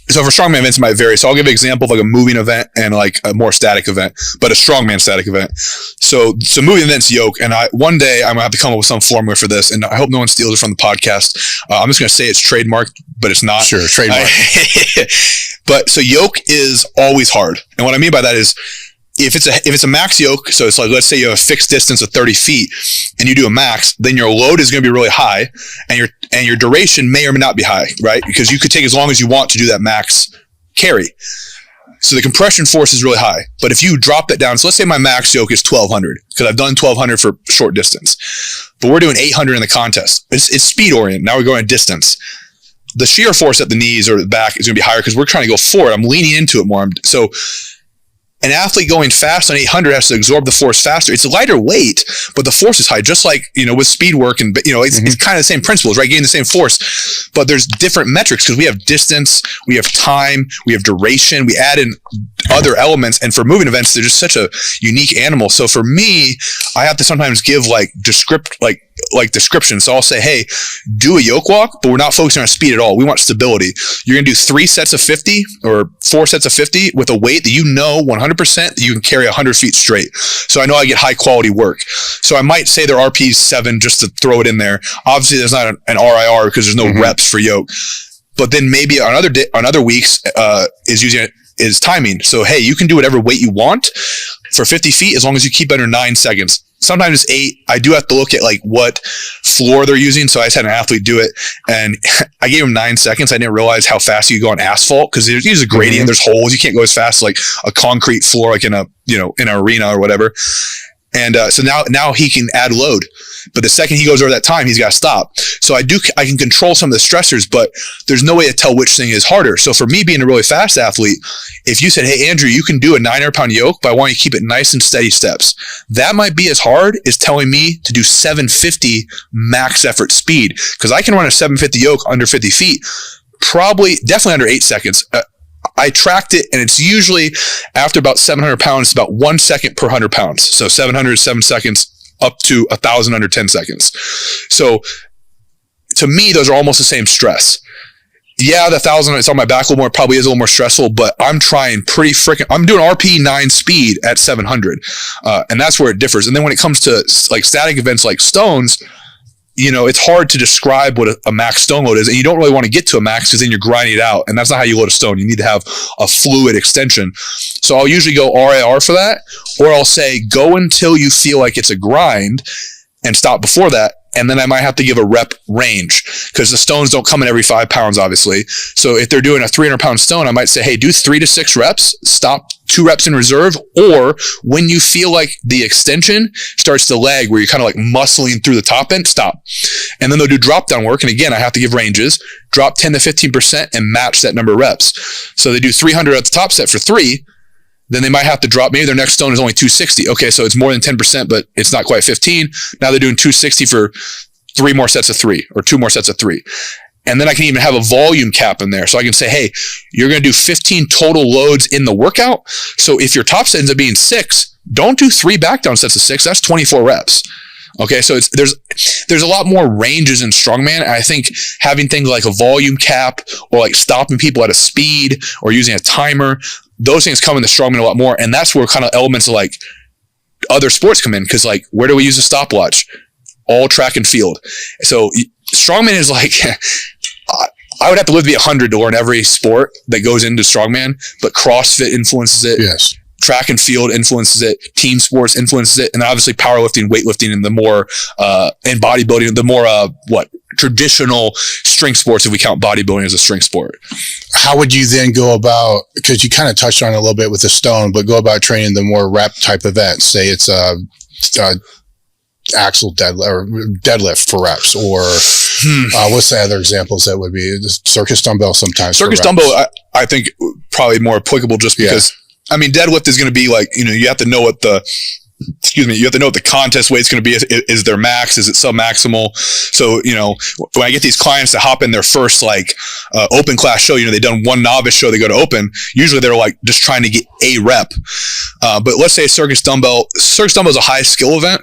so for strongman events, it might vary. So I'll give an example of like a moving event and like a more static event, but a strongman static event. So moving events yoke, and one day I'm gonna have to come up with some formula for this, and I hope no one steals it from the podcast. I'm just gonna say it's trademarked, but it's not. Sure, trademark. But so yoke is always hard, and what I mean by that is, if it's a max yoke, so it's like, let's say you have a fixed distance of 30 feet and you do a max, then your load is going to be really high, and your duration may or may not be high, right? Because you could take as long as you want to do that max carry. So the compression force is really high. But if you drop that down, so let's say my max yoke is 1200, because I've done 1200 for short distance, but we're doing 800 in the contest. It's speed oriented. Now we're going distance. The shear force at the knees or the back is going to be higher because we're trying to go forward. I'm leaning into it more. So an athlete going fast on 800 has to absorb the force faster. It's a lighter weight, but the force is high, just like, you know, with speed work, and, you know, it's kind of the same principles, right? Getting the same force, but there's different metrics because we have distance, we have time, we have duration, we add in other elements. And for moving events, they're just such a unique animal. So for me, I have to sometimes give like description. So I'll say, hey, do a yoke walk, but we're not focusing on speed at all. We want stability. You're going to do 3 sets of 50 or 4 sets of 50 with a weight that you know 100% that you can carry 100 feet straight. So I know I get high quality work. So I might say their RP is 7 just to throw it in there. Obviously there's not an RIR because there's no reps for yoke. But then maybe on other weeks is timing. So, hey, you can do whatever weight you want for 50 feet as long as you keep under 9 seconds. Sometimes it's 8. I do have to look at like what floor they're using. So I just had an athlete do it, and I gave him 9 seconds. I didn't realize how fast you go on asphalt because there's a gradient. There's holes. You can't go as fast as like a concrete floor, like in an arena or whatever. And so now he can add load, but the second he goes over that time, he's got to stop. So I can control some of the stressors, but there's no way to tell which thing is harder. So for me being a really fast athlete, if you said, hey, Andrew, you can do a 900-pound yoke, but I want you to keep it nice and steady steps. That might be as hard as telling me to do 750 max effort speed, because I can run a 750 yoke under 50 feet, definitely under 8 seconds. I tracked it, and it's usually after about 700 pounds, about 1 second per 100 pounds. So 700, 7 seconds up to 1,000 under 10 seconds. So to me, those are almost the same stress. Yeah, the 1,000, it's on my back a little more, probably is a little more stressful, but I'm trying I'm doing RP 9 speed at 700. And that's where it differs. And then when it comes to like static events like stones, you know, it's hard to describe what a max stone load is, and you don't really want to get to a max because then you're grinding it out, and that's not how you load a stone. You need to have a fluid extension. So I'll usually go RIR for that, or I'll say go until you feel like it's a grind and stop before that. And then I might have to give a rep range because the stones don't come in every 5 pounds, obviously. So if they're doing a 300-pound stone, I might say, hey, do 3 to 6 reps, stop 2 reps in reserve. Or when you feel like the extension starts to lag, where you're kind of like muscling through the top end, stop. And then they'll do drop down work. And again, I have to give ranges, drop 10 to 15% and match that number of reps. So they do 300 at the top set for 3. Then they might have to drop, maybe their next stone is only 260. Okay, so it's more than 10%, but it's not quite 15. Now they're doing 260 for 3 more sets of 3 or 2 more sets of 3. And then I can even have a volume cap in there. So I can say, hey, you're going to do 15 total loads in the workout. So if your top set ends up being 6, don't do 3 back down sets of 6. That's 24 reps. Okay, so there's a lot more ranges in strongman. And I think having things like a volume cap or like stopping people at a speed or using a timer, those things come in the strongman a lot more. And that's where kind of elements of like other sports come in. Because like, where do we use a stopwatch? All track and field. So strongman is like, I would have to live to be 100 to learn every sport that goes into strongman, but CrossFit influences it. Yes. track and field influences it, team sports influences it, and then obviously powerlifting, weightlifting, and the more, and bodybuilding, the more, traditional strength sports, if we count bodybuilding as a strength sport. How would you then go about, because you kind of touched on it a little bit with the stone, but go about training the more rep type events? Say it's a axle deadlift or deadlift for reps, or what's the other examples that would be? The circus dumbbell sometimes. Circus dumbbell, I think probably more applicable just because, I mean, deadlift is going to be like, you have to know what you have to know what the contest weight's going to be. Is their max? Is it sub-maximal? So, when I get these clients to hop in their first open class show, they've done one novice show, they go to open. Usually they're like just trying to get a rep. But let's say circus dumbbell is a high skill event.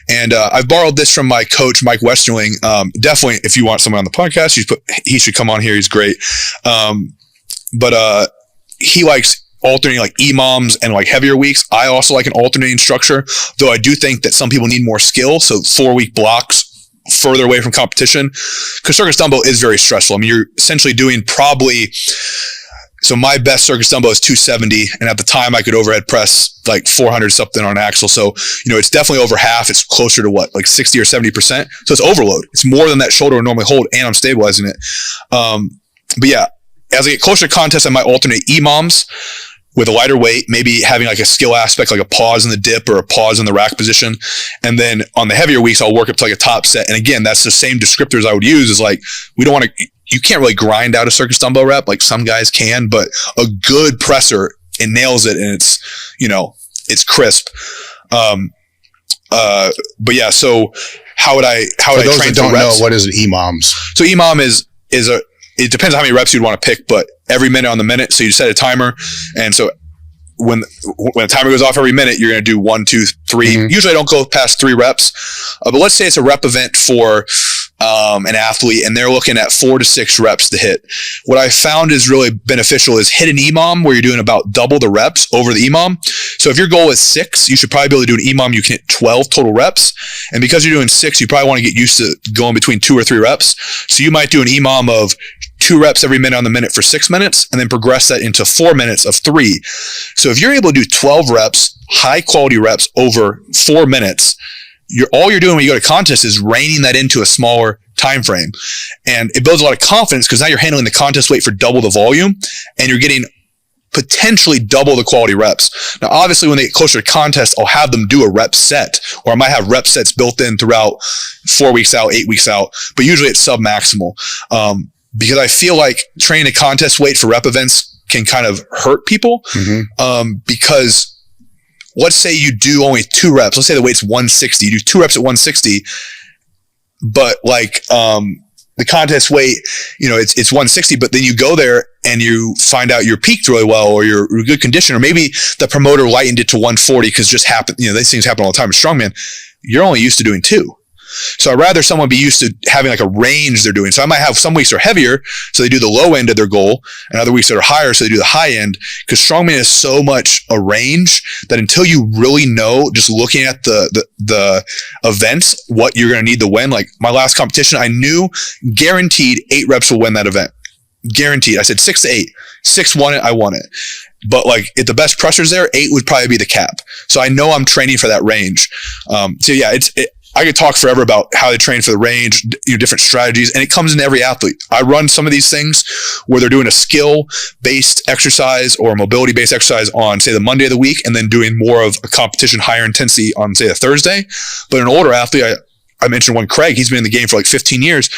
And, I've borrowed this from my coach, Mike Westerling. Definitely if you want someone on the podcast, he should come on here. He's great. But he likes alternating like EMOMs and like heavier weeks. I also like an alternating structure, though I do think that some people need more skill. So 4-week blocks further away from competition, because circus dumbbell is very stressful. I mean, you're essentially doing so my best circus dumbbell is 270. And at the time I could overhead press like 400 something on an axle. So, it's definitely over half. It's closer to like 60 or 70%. So it's overload. It's more than that shoulder would normally hold, and I'm stabilizing it. But yeah, as I get closer to contest, I might alternate EMOMs with a lighter weight, maybe having like a skill aspect, like a pause in the dip or a pause in the rack position. And then on the heavier weeks, I'll work up to like a top set. And again, that's the same descriptors I would use, is like, you can't really grind out a circus dumbbell rep. Like some guys can, but a good presser, it nails it. And it's crisp. But yeah, so how would I train those that don't reps? know, what is an EMOMs? So EMOM it depends on how many reps you'd want to pick, but every minute on the minute. So you set a timer. And so when the timer goes off every minute, you're going to do 1, 2, 3. Mm-hmm. Usually I don't go past 3 reps. But let's say it's a rep event for an athlete, and they're looking at 4 to 6 reps to hit. What I found is really beneficial is hit an EMOM where you're doing about double the reps over the EMOM. So if your goal is 6, you should probably be able to do an EMOM. You can hit 12 total reps. And because you're doing 6, you probably want to get used to going between 2 or 3 reps. So you might do an EMOM of 2 reps every minute on the minute for 6 minutes, and then progress that into 4 minutes of 3. So if you're able to do 12 reps, high quality reps over 4 minutes, all you're doing when you go to contest is reining that into a smaller time frame. And it builds a lot of confidence, because now you're handling the contest weight for double the volume, and you're getting potentially double the quality reps. Now, obviously, when they get closer to contest, I'll have them do a rep set, or I might have rep sets built in throughout 4 weeks out, 8 weeks out, but usually it's sub-maximal. Because I feel like training a contest weight for rep events can kind of hurt people. Mm-hmm. Because let's say you do only 2 reps. Let's say the weight's 160. You do 2 reps at 160, but like, the contest weight, it's 160, but then you go there and you find out you're peaked really well, or you're in good condition, or maybe the promoter lightened it to 140 because just happened, these things happen all the time in strongman. You're only used to doing 2. So I'd rather someone be used to having like a range they're doing. So I might have some weeks are heavier, so they do the low end of their goal, and other weeks that are higher, so they do the high end. Because strongman is so much a range that until you really know, just looking at the events, what you're going to need to win. Like my last competition, I knew guaranteed 8 reps will win that event. Guaranteed. I said 6 to 8. 6 won it. I won it. But like if the best pressures there, 8 would probably be the cap. So I know I'm training for that range. So yeah, I could talk forever about how they train for the range, different strategies, and it comes into every athlete. I run some of these things where they're doing a skill-based exercise or a mobility-based exercise on, say, the Monday of the week, and then doing more of a competition, higher intensity on, say, a Thursday. But an older athlete, I mentioned one, Craig, he's been in the game for like 15 years.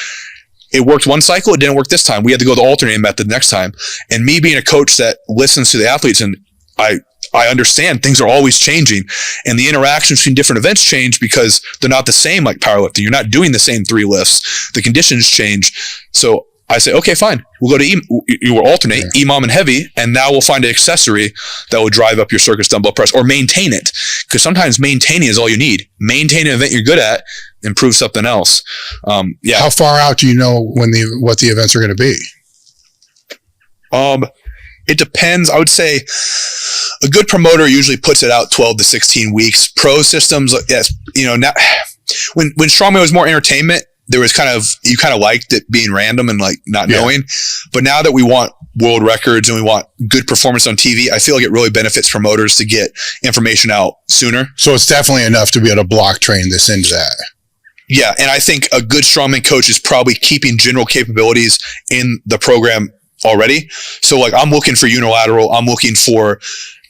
It worked one cycle, it didn't work this time. We had to go the alternating method next time. And me being a coach that listens to the athletes, and I understand things are always changing, and the interactions between different events change because they're not the same like powerlifting. You're not doing the same 3 lifts. The conditions change. So I say, okay, fine. We'll go to you will alternate EMOM and heavy, and now we'll find an accessory that will drive up your circus dumbbell press, or maintain it. Because sometimes maintaining is all you need. Maintain an event you're good at, improve something else. Yeah. How far out do you know what the events are going to be? It depends. I would say a good promoter usually puts it out 12 to 16 weeks. Pro systems, yes, now when Strongman was more entertainment, there was you kind of liked it being random and like not knowing. But now that we want world records and we want good performance on TV, I feel like it really benefits promoters to get information out sooner. So it's definitely enough to be able to block train this into that. Yeah. And I think a good strongman coach is probably keeping general capabilities in the program already. So like I'm looking for unilateral, I'm looking for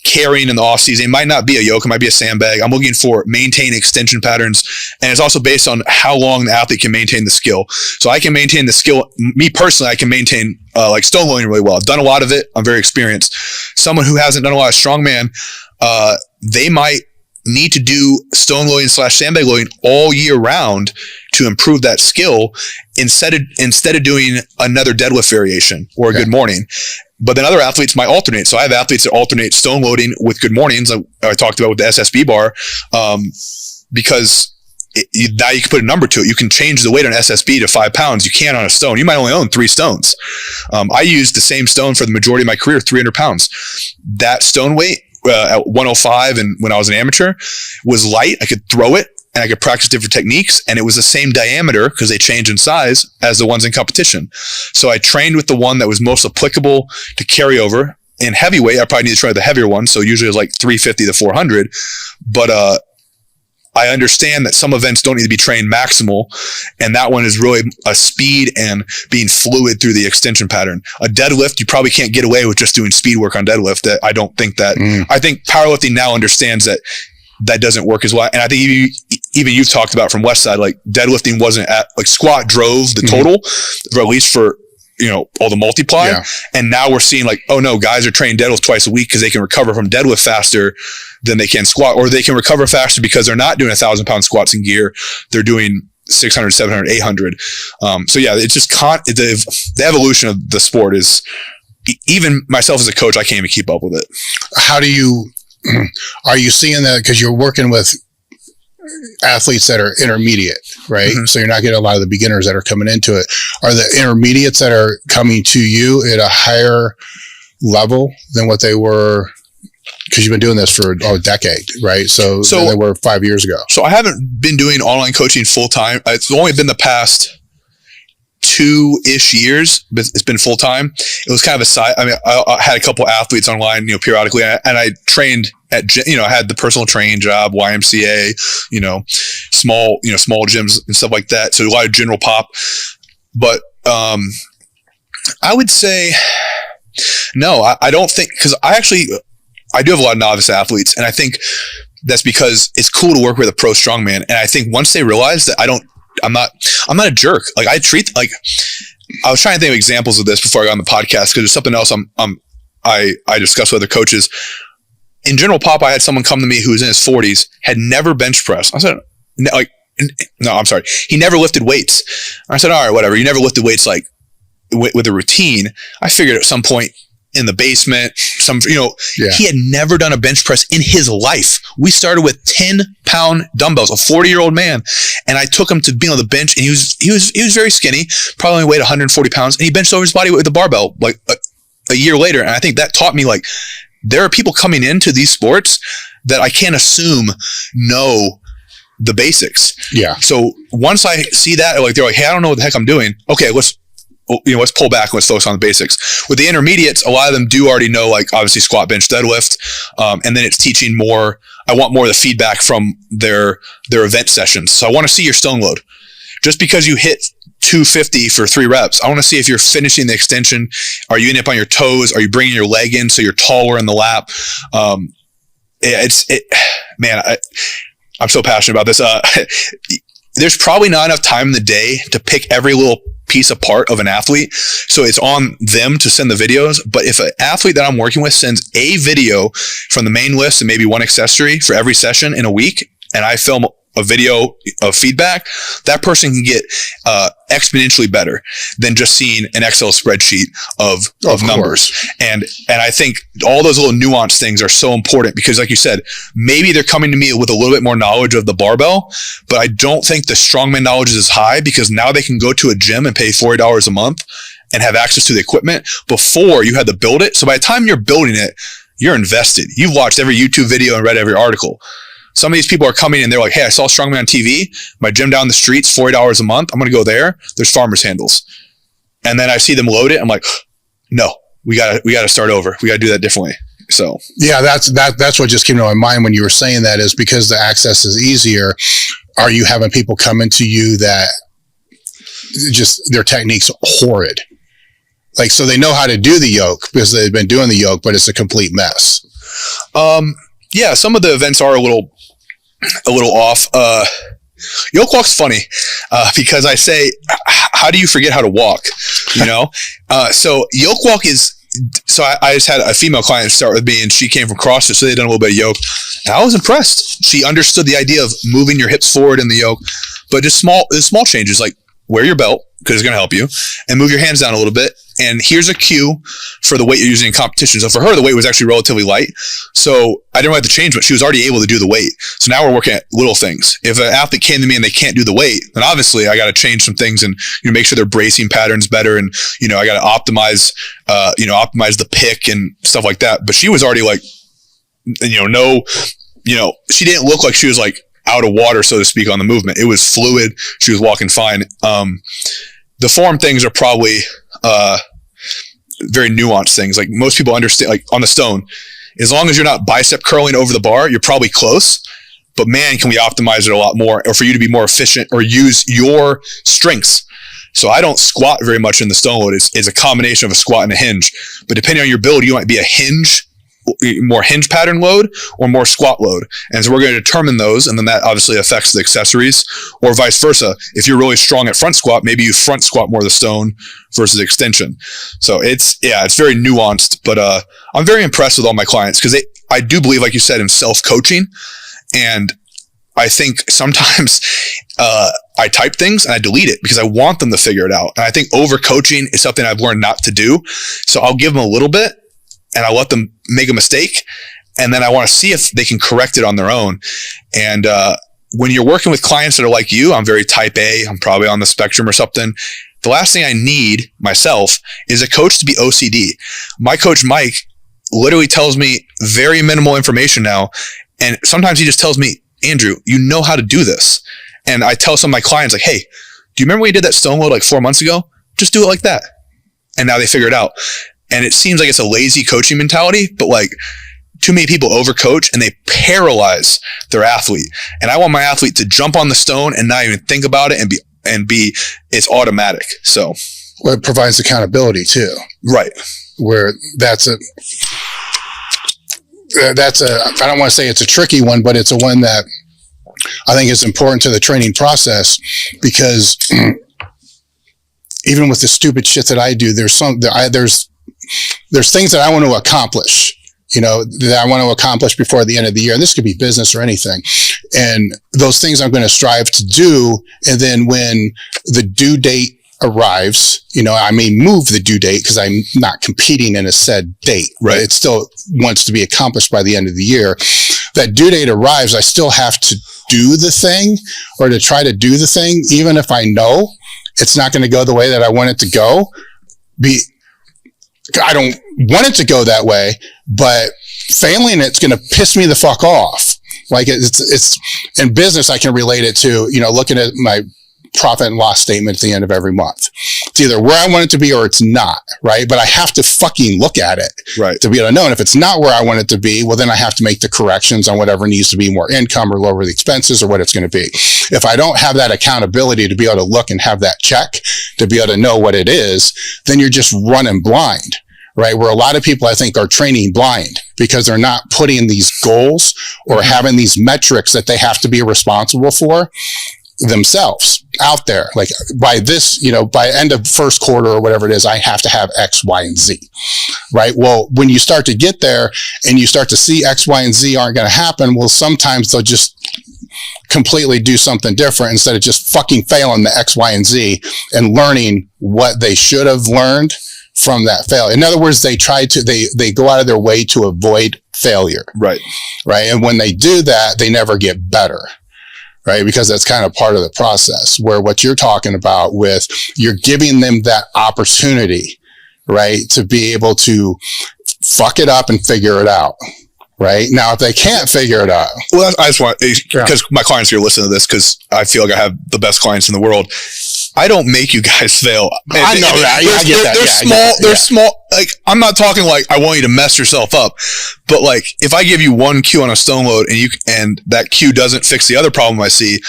carrying in the off season. It might not be a yoke, it might be a sandbag. I'm looking for maintain extension patterns. And it's also based on how long the athlete can maintain the skill. So I can maintain the skill. Me personally, I can maintain like stone loading really well. I've done a lot of it. I'm very experienced. Someone who hasn't done a lot of strongman, they might need to do stone loading / sandbag loading all year round to improve that skill instead of doing another deadlift variation or a good morning. But then other athletes might alternate. So I have athletes that alternate stone loading with good mornings, like I talked about with the SSB bar, because now you can put a number to it. You can change the weight on SSB to 5 pounds. You can't on a stone. You might only own 3 stones. I used the same stone for the majority of my career, 300 pounds. That stone weight at 105 and when I was an amateur was light. I could throw it and I could practice different techniques, and it was the same diameter because they change in size as the ones in competition. So I trained with the one that was most applicable to carry over. In heavyweight, I probably need to try the heavier one. So usually it was like 350 to 400. But I understand that some events don't need to be trained maximal, and that one is really a speed and being fluid through the extension pattern. A deadlift, you probably can't get away with just doing speed work on deadlift. That I don't think that. I think powerlifting now understands that doesn't work as well. And I think even you've talked about from Westside, like deadlifting wasn't at, like squat drove the total, or at least for, all the multiply. Yeah. And now we're seeing like, oh no, guys are training deadlift twice a week because they can recover from deadlift faster than they can squat, or they can recover faster because they're not doing 1,000-pound squats in gear. They're doing 600, 700, 800. So yeah, it's just the evolution of the sport is, even myself as a coach, I can't even keep up with it. Are you seeing that because you're working with athletes that are intermediate, right? So you're not getting a lot of the beginners that are coming into it. Are the intermediates that are coming to you at a higher level than what they were? Because you've been doing this for a decade, right? So they were 5 years ago. So I haven't been doing online coaching full time. It's only been the past 2-ish years, but it's been full time. It was kind of a side. I mean, I had a couple athletes online, periodically, and I trained at, I had the personal training job, YMCA, small gyms and stuff like that. So a lot of general pop, but I would say no. I don't think, because I do have a lot of novice athletes, and I think that's because it's cool to work with a pro strongman. And I think once they realize that I'm not a jerk. Like I was trying to think of examples of this before I got on the podcast, because there's something else I discussed with other coaches. In general pop, I had someone come to me who was in his 40s, had never bench pressed. I said, no, I'm sorry. He never lifted weights. I said, all right, whatever. You never lifted weights like with a routine. I figured at some point in the basement, he had never done a bench press in his life. We started with 10-pound dumbbells, a 40-year-old man, and I took him to be on the bench, and he was very skinny, probably weighed 140 pounds, and he benched over his body with a barbell like a year later. And I think that taught me, like, there are people coming into these sports that I can't assume know the basics. Yeah. So once I see that, like, they're like, hey, I don't know what the heck I'm doing. Okay, let's pull back and let's focus on the basics. With the intermediates, a lot of them do already know, like, obviously squat, bench, deadlift. And then it's teaching more. I want more of the feedback from their event sessions. So I want to see your stone load. Just because you hit 250 for 3 reps, I want to see if you're finishing the extension. Are you in up on your toes? Are you bringing your leg in so you're taller in the lap? I'm so passionate about this. There's probably not enough time in the day to pick every little piece apart of an athlete. So it's on them to send the videos. But if an athlete that I'm working with sends a video from the main list and maybe one accessory for every session in a week, and I film a video of feedback, that person can get exponentially better than just seeing an Excel spreadsheet of numbers. And I think all those little nuanced things are so important, because like you said, maybe they're coming to me with a little bit more knowledge of the barbell, but I don't think the strongman knowledge is as high, because now they can go to a gym and pay $40 a month and have access to the equipment. Before, you had to build it. So by the time you're building it, you're invested. You've watched every YouTube video and read every article. Some of these people are coming and they're like, hey, I saw Strongman on TV. My gym down the street's $40 a month. I'm going to go there. There's farmer's handles. And then I see them load it. I'm like, no, we gotta start over. We gotta do that differently. So yeah, that's what just came to my mind when you were saying that, is because the access is easier. Are you having people coming to you that just their technique's horrid? Like, so they know how to do the yoke because they've been doing the yoke, but it's a complete mess. Yeah, some of the events are a little off. Yoke walk's funny because I say, how do you forget how to walk? You know, so yoke walk is. So I just had a female client start with me, and she came from CrossFit, so they'd done a little bit of yoke, and I was impressed. She understood the idea of moving your hips forward in the yoke, but just small changes, like wear your belt because it's going to help you, and move your hands down a little bit. And here's a cue for the weight you're using in competition. So for her, the weight was actually relatively light, so I didn't have to change much. She was already able to do the weight. So now we're working at little things. If an athlete came to me and they can't do the weight, then obviously I got to change some things and make sure their bracing pattern's better, and I got to optimize the pick and stuff like that. But she was already like, she didn't look like she was like out of water, so to speak, on the movement. It was fluid. She was walking fine. The form things are probably very nuanced things. Like most people understand, like on the stone, as long as you're not bicep curling over the bar, you're probably close. But man, can we optimize it a lot more, or for you to be more efficient or use your strengths. So I don't squat very much in the stone load. It's a combination of a squat and a hinge. But depending on your build, you might be more hinge pattern load or more squat load. And so we're going to determine those, and then that obviously affects the accessories, or vice versa. If you're really strong at front squat, maybe you front squat more the stone versus extension. So it's very nuanced, but I'm very impressed with all my clients because I do believe, like you said, in self-coaching. And I think sometimes I type things and I delete it because I want them to figure it out. And I think over-coaching is something I've learned not to do. So I'll give them a little bit and I'll let them make a mistake. And then I want to see if they can correct it on their own. And when you're working with clients that are like you, I'm very type A, I'm probably on the spectrum or something. The last thing I need myself is a coach to be OCD. My coach, Mike, literally tells me very minimal information now. And sometimes he just tells me, Andrew, you know how to do this. And I tell some of my clients, like, hey, do you remember when you did that stone load like 4 months ago? Just do it like that. And now they figure it out. And it seems like it's a lazy coaching mentality, but like too many people overcoach and they paralyze their athlete. And I want my athlete to jump on the stone and not even think about it and be it's automatic. So well, it provides accountability too. Right. Where I don't want to say it's a tricky one, but it's a one that I think is important to the training process, because even with the stupid shit that I do, there's things that I want to accomplish, that I want to accomplish before the end of the year. And this could be business or anything. And those things I'm going to strive to do. And then when the due date arrives, I may move the due date because I'm not competing in a said date, right? It still wants to be accomplished by the end of the year. That due date arrives, I still have to do the thing, or to try to do the thing, even if I know it's not going to go the way that I want it to go. I don't want it to go that way, but failing it's going to piss me the fuck off. Like it's in business, I can relate it to, looking at my profit and loss statement at the end of every month. It's either where I want it to be or it's not, right? But I have to fucking look at it, right, to be able to know. And if it's not where I want it to be, well, then I have to make the corrections on whatever needs to be, more income or lower the expenses or what it's going to be. If I don't have that accountability to be able to look and have that check, to be able to know what it is, then you're just running blind, right? Where a lot of people, I think, are training blind because they're not putting these goals or having these metrics that they have to be responsible for themselves out there. Like by this, by end of first quarter or whatever it is, I have to have X, Y, and Z, right? Well, when you start to get there and you start to see X, Y, and Z aren't going to happen, well, sometimes they'll just completely do something different instead of just fucking failing the X, Y, and Z and learning what they should have learned from that fail. In other words, they go out of their way to avoid failure. Right. And when they do that, they never get better. Right? Because that's kind of part of the process, where what you're talking about with, you're giving them that opportunity, right, to be able to fuck it up and figure it out, Right now, if they can't figure it out, well, I just want, because my clients are listening to this, because I feel like I have the best clients in the world. I don't make you guys fail. I know that. I get that. They're small. They're small. Like, I'm not talking like I want you to mess yourself up, but like if I give you one cue on a stone load and that cue doesn't fix the other problem I see,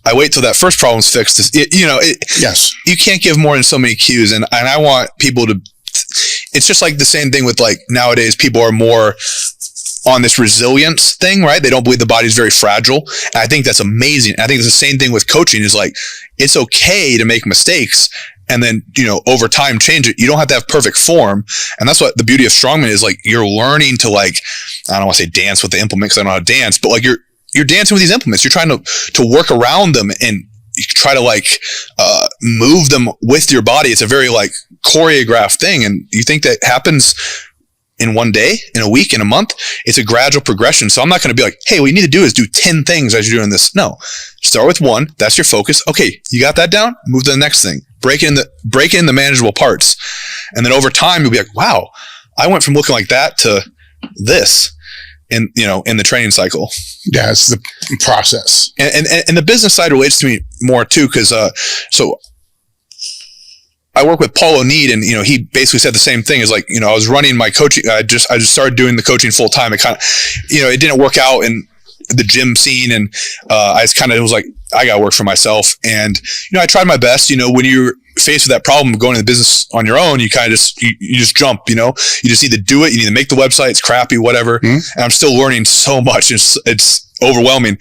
I wait till that first problem's fixed. Yes. You can't give more than so many cues, and I want people to. It's just like the same thing with like nowadays. People are more on this resilience thing, right? They don't believe the body's very fragile. And I think that's amazing. I think it's the same thing with coaching is like, it's okay to make mistakes and then, over time change it. You don't have to have perfect form. And that's what the beauty of Strongman is. Like, you're learning to like, I don't want to say dance with the implement because I don't know how to dance, but like you're dancing with these implements. You're trying to work around them and you try to like, move them with your body. It's a very like choreographed thing. And you think that happens in one day, in a week, in a month. It's a gradual progression. So I'm not going to be like, hey, what you need to do is do 10 things as you're doing this. No, start with one. That's your focus. Okay, you got that down? Move to the next thing. Break in the manageable parts. And then over time, you'll be like, wow, I went from looking like that to this in the training cycle. Yeah, it's the process. And the business side relates to me more too, because so I work with Paul O'Need, and he basically said the same thing. Is like, I was running my coaching. I just started doing the coaching full time. It kind of, it didn't work out in the gym scene, and I just kind of was like, I got to work for myself. And I tried my best. When you're faced with that problem of going into the business on your own, you kind of you just jump. You just need to do it. You need to make the website. It's crappy, whatever. Mm-hmm. And I'm still learning so much. It's overwhelming.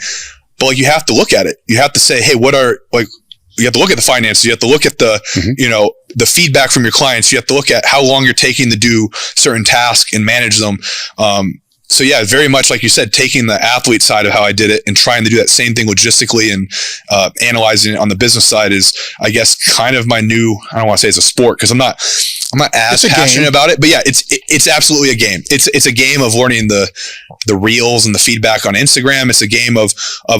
But like, you have to look at it. You have to say, hey, you have to look at the finances. You have to look at the, mm-hmm. The feedback from your clients. You have to look at how long you're taking to do certain tasks and manage them. So yeah, very much like you said, taking the athlete side of how I did it and trying to do that same thing logistically and analyzing it on the business side is, I guess, kind of my new, I don't want to say it's a sport because I'm not as passionate about it, but yeah, it's absolutely a game. It's a game of learning the reels and the feedback on Instagram. It's a game of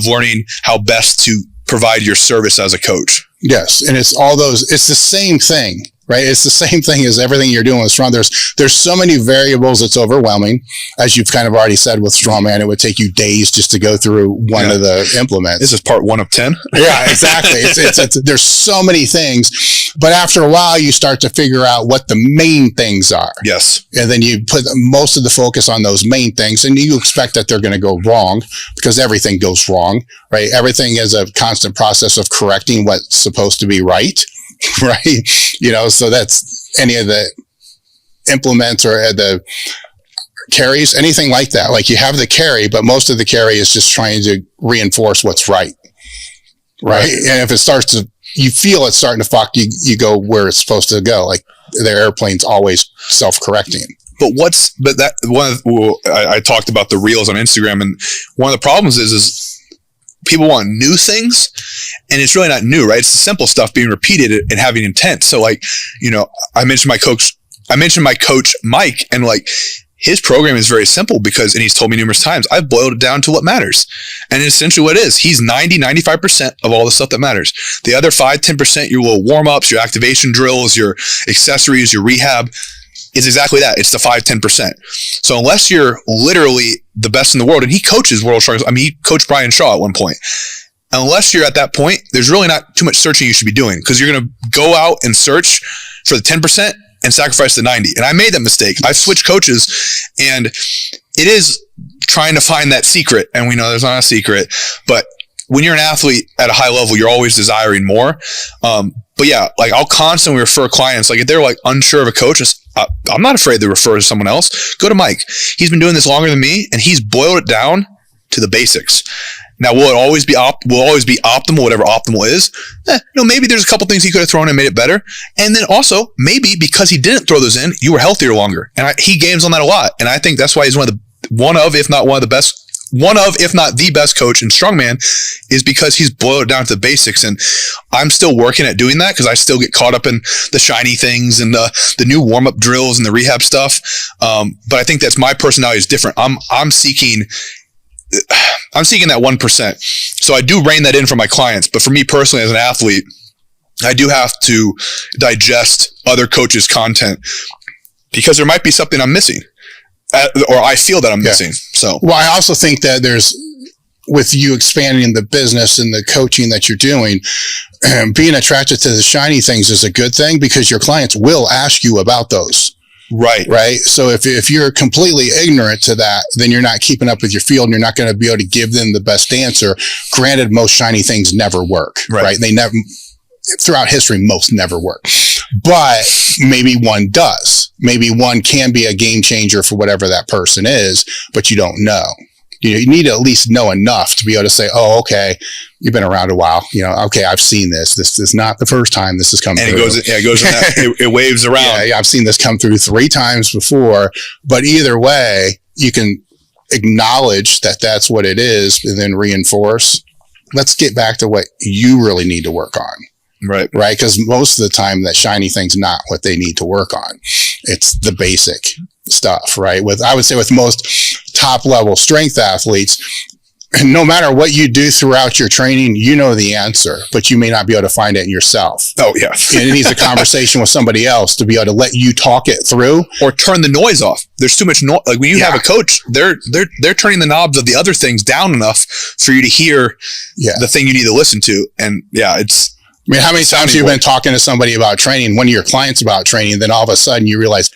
learning how best to provide your service as a coach. Yes. And it's the same thing, right? It's the same thing as everything you're doing with Strong. There's so many variables. It's overwhelming. As you've kind of already said with Strongman, it would take you days just to go through one of the implements. This is part 1 of 10. Yeah, exactly. There's so many things, but after a while you start to figure out what the main things are. Yes. And then you put most of the focus on those main things, and you expect that they're going to go wrong because everything goes wrong, right? Everything is a constant process of correcting what's supposed to be right. Right. So that's any of the implements or the carries, anything like that. Like, you have the carry, but most of the carry is just trying to reinforce what's right. Right. And if you feel it's starting to fuck, you go where it's supposed to go. Like, the airplane's always self-correcting. I talked about the reels on Instagram, and one of the problems is people want new things, and it's really not new, right? It's the simple stuff being repeated and having intent. So like, I mentioned my coach, Mike, and like, his program is very simple and he's told me numerous times, I've boiled it down to what matters. And essentially what it is, he's 95% of all the stuff that matters. The other 5-10%, your little warm-ups, your activation drills, your accessories, your rehab, is exactly that. It's the 5-10%. So unless you're literally the best in the world, and he coaches world strongest, he coached Brian Shaw at one point. Unless you're at that point, there's really not too much searching you should be doing, because you're going to go out and search for the 10% and sacrifice the 90%. And I made that mistake. I've switched coaches, and it is trying to find that secret. And we know there's not a secret, but when you're an athlete at a high level, you're always desiring more. But yeah, like, I'll constantly refer clients. Like, if they're like unsure of a coach, I'm not afraid to refer to someone else. Go to Mike. He's been doing this longer than me, and he's boiled it down to the basics. Now, will it always be optimal, whatever optimal is? Maybe there's a couple things he could have thrown in and made it better. And then also, maybe because he didn't throw those in, you were healthier longer. And he games on that a lot. And I think that's why he's one of, if not the best coach in Strongman, is because he's boiled it down to the basics. And I'm still working at doing that, because I still get caught up in the shiny things and the new warm-up drills and the rehab stuff. But I think that's my personality is different. I'm seeking that 1%. So I do rein that in for my clients. But for me personally, as an athlete, I do have to digest other coaches' content, because there might be something I'm missing. or I feel that I'm missing. So, well, I also think that with you expanding the business and the coaching that you're doing, being attracted to the shiny things is a good thing because your clients will ask you about those. Right. So if you're completely ignorant to that, then you're not keeping up with your field and you're not going to be able to give them the best answer. Granted, most shiny things never work, right? They never, throughout history, most never work, but maybe one does. Maybe one can be a game changer for whatever that person is, but you don't know. You need to at least know enough to be able to say, oh, okay, you've been around a while. Okay, I've seen this. This is not the first time this has come through. And it goes in that, it waves around. Yeah, I've seen this come through 3 times before. But either way, you can acknowledge that that's what it is and then reinforce. Let's get back to what you really need to work on. Right. Because most of the time that shiny thing's not what they need to work on. It's the basic stuff, right? I would say with most top level strength athletes, no matter what you do throughout your training, you know the answer, but you may not be able to find it in yourself. Oh, yeah. And it needs a conversation with somebody else to be able to let you talk it through. Or turn the noise off. There's too much noise. Like when you have a coach, they're turning the knobs of the other things down enough for you to hear the thing you need to listen to. And how many times have you been talking to somebody about training, one of your clients about training, then all of a sudden you realize,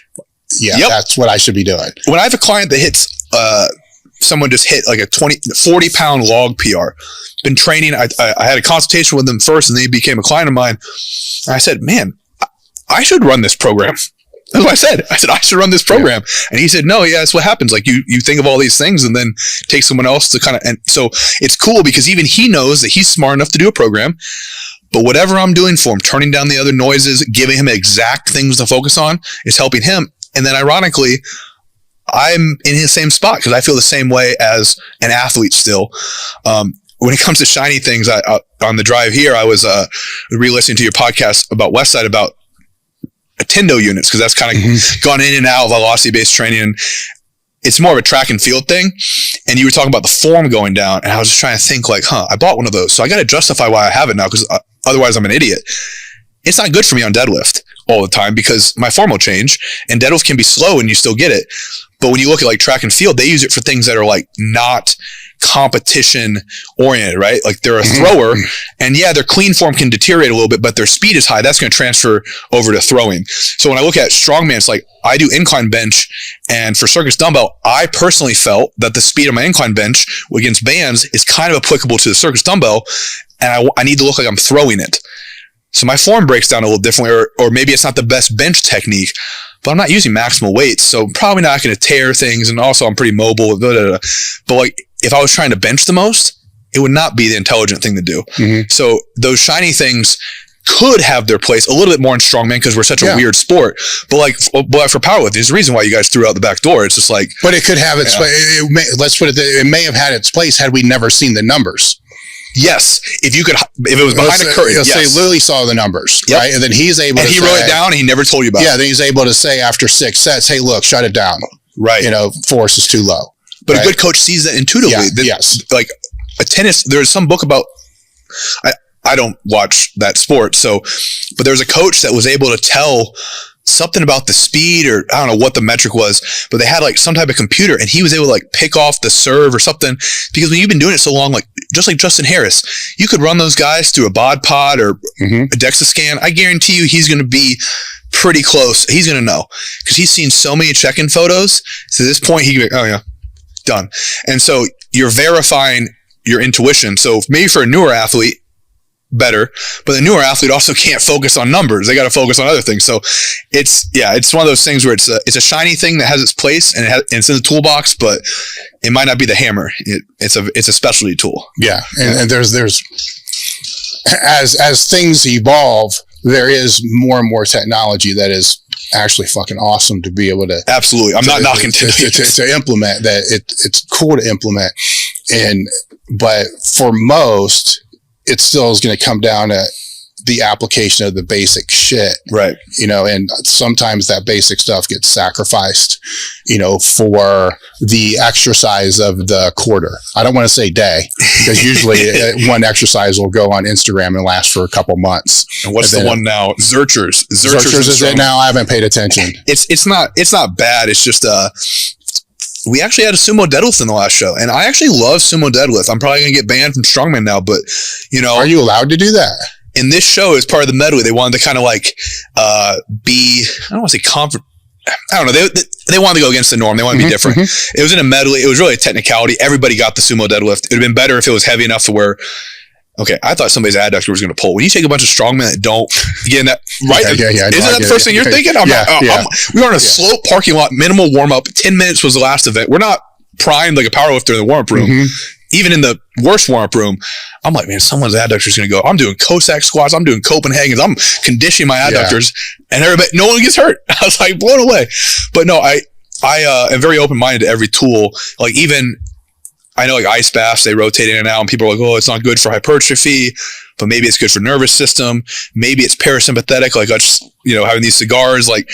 that's what I should be doing. When I have a client that hits, someone just hit like a 40 pound log PR, been training. I had a consultation with them first and they became a client of mine. And I said, man, I should run this program. That's what I said. I should run this program. Yeah. And he said, no, that's what happens. Like you think of all these things and then take someone else to kind of, and so it's cool because even he knows that he's smart enough to do a program. But whatever I'm doing for him, turning down the other noises, giving him exact things to focus on is helping him. And then ironically, I'm in his same spot because I feel the same way as an athlete still. When it comes to shiny things, on the drive here, I was re-listening to your podcast about Westside about Tendo units because that's kind of gone in and out of velocity-based training. And it's more of a track and field thing. And you were talking about the form going down. And I was just trying to think like, I bought one of those. So I got to justify why I have it now because otherwise I'm an idiot. It's not good for me on deadlift all the time because my form will change and deadlift can be slow and you still get it. But when you look at like track and field, they use it for things that are like not competition oriented, right? Like they're a thrower and their clean form can deteriorate a little bit, but their speed is high. That's going to transfer over to throwing. So when I look at Strongman, it's like I do incline bench and for circus dumbbell, I personally felt that the speed of my incline bench against bands is kind of applicable to the circus dumbbell. And I need to look like I'm throwing it. So my form breaks down a little differently, or maybe it's not the best bench technique, but I'm not using maximal weights. So I'm probably not going to tear things. And also I'm pretty mobile. But like if I was trying to bench the most, it would not be the intelligent thing to do. So those shiny things could have their place a little bit more in strongman because we're such a weird sport. But for powerlifting, there's a reason why you guys threw out the back door. It's just like, but it could have its place. Let's put it may have had its place had we never seen the numbers. Yes, if it was behind a curtain, he'll say Lily saw the numbers, right? And then he's able to he wrote it down and he never told you about it. Yeah, then he's able to say after 6 sets, hey, look, shut it down. Right. Force is too low. But a good coach sees that intuitively. Yes. Like a tennis, there's some book about, I don't watch that sport, but there's a coach that was able to tell something about the speed or I don't know what the metric was, but they had like some type of computer and he was able to like pick off the serve or something because when you've been doing it so long, like just like Justin Harris, you could run those guys through a bod pod or a DEXA scan. I guarantee you he's going to be pretty close. He's going to know because he's seen so many check-in photos. To this point, he can be, oh yeah, done. And so you're verifying your intuition. So maybe for a newer athlete, better, but the newer athlete also can't focus on numbers. They got to focus on other things. So it's one of those things where it's a shiny thing that has its place and it's in the toolbox, but it might not be the hammer. It's a specialty tool. Yeah. And there's as things evolve, there is more and more technology that is actually fucking awesome to be able to. Absolutely. I'm not knocking to implement that. It's cool to implement. But for most, it still is going to come down to the application of the basic shit. Right. And sometimes that basic stuff gets sacrificed, for the exercise of the quarter. I don't want to say day because usually one exercise will go on Instagram and last for a couple months. And what's the one now? Zerchers is it now? I haven't paid attention. It's not bad. It's just, we actually had a sumo deadlift in the last show, and I actually love sumo deadlift. I'm probably going to get banned from Strongman now, but are you allowed to do that? In this show, as part of the medley, they wanted to kind of like be, I don't want to say I don't know. They wanted to go against the norm. They wanted to be different. It was in a medley. It was really a technicality. Everybody got the sumo deadlift. It would have been better if it was heavy enough to where, okay, I thought somebody's adductor was going to pull. When you take a bunch of strongmen that don't get in that, right? Yeah. Isn't that the first thing you're thinking? We were on a slope parking lot, minimal warm up. 10 minutes was the last event. We're not primed like a powerlifter in the warm up room. Even in the worst warm-up room, I'm like, man, someone's adductor is going to go. I'm doing Cossack squats. I'm doing Copenhagens. I'm conditioning my adductors, and everybody, no one gets hurt. I was like blown away. But no, I am very open-minded to every tool. Like even, I know like ice baths, they rotate in and out, and people are like, oh, it's not good for hypertrophy, but maybe it's good for nervous system. Maybe it's parasympathetic, like us, having these cigars. Like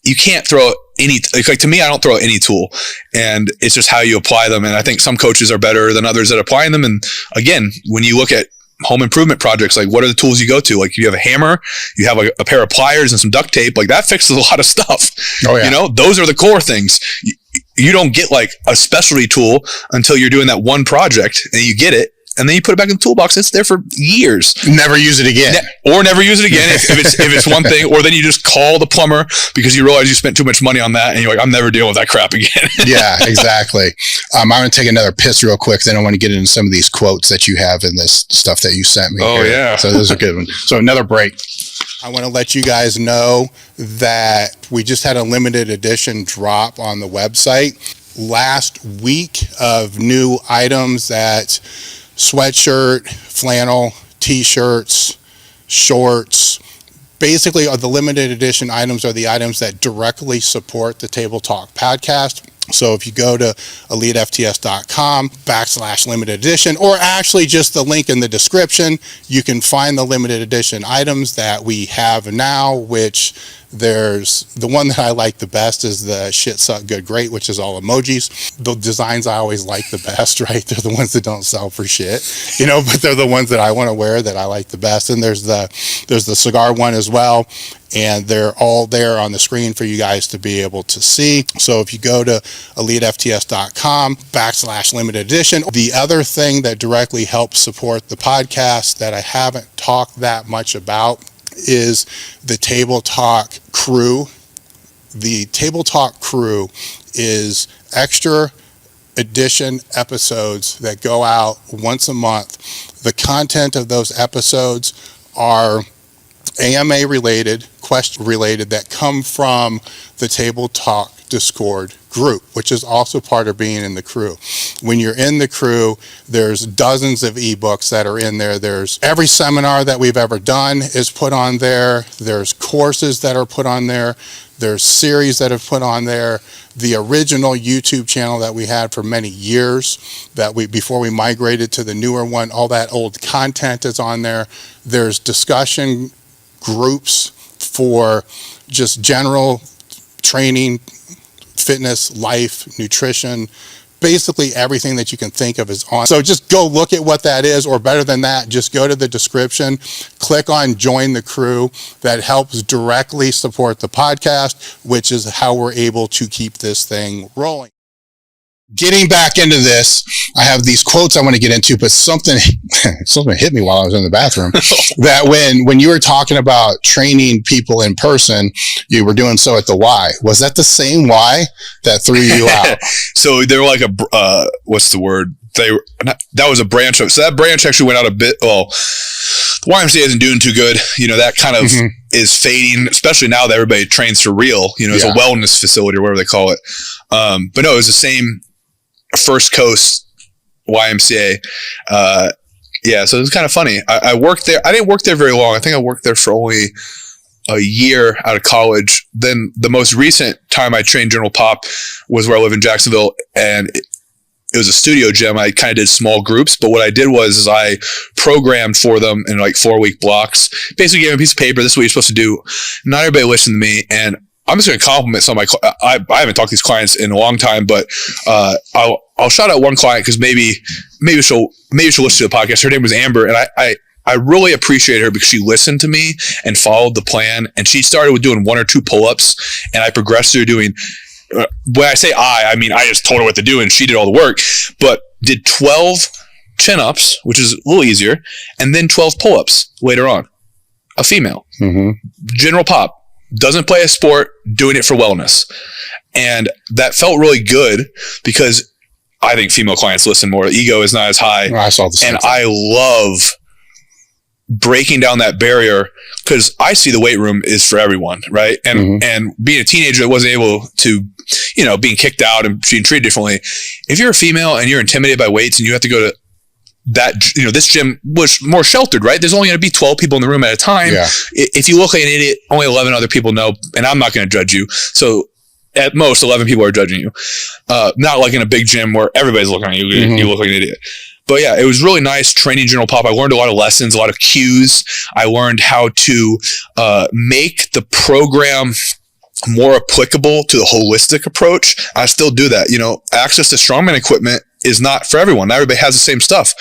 you can't throw any, like to me, I don't throw any tool, and it's just how you apply them. And I think some coaches are better than others at applying them. And again, when you look at home improvement projects, like what are the tools you go to? Like you have a hammer, you have a pair of pliers and some duct tape, like that fixes a lot of stuff. Oh yeah. Those are the core things. You don't get like a specialty tool until you're doing that one project and you get it. And then you put it back in the toolbox. It's there for years. Never use it again. Or never use it again if it's one thing. Or then you just call the plumber because you realize you spent too much money on that. And you're like, I'm never dealing with that crap again. Yeah, exactly. I'm going to take another piss real quick. Then I want to get into some of these quotes that you have in this stuff that you sent me. Oh, here. yeah. So those are good ones. So another break. I want to let you guys know that we just had a limited edition drop on the website last week of new items that sweatshirt, flannel, t-shirts, shorts. Basically, the limited edition items are the items that directly support the Table Talk podcast. So if you go to elitefts.com/limited edition, or actually just the link in the description, you can find the limited edition items that we have now, which there's the one that I like the best is the shit suck good great, which is all emojis. The designs I always like the best, right? They're the ones that don't sell for shit, but they're the ones that I want to wear that I like the best. And there's the cigar one as well. And they're all there on the screen for you guys to be able to see. So if you go to elitefts.com/limited edition, the other thing that directly helps support the podcast that I haven't talked that much about is the Table Talk crew. The Table Talk crew is extra edition episodes that go out once a month. The content of those episodes are AMA related, question related, that come from the Table Talk Discord group, which is also part of being in the crew. When you're in the crew, there's dozens of ebooks that are in there. There's every seminar that we've ever done is put on there. There's courses that are put on there. There's series that have put on there. The original YouTube channel that we had for many years, before we migrated to the newer one, all that old content is on there. There's discussion groups for just general training, fitness, life, nutrition, basically everything that you can think of is on. So just go look at what that is, or better than that, just go to the description, click on join the crew. That helps directly support the podcast, which is how we're able to keep this thing rolling. Getting back into this, I have these quotes I want to get into, but something hit me while I was in the bathroom. That when you were talking about training people in person, you were doing so at the Y. Was that the same Y that threw you out? So they were like what's the word? That was a branch of, so that branch actually went out a bit. Well, the YMCA isn't doing too good. That kind of is fading, especially now that everybody trains for real. It's a wellness facility or whatever they call it. But no, it was the same First Coast YMCA. So it was kind of funny. I worked there. I didn't work there very long. I think I worked there for only a year out of college. Then the most recent time I trained General Pop was where I live in Jacksonville, and it was a studio gym. I kind of did small groups, but what I did was I programmed for them in like 4-week blocks. Basically gave them a piece of paper. This is what you're supposed to do. Not everybody listened to me, and I'm just going to compliment some of my. I haven't talked to these clients in a long time, but I'll shout out one client because maybe she'll listen to the podcast. Her name was Amber, and I really appreciate her because she listened to me and followed the plan. And she started with doing 1 or 2 pull-ups, and I progressed through doing when I say I mean, I just told her what to do and she did all the work, but did 12 chin-ups, which is a little easier, and then 12 pull-ups later on. A female. General pop. Doesn't play a sport, doing it for wellness. And that felt really good because I think female clients listen more. Ego is not as high. I saw the same and thing. I love breaking down that barrier because I see the weight room is for everyone, right? And and being a teenager that wasn't able to, you know, being kicked out and being treated differently. If you're a female and you're intimidated by weights and you have to go to that, you know, this gym was more sheltered, right? There's only going to be 12 people in the room at a time. Yeah. If you look like an idiot, only 11 other people know, and I'm not going to judge you. So at most 11 people are judging you. Not like in a big gym where everybody's looking at you. You look like an idiot. But yeah, it was really nice training general pop. I learned a lot of lessons, a lot of cues. I learned how to make the program more applicable to the holistic approach. I still do that. You know, access to strongman equipment is not for everyone. Not everybody has the same stuff.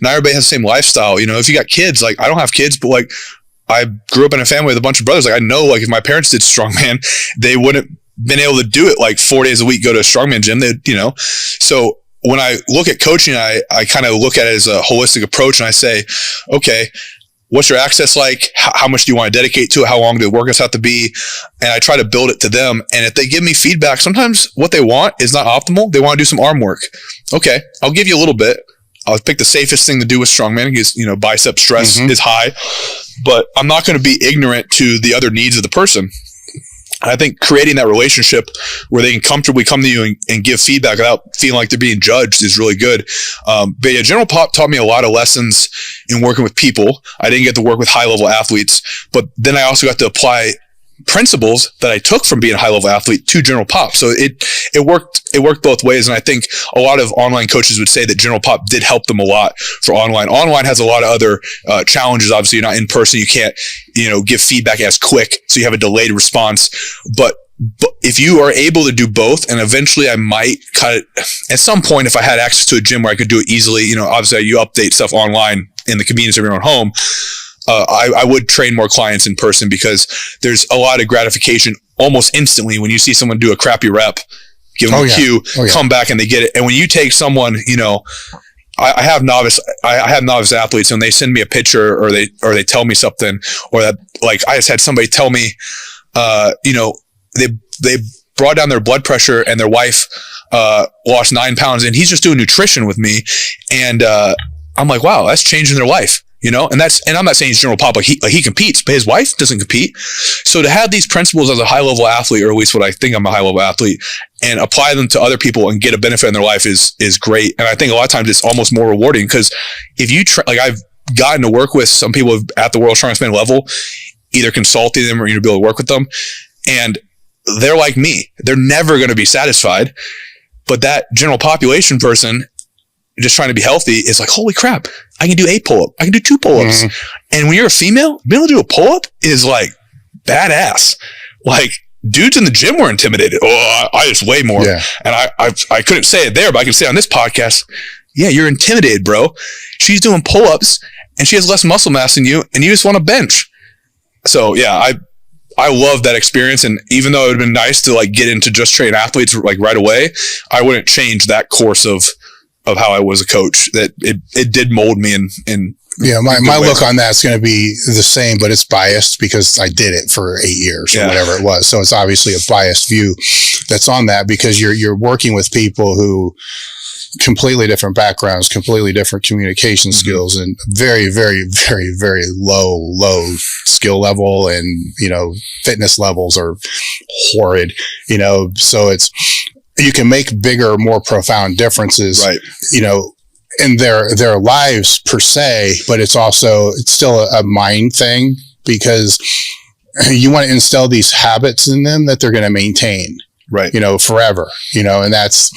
Not everybody has the same lifestyle. You know, if you got kids, like I don't have kids, but like I grew up in a family with a bunch of brothers. Like I know, like if my parents did strongman, they wouldn't been able to do it like 4 days a week, go to a strongman gym. They, you know, so when I look at coaching, I kind of look at it as a holistic approach and I say, okay, what's your access like? How much do you want to dedicate to it? How long do the workouts have to be? And I try to build it to them. And if they give me feedback, sometimes what they want is not optimal. They want to do some arm work. Okay, I'll give you a little bit. I'll pick the safest thing to do with strongman because, you know, bicep stress is high, but I'm not going to be ignorant to the other needs of the person. And I think creating that relationship where they can comfortably come to you and give feedback without feeling like they're being judged is really good. But yeah, General Pop taught me a lot of lessons in working with people. I didn't get to work with high level athletes, but then I also got to apply principles that I took from being a high level athlete to General Pop. So it worked both ways. And I think a lot of online coaches would say that General Pop did help them a lot for online. Online has a lot of other challenges. Obviously, you're not in person. You can't, you know, give feedback as quick. So you have a delayed response. But if you are able to do both, and eventually I might cut it at some point, if I had access to a gym where I could do it easily, you know, obviously you update stuff online in the convenience of your own home. I would train more clients in person because there's a lot of gratification almost instantly when you see someone do a crappy rep, give them a cue, come back and they get it. And when you take someone, you know, I have novice athletes and they send me a picture or they tell me something, or that, like I just had somebody tell me, you know, they brought down their blood pressure and their wife lost 9 pounds and he's just doing nutrition with me. And I'm like, wow, that's changing their life. You know, and I'm not saying he's General Pop, like he competes, but his wife doesn't compete. So to have these principles as a high level athlete, or at least what I think I'm a high level athlete, and apply them to other people and get a benefit in their life is great. And I think a lot of times it's almost more rewarding because if you like I've gotten to work with some people at the World Strongman level, either consulting them or, you know, be able to work with them, and they're like me. They're never going to be satisfied. But that general population person just trying to be healthy is like, holy crap, I can do 8 pull-ups. I can do 2 pull-ups. And when you're a female, being able to do a pull-up is like badass. Like dudes in the gym were intimidated. Oh, I just weigh more. Yeah. And I couldn't say it there, but I can say on this podcast, yeah, you're intimidated, bro. She's doing pull-ups and she has less muscle mass than you and you just want to bench. So yeah, I love that experience. And even though it would have been nice to like get into just train athletes like right away, I wouldn't change that course of how I was a coach. That it did mold me in yeah, my look on that's going to be the same, but it's biased because I did it for 8 years or whatever it was. So it's obviously a biased view that's on that because you're working with people who completely different backgrounds, completely different communication skills, and very, very, very, very low skill level, and, you know, fitness levels are horrid, you know, so you can make bigger, more profound differences, right, you know, in their lives per se, but it's still a mind thing because you want to instill these habits in them that they're going to maintain, right, you know, forever, you know, and that's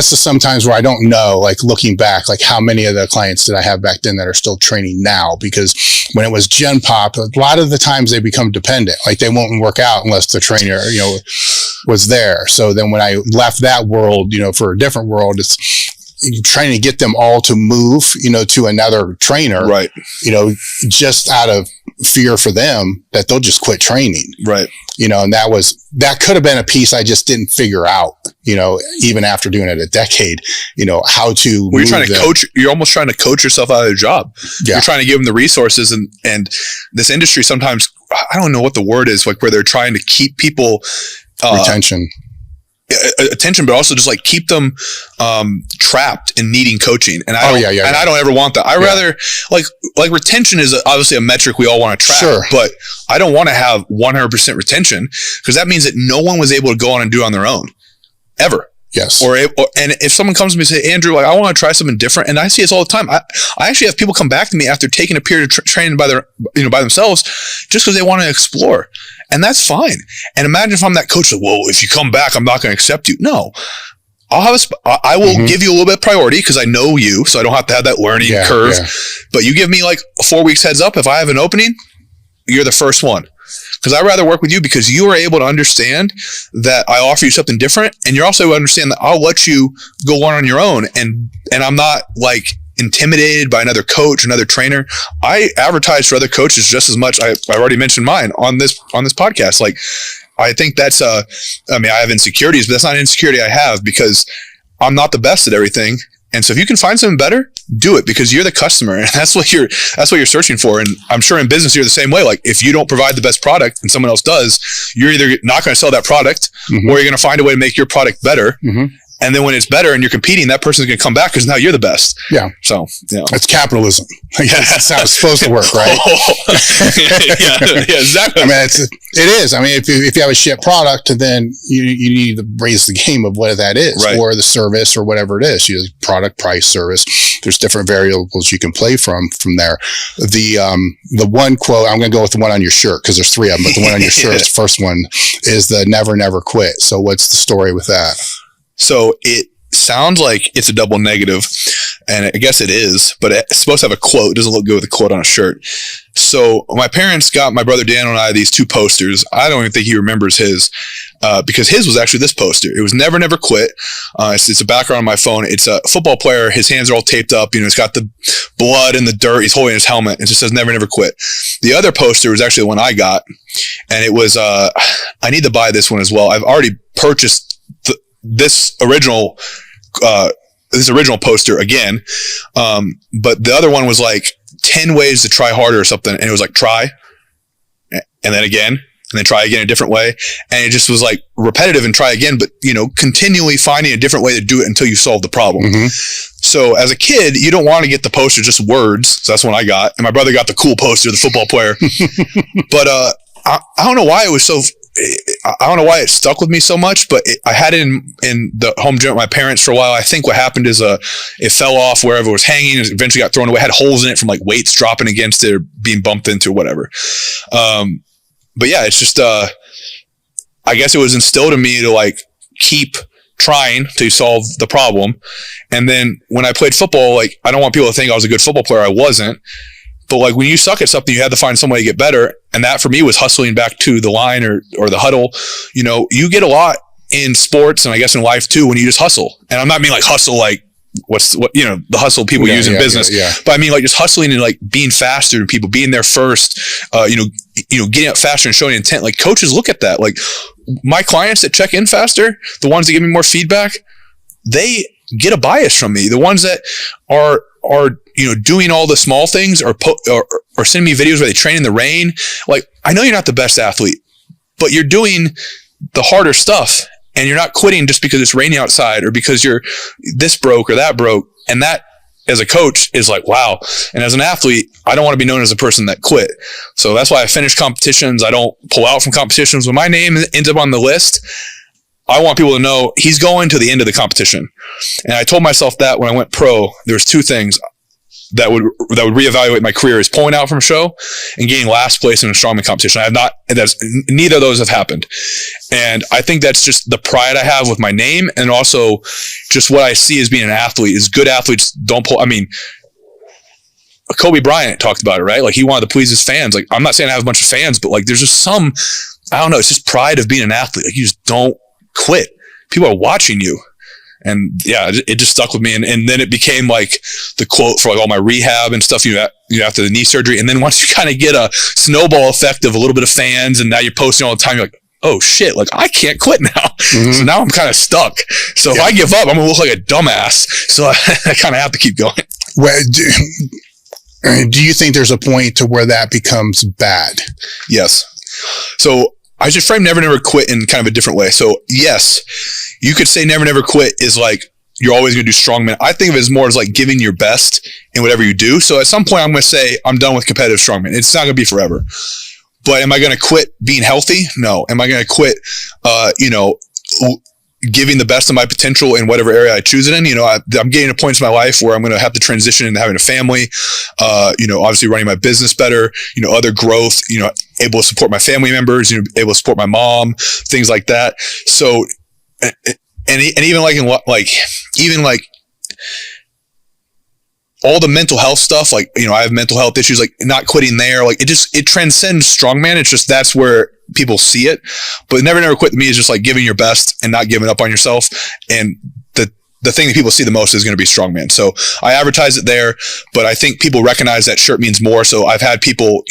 sometimes where I don't know, like looking back, like how many of the clients did I have back then that are still training now? Because when it was Gen Pop, a lot of the times they become dependent, like they won't work out unless the trainer, you know, was there. So then when I left that world, you know, for a different world, trying to get them all to move, to another trainer, Right. Just out of fear for them that they'll just quit training. Right. And that could have been a piece I just didn't figure out, even after doing it a decade, how to. Well, you're almost trying to coach yourself out of the job. Yeah. You're trying to give them the resources, and this industry sometimes, I don't know what the word is, like where they're trying to keep people Retention, but also just like keep them trapped in needing coaching. And I don't ever want that. I rather like retention is obviously a metric we all want to track, sure, but I don't want to have 100% retention, because that means that no one was able to go on and do it on their own ever. Yes. And if someone comes to me and say, Andrew, like, I want to try something different, and I see this all the time. I actually have people come back to me after taking a period of training by themselves, just because they want to explore, and that's fine. And imagine if I'm that coach that, well, if you come back, I'm not going to accept you. No, I will give you a little bit of priority because I know you, so I don't have to have that learning curve. Yeah. But you give me like 4 weeks heads up. If I have an opening, you're the first one. Because I'd rather work with you because you are able to understand that I offer you something different, and you're also able to understand that I'll let you go on your own, and I'm not like intimidated by another coach, another trainer. I advertise for other coaches just as much. I already mentioned mine on this podcast. Like, I think that's I have insecurities, but that's not an insecurity I have, because I'm not the best at everything. And so if you can find something better, do it, because you're the customer, and that's what you're searching for. And I'm sure in business you're the same way. Like, if you don't provide the best product and someone else does, you're either not going to sell that product, or you're going to find a way to make your product better. And then when it's better and you're competing, that person's going to come back because now you're the best. Yeah. So, it's capitalism. That's how it's supposed to work, right? yeah, exactly. I mean, it is. I mean, if you have a shit product, then you need to raise the game of what that is, right, or the service, or whatever it is. Product, price, service. There's different variables you can play from there. The one quote, I'm going to go with the one on your shirt because there's 3 of them, but the one on your shirt, the first one is the never, never quit. So what's the story with that? So it sounds like it's a double negative, and I guess it is, but it's supposed to have a quote. It doesn't look good with a quote on a shirt. So my parents got my brother Dan and I these 2 posters. I don't even think he remembers his, because his was actually this poster. It was never, never quit. It's a background on my phone. It's a football player. His hands are all taped up. It's got the blood and the dirt. He's holding his helmet. It just says never, never quit. The other poster was actually the one I got, and it was, I need to buy this one as well. I've already purchased this original poster again. But the other one was like 10 ways to try harder or something. And it was like, try, and then again, and then try again a different way. And it just was like repetitive and try again, but continually finding a different way to do it until you solve the problem. So as a kid, you don't want to get the poster, just words. So that's one I got. And my brother got the cool poster, the football player. But, I don't know why it was so, I don't know why it stuck with me so much, but I had it in the home gym with my parents for a while. I think what happened is it fell off wherever it was hanging. It eventually got thrown away. It had holes in it from like weights dropping against it or being bumped into or whatever. But yeah, it's just I guess it was instilled in me to like keep trying to solve the problem. And then when I played football, like, I don't want people to think I was a good football player. I wasn't. But like, when you suck at something, you have to find some way to get better. And that for me was hustling back to the line or the huddle. You get a lot in sports, and I guess in life too, when you just hustle. And I'm not mean like hustle, like the hustle people use in business. But I mean like just hustling and like being faster than people, being there first, getting up faster and showing intent. Like, coaches look at that. Like, my clients that check in faster, the ones that give me more feedback, they get a bias from me. The ones that are doing all the small things or sending me videos where they train in the rain. Like, I know you're not the best athlete, but you're doing the harder stuff, and you're not quitting just because it's raining outside or because you're this broke or that broke. And that, as a coach, is like, wow. And as an athlete, I don't want to be known as a person that quit. So that's why I finish competitions. I don't pull out from competitions. When my name ends up on the list, I want people to know he's going to the end of the competition. And I told myself that when I went pro, there's 2 things that would reevaluate my career: is pulling out from a show and getting last place in a strongman competition. Neither of those have happened. And I think that's just the pride I have with my name, and also just what I see as being an athlete is good athletes don't pull. I mean, Kobe Bryant talked about it, right? Like, he wanted to please his fans. Like, I'm not saying I have a bunch of fans, but like, there's just some, I don't know, it's just pride of being an athlete. Like, you just don't quit. People are watching you. And yeah, it just stuck with me. And then it became like the quote for like all my rehab and stuff, after the knee surgery. And then once you kind of get a snowball effect of a little bit of fans and now you're posting all the time, you're like, oh shit, like I can't quit now. Mm-hmm. So now I'm kind of stuck. So if I give up, I'm gonna look like a dumbass. So I kind of have to keep going. Well, do you think there's a point to where that becomes bad? Yes. So I should frame never, never quit in kind of a different way. So yes, you could say never, never quit is like, you're always going to do strongman. I think of it as more as like giving your best in whatever you do. So at some point I'm going to say, I'm done with competitive strongman. It's not going to be forever. But am I going to quit being healthy? No. Am I going to quit, giving the best of my potential in whatever area I choose it in? I'm getting to points in my life where I'm going to have to transition into having a family, obviously running my business better, other growth, able to support my family members, able to support my mom, things like that. So, and even like all the mental health stuff, like, I have mental health issues, like not quitting there, like it transcends strongman. It's just, that's where people see it. But never, never quit to me is just like giving your best and not giving up on yourself. And the thing that people see the most is going to be strongman. So I advertise it there, but I think people recognize that shirt means more. So I've had people,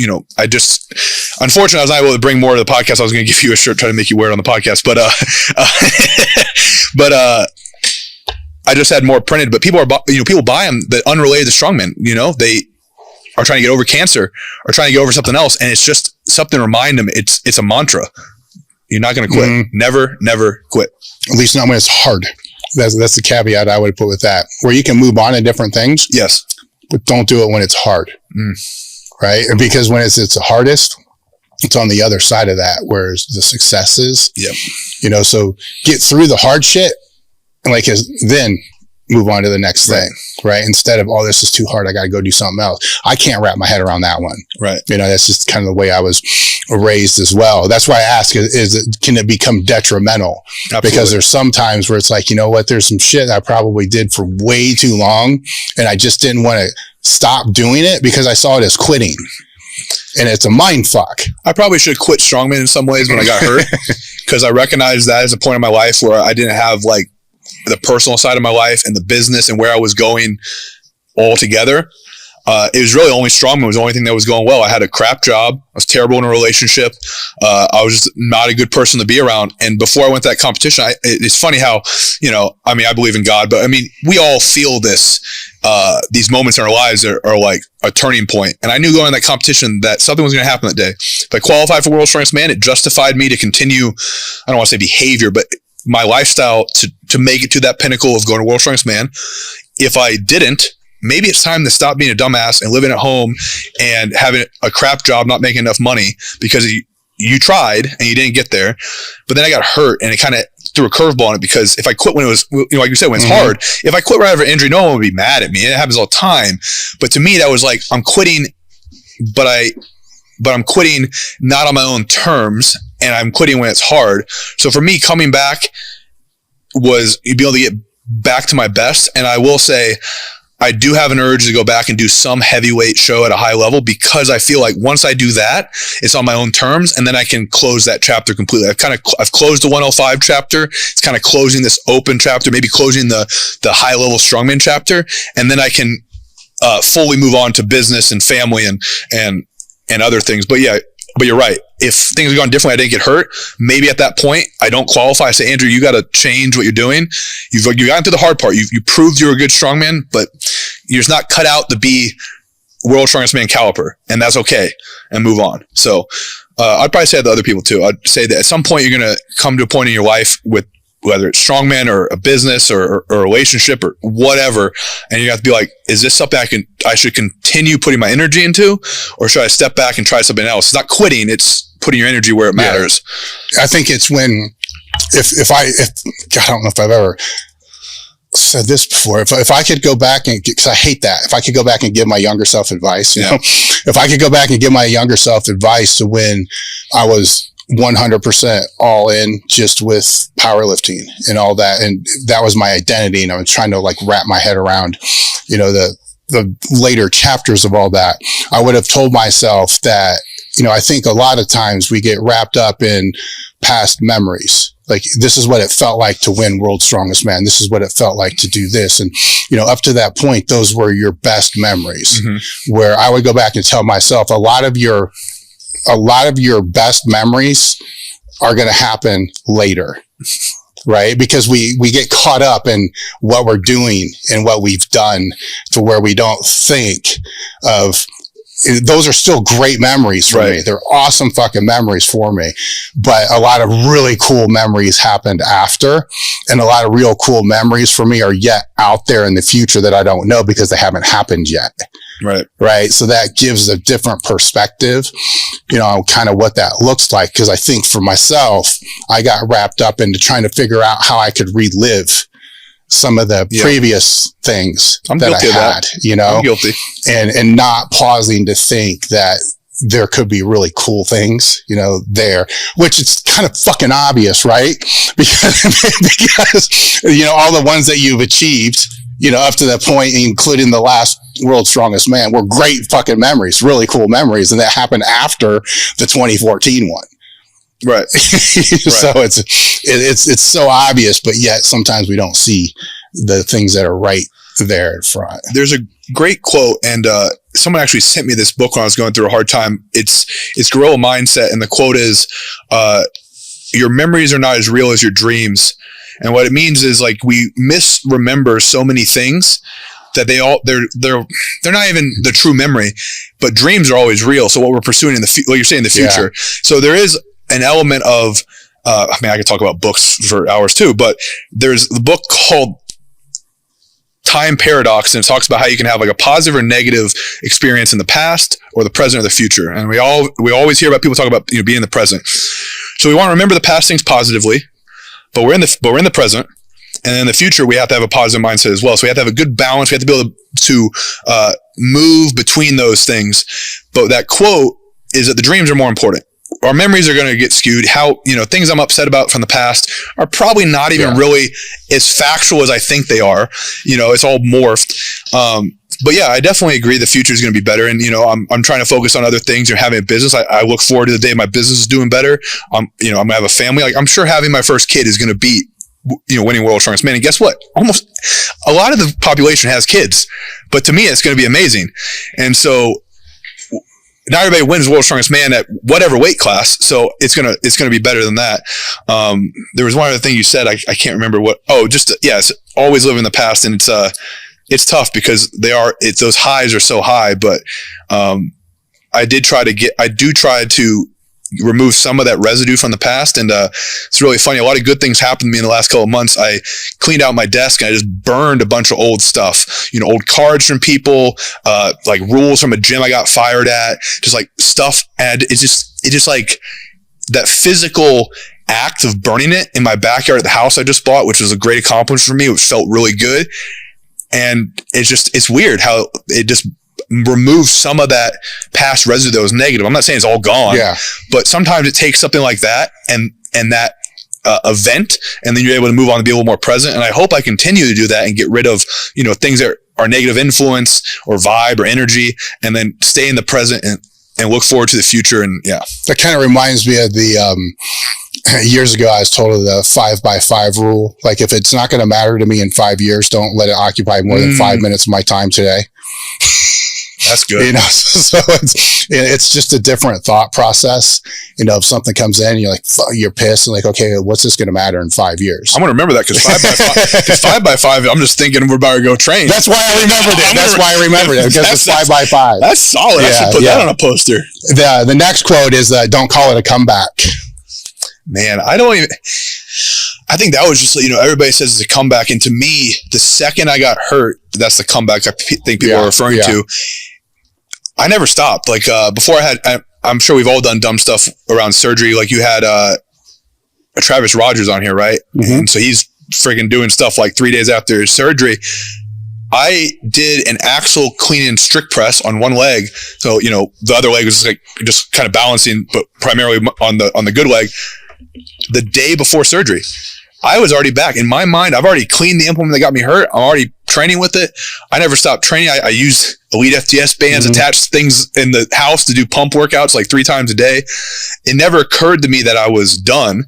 unfortunately I was not able to bring more to the podcast. I was going to give you a shirt, try to make you wear it on the podcast, but I just had more printed, but people buy them that unrelated to strongman. They are trying to get over cancer or trying to get over something else. And it's just something to remind them. It's a mantra. You're not going to quit. Mm-hmm. Never, never quit. At least not when it's hard. That's the caveat I would put with that, where you can move on to different things. Yes. But don't do it when it's hard. Right. Because when it's the hardest, it's on the other side of that, whereas the success is, so get through the hard shit and then move on to the next thing. Right. Instead of, oh, this is too hard, I got to go do something else. I can't wrap my head around that one. Right. That's just kind of the way I was raised as well. That's why I ask, can it become detrimental? Absolutely. Because there's some times where it's like, there's some shit I probably did for way too long and I just didn't want to stop doing it because I saw it as quitting. And it's a mind fuck. I probably should quit strongman in some ways when I got hurt because I recognized that as a point in my life where I didn't have like the personal side of my life and the business and where I was going all together. It was really only strongman was the only thing that was going well. I had a crap job. I was terrible in a relationship. I was just not a good person to be around. And before I went to that competition, it's funny how, I believe in God, but we all feel this, these moments in our lives are like a turning point. And I knew going to that competition that something was going to happen that day. If I qualified for World's Strongest Man, it justified me to continue, I don't want to say behavior, but my lifestyle to make it to that pinnacle of going to World's Strongest Man. If I didn't, maybe it's time to stop being a dumbass and living at home and having a crap job, not making enough money because you tried and you didn't get there. But then I got hurt and it kind of threw a curveball on it because if I quit when it was, like you said, when it's hard, if I quit right after injury, no one would be mad at me. It happens all the time. But to me, that was like, I'm quitting, but I'm quitting not on my own terms and I'm quitting when it's hard. So for me, coming back was being able to get back to my best. And I will say, I do have an urge to go back and do some heavyweight show at a high level because I feel like once I do that, it's on my own terms and then I can close that chapter completely. I've closed the 105 chapter. It's kind of closing this open chapter, maybe closing the high level strongman chapter. And then I can fully move on to business and family and other things. But yeah, but you're right. If things have gone differently, I didn't get hurt. Maybe at that point, I don't qualify. I say, Andrew, you got to change what you're doing. You've gotten through the hard part. You proved you're a good strongman, but you're just not cut out to be World's Strongest Man caliber, and that's okay. And move on. So I'd probably say that to other people too. I'd say that at some point you're going to come to a point in your life with whether it's strongman or a business or a relationship or whatever, and you have to be like, is this something I should continue putting my energy into, or should I step back and try something else? It's not quitting; it's putting your energy where it matters. I think it's when, if I don't know if I've ever said this before. If I could go back and, because I hate that, if I could go back and give my younger self advice, if I could go back and give my younger self advice to when I was 100% all in just with powerlifting and all that, and that was my identity, and I was trying to like wrap my head around, the later chapters of all that, I would have told myself that, I think a lot of times we get wrapped up in past memories Like, this is what it felt like to win World's Strongest Man. This is what it felt like to do this. And, up to that point, those were your best memories, where I would go back and tell myself a lot of your best memories are going to happen later. Right? Because we get caught up in what we're doing and what we've done to where we don't think of, those are still great memories for me. They're awesome fucking memories for me. But a lot of really cool memories happened after, and a lot of real cool memories for me are yet out there in the future that I don't know because they haven't happened yet. Right. So that gives a different perspective, kind of what that looks like. Cause I think for myself, I got wrapped up into trying to figure out how I could relive some of the previous things that I had, I'm guilty. And not pausing to think that there could be really cool things, there, which it's kind of fucking obvious, right? Because, all the ones that you've achieved, up to that point, including the last World's Strongest Man, were great fucking memories, really cool memories. And that happened after the 2014 one. Right. So it's so obvious, but yet sometimes we don't see the things that are right there in front. There's a great quote, and someone actually sent me this book when I was going through a hard time. It's Gorilla Mindset, and the quote is, your memories are not as real as your dreams. And what it means is, like, we misremember so many things that they're not even the true memory, but dreams are always real. So what we're pursuing what you're saying in the future. Yeah. So there is an element of, I could talk about books for hours too, but there's the book called Time Paradox, and it talks about how you can have like a positive or negative experience in the past or the present or the future. And we always hear about people talk about, being in the present. So we want to remember the past things positively, but we're in the present. And then in the future, we have to have a positive mindset as well. So we have to have a good balance. We have to be able to move between those things. But that quote is that the dreams are more important. Our memories are going to get skewed. Things I'm upset about from the past are probably not even really as factual as I think they are. It's all morphed. But yeah, I definitely agree the future is going to be better. And, I'm trying to focus on other things. Having a business. I look forward to the day my business is doing better. I'm going to have a family. Like, I'm sure having my first kid is going to beat, winning World's Strongest Man. And guess what? Almost a lot of the population has kids, but to me, it's going to be amazing. And so not everybody wins World's Strongest Man at whatever weight class. So it's going to be better than that. There was one other thing you said. I can't remember what, it's always live in the past. And it's tough because those highs are so high, but, I do try to remove some of that residue from the past. And it's really funny. A lot of good things happened to me in the last couple of months. I cleaned out my desk and I just burned a bunch of old stuff, old cards from people, like rules from a gym I got fired at, just like stuff. And it just like that physical act of burning it in my backyard at the house I just bought, which was a great accomplishment for me, which felt really good. And it's weird how it just remove some of that past residue that was negative. I'm not saying it's all gone, but sometimes it takes something like that and that event, and then you're able to move on and be a little more present. And I hope I continue to do that and get rid of, things that are negative influence or vibe or energy, and then stay in the present and look forward to the future. And that kind of reminds me of the, years ago, I was told of the 5x5 rule. Like, if it's not going to matter to me in 5 years, don't let it occupy more than 5 minutes of my time today. That's good. So it's just a different thought process. If something comes in, you're like, you're pissed, and like, okay, what's this going to matter in 5 years? I'm going to remember that because 5x5, I'm just thinking we're about to go train. That's why I remembered it. Because it's 5x5. That's solid. I should put that on a poster. The next quote is, don't call it a comeback. Man, I think that was just, everybody says it's a comeback. And to me, the second I got hurt, that's the comeback I think people are referring to. I never stopped. Like, before I'm sure we've all done dumb stuff around surgery. Like, you had, Travis Rogers on here, right? Mm-hmm. And so he's freaking doing stuff like 3 days after his surgery. I did an axle clean and strict press on one leg. So, the other leg was like just kind of balancing, but primarily on the good leg. The day before surgery, I was already back. In my mind, I've already cleaned the implement that got me hurt. I'm already training with it. I never stopped training. I use Elite FTS bands, attached things in the house to do pump workouts like 3 times a day. It never occurred to me that I was done.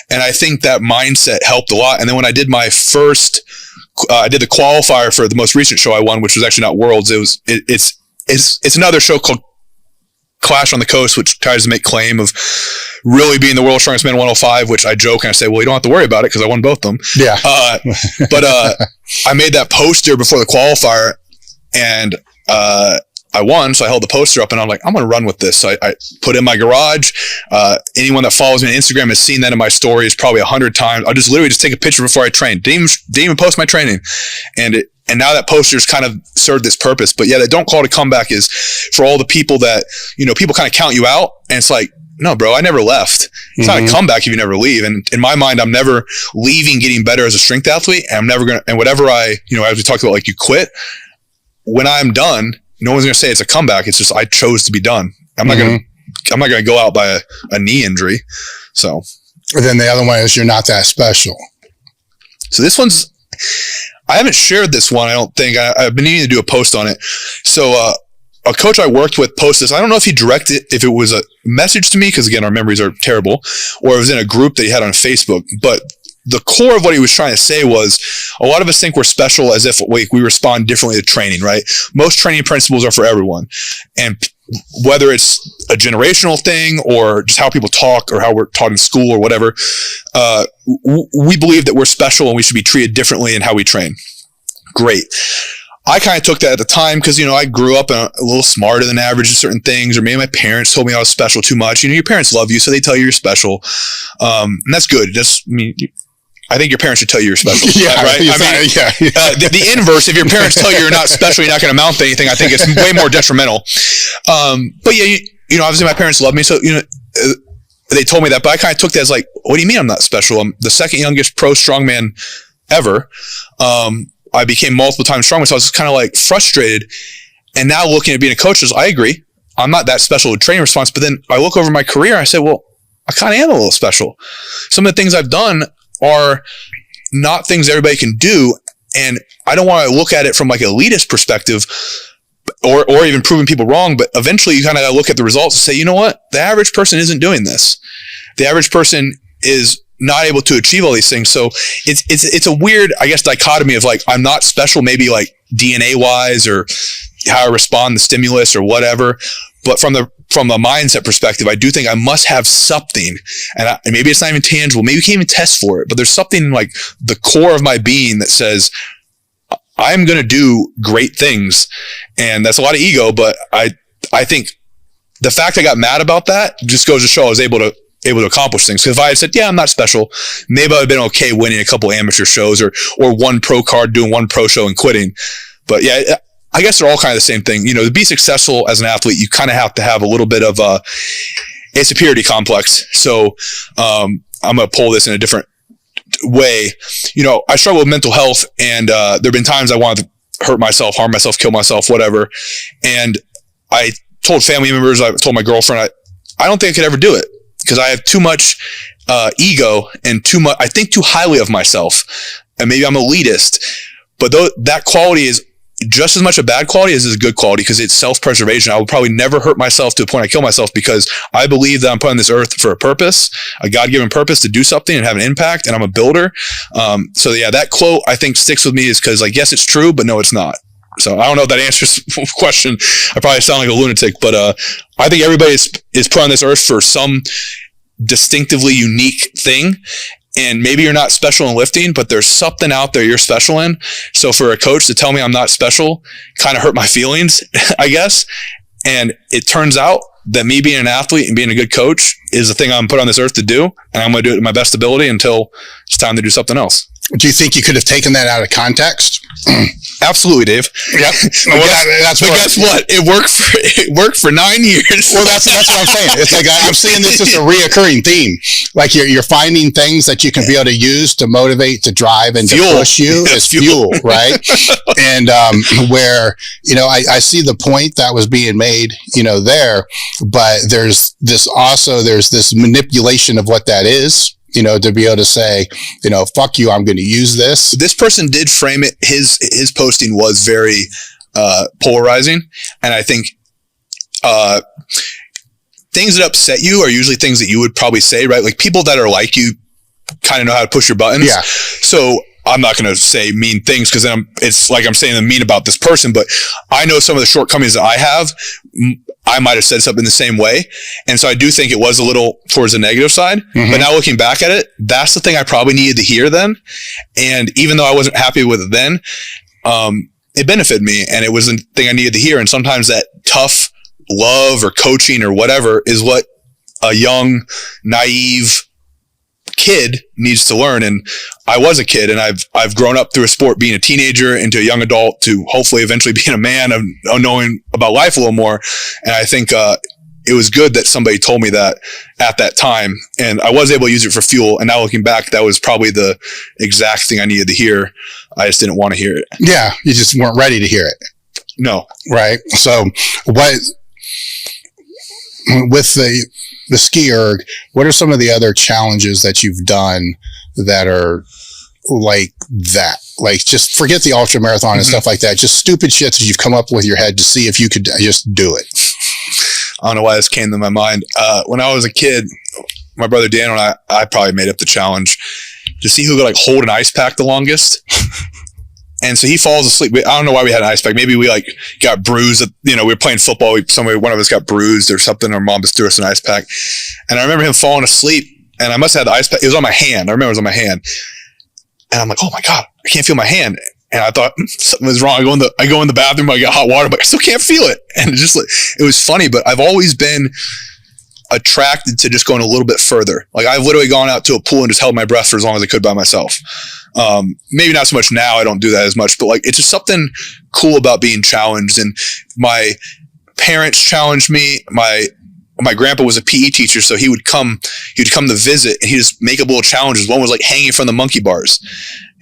And I think that mindset helped a lot. And then when I did my first, I did the qualifier for the most recent show I won, which was actually not Worlds. It's another show called Clash on the Coast, which tries to make claim of really being the world's strongest man 105, which I joke and I say, well, you don't have to worry about it because I won both of them. Yeah. But I made that poster before the qualifier, and I won, so I held the poster up and I'm like, I'm going to run with this. So I put it in my garage. Anyone that follows me on Instagram has seen that in my stories probably 100 times. I'll just literally just take a picture before I train. Didn't even post my training. And now that poster's kind of served this purpose. But yeah, that don't call to comeback is for all the people that, people kind of count you out. And it's like, no, bro, I never left. It's not a comeback if you never leave. And in my mind, I'm never leaving getting better as a strength athlete. And I'm never going to, and whatever as we talked about, like you quit, when I'm done, no one's going to say it's a comeback. It's just, I chose to be done. I'm not going to go out by a knee injury. So. And then the other one is you're not that special. So this one's, I haven't shared this one. I don't think I've been needing to do a post on it. So, a coach I worked with posted this. I don't know if he directed, if it was a message to me, because again, our memories are terrible, or it was in a group that he had on Facebook. But the core of what he was trying to say was a lot of us think we're special as if we respond differently to training, right? Most training principles are for everyone. And whether it's a generational thing or just how people talk or how we're taught in school or whatever, we believe that we're special and we should be treated differently in how we train. Great. I kind of took that at the time because, I grew up a little smarter than average at certain things, or maybe my parents told me I was special too much. Your parents love you, so they tell you you're special. And that's good. I think your parents should tell you you're special. Yeah, right? The inverse, if your parents tell you you're not special, you're not going to amount to anything, I think it's way more detrimental. But yeah, obviously my parents love me, so, they told me that, but I kind of took that as like, what do you mean I'm not special? I'm the second youngest pro strongman ever. I became multiple times strongman, so I was just kind of like frustrated. And now looking at being a coach, I agree. I'm not that special with training response, but then I look over my career and I say, well, I kind of am a little special. Some of the things I've done are not things everybody can do. And I don't want to look at it from like an elitist perspective or even proving people wrong. But eventually you kind of look at the results and say, you know what? The average person isn't doing this. The average person is not able to achieve all these things. So it's a weird, I guess, dichotomy of like, I'm not special, maybe like DNA wise or how I respond to stimulus or whatever. But from a mindset perspective, I do think I must have something, and maybe it's not even tangible. Maybe you can't even test for it, but there's something like the core of my being that says I'm going to do great things. And that's a lot of ego, but I think the fact I got mad about that just goes to show I was able to accomplish things. Because if I had said, yeah, I'm not special, maybe I would have been okay winning a couple amateur shows or one pro card, doing one pro show and quitting. But yeah, I guess they're all kind of the same thing. To be successful as an athlete, you kind of have to have a little bit of a superiority complex. So I'm going to pull this in a different way. I struggle with mental health, and there have been times I wanted to hurt myself, harm myself, kill myself, whatever. And I told family members, I told my girlfriend, I don't think I could ever do it because I have too much ego and I think too highly of myself. And maybe I'm elitist, but that quality is just as much a bad quality as a good quality because it's self-preservation. I will probably never hurt myself to the point I kill myself because I believe that I'm put on this earth for a purpose, a God-given purpose to do something and have an impact, and I'm a builder. So yeah, that quote I think sticks with me is because like, yes, it's true, but no, it's not. So I don't know if that answers the question. I probably sound like a lunatic, but I think everybody is put on this earth for some distinctively unique thing. And maybe you're not special in lifting, but there's something out there you're special in. So for a coach to tell me I'm not special kind of hurt my feelings, I guess. And it turns out that me being an athlete and being a good coach is the thing I'm put on this earth to do. And I'm going to do it to my best ability until it's time to do something else. Do you think you could have taken that out of context? Absolutely, Dave. Yep. Guess what? It worked for 9 years. Well, that's what I'm saying. It's like I'm seeing this as a reoccurring theme. Like you're finding things that you can be able to use to motivate, to drive, and to push you as fuel, right? And where I see the point that was being made, there, but there's this manipulation of what that is. to be able to say, fuck you, I'm going to use this. This person did frame it. His posting was very polarizing. And I think things that upset you are usually things that you would probably say, right? Like people that are like you kind of know how to push your buttons. Yeah. So I'm not going to say mean things because then it's like I'm saying them mean about this person, but I know some of the shortcomings that I have. I might have said something the same way. And so I do think it was a little towards the negative side, but now looking back at it, that's the thing I probably needed to hear then. And even though I wasn't happy with it then, it benefited me and it was the thing I needed to hear. And sometimes that tough love or coaching or whatever is what a young, naive kid needs to learn. And I was a kid and I've grown up through a sport, being a teenager into a young adult to hopefully eventually being a man of knowing about life a little more. And I think, it was good that somebody told me that at that time and I was able to use it for fuel. And now looking back, that was probably the exact thing I needed to hear. I just didn't want to hear it. Yeah. You just weren't ready to hear it. No. Right. So with the ski erg, what are some of the other challenges that you've done that are like that? Like just forget the ultra marathon and stuff like that. Just stupid shit that you've come up with your head to see if you could just do it. I don't know why this came to my mind. When I was a kid, my brother Dan and I probably made up the challenge to see who could like hold an ice pack the longest. And so he falls asleep. I don't know why we had an ice pack. Maybe we like got bruised. We were playing football. One of us got bruised or something. Our mom just threw us an ice pack. And I remember him falling asleep and I must have had the ice pack. It was on my hand. I remember it was on my hand. And I'm like, oh my God, I can't feel my hand. And I thought something was wrong. I go in the bathroom. I get hot water, but I still can't feel it. And it was funny, but I've always been attracted to just going a little bit further. Like I've literally gone out to a pool and just held my breath for as long as I could by myself. Maybe not so much now. I don't do that as much, but like, it's just something cool about being challenged. And my parents challenged me. My grandpa was a PE teacher, so he'd come to visit and he'd just make up little challenges. One was like hanging from the monkey bars.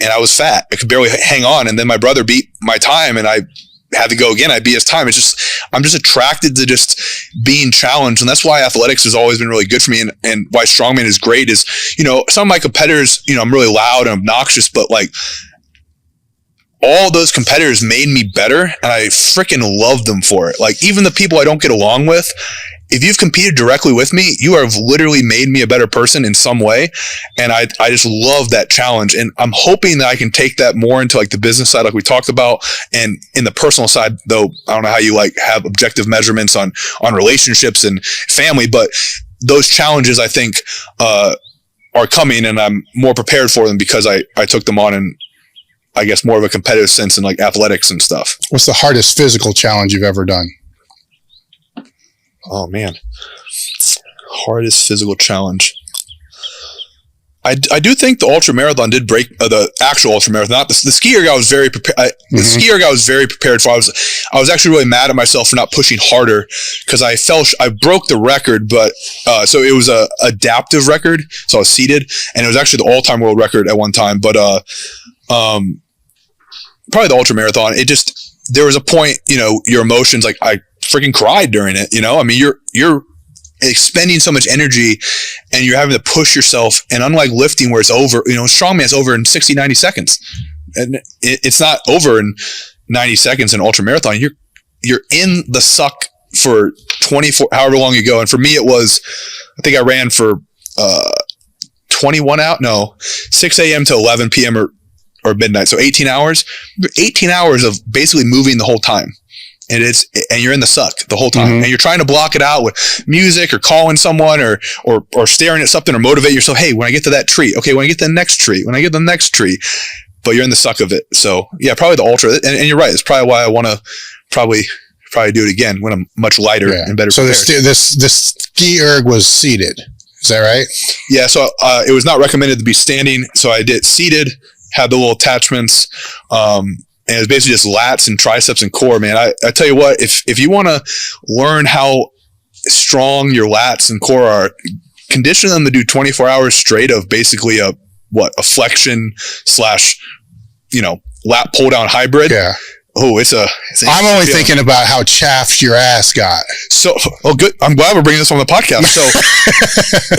And I was fat. I could barely hang on. And then my brother beat my time and I had to go again. I beat his time. I'm just attracted to just being challenged. And that's why athletics has always been really good for me. And why Strongman is great is, some of my competitors, I'm really loud and obnoxious, but like all those competitors made me better. And I freaking loved them for it. Like even the people I don't get along with, if you've competed directly with me, you have literally made me a better person in some way. And I just love that challenge. And I'm hoping that I can take that more into like the business side, like we talked about. And in the personal side, though, I don't know how you like have objective measurements on relationships and family, but those challenges I think, are coming and I'm more prepared for them because I took them on in, I guess, more of a competitive sense in like athletics and stuff. What's the hardest physical challenge you've ever done? Oh man, hardest physical challenge. I do think the ultra marathon did break the actual ultra marathon. Not the ski erg. I was very prepared. The ski erg I was very prepared for. I was actually really mad at myself for not pushing harder because I broke the record, but so it was a adaptive record. So I was seated, and it was actually the all-time world record at one time. But probably the ultra marathon. There was a point, your emotions, like I freaking cried during it. I mean, you're expending so much energy and you're having to push yourself. And unlike lifting where it's over, strongman's over in 60, 90 seconds. And it's not over in 90 seconds in ultra marathon. You're in the suck for 24, however long you go. And for me, it was, I think I ran for 6 a.m. to 11 p.m. or midnight. So 18 hours of basically moving the whole time. And you're in the suck the whole time. And you're trying to block it out with music or calling someone or staring at something or motivate yourself. Hey, when I get to that tree, okay, when I get to the next tree, but you're in the suck of it. So yeah, probably the ultra. And you're right. It's probably why I want to probably do it again when I'm much lighter and better. So the ski erg was seated. Is that right? Yeah. So, it was not recommended to be standing. So I did seated, had the little attachments, and it was basically just lats and triceps and core, man. I tell you what, if you want to learn how strong your lats and core are, condition them to do 24 hours straight of basically a flexion / lat pull down hybrid. Yeah. Oh, I'm only thinking about how chaffed your ass got. So, good. I'm glad we're bringing this on the podcast. So,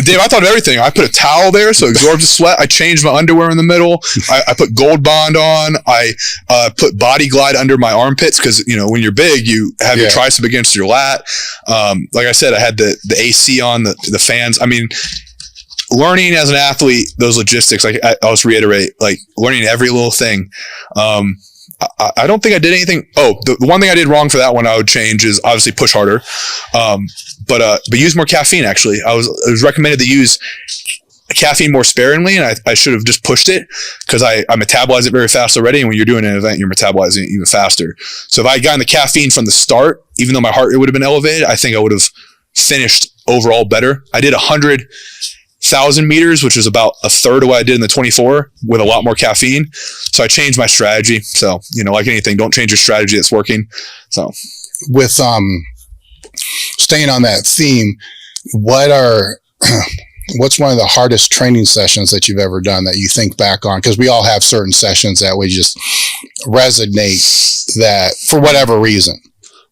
Dave, I thought of everything. I put a towel there, so it absorbs the sweat. I changed my underwear in the middle. I put Gold Bond on. I put Body Glide under my armpits because, when you're big, you have your tricep against your lat. Like I said, I had the AC on, the fans. I mean, learning as an athlete, those logistics, like I'll just reiterate, like learning every little thing. I don't think I did anything. Oh, the one thing I did wrong for that one I would change is obviously push harder. But use more caffeine, actually. It was recommended to use caffeine more sparingly, and I should have just pushed it because I metabolize it very fast already. And when you're doing an event, you're metabolizing it even faster. So if I had gotten the caffeine from the start, even though my heart rate would have been elevated, I think I would have finished overall better. I did 100,000 meters, which is about a third of what I did in the 24 with a lot more caffeine. So I changed my strategy. So, like anything, don't change your strategy that's working. So with, staying on that theme, what's one of the hardest training sessions that you've ever done that you think back on? Because we all have certain sessions that we just resonate that for whatever reason.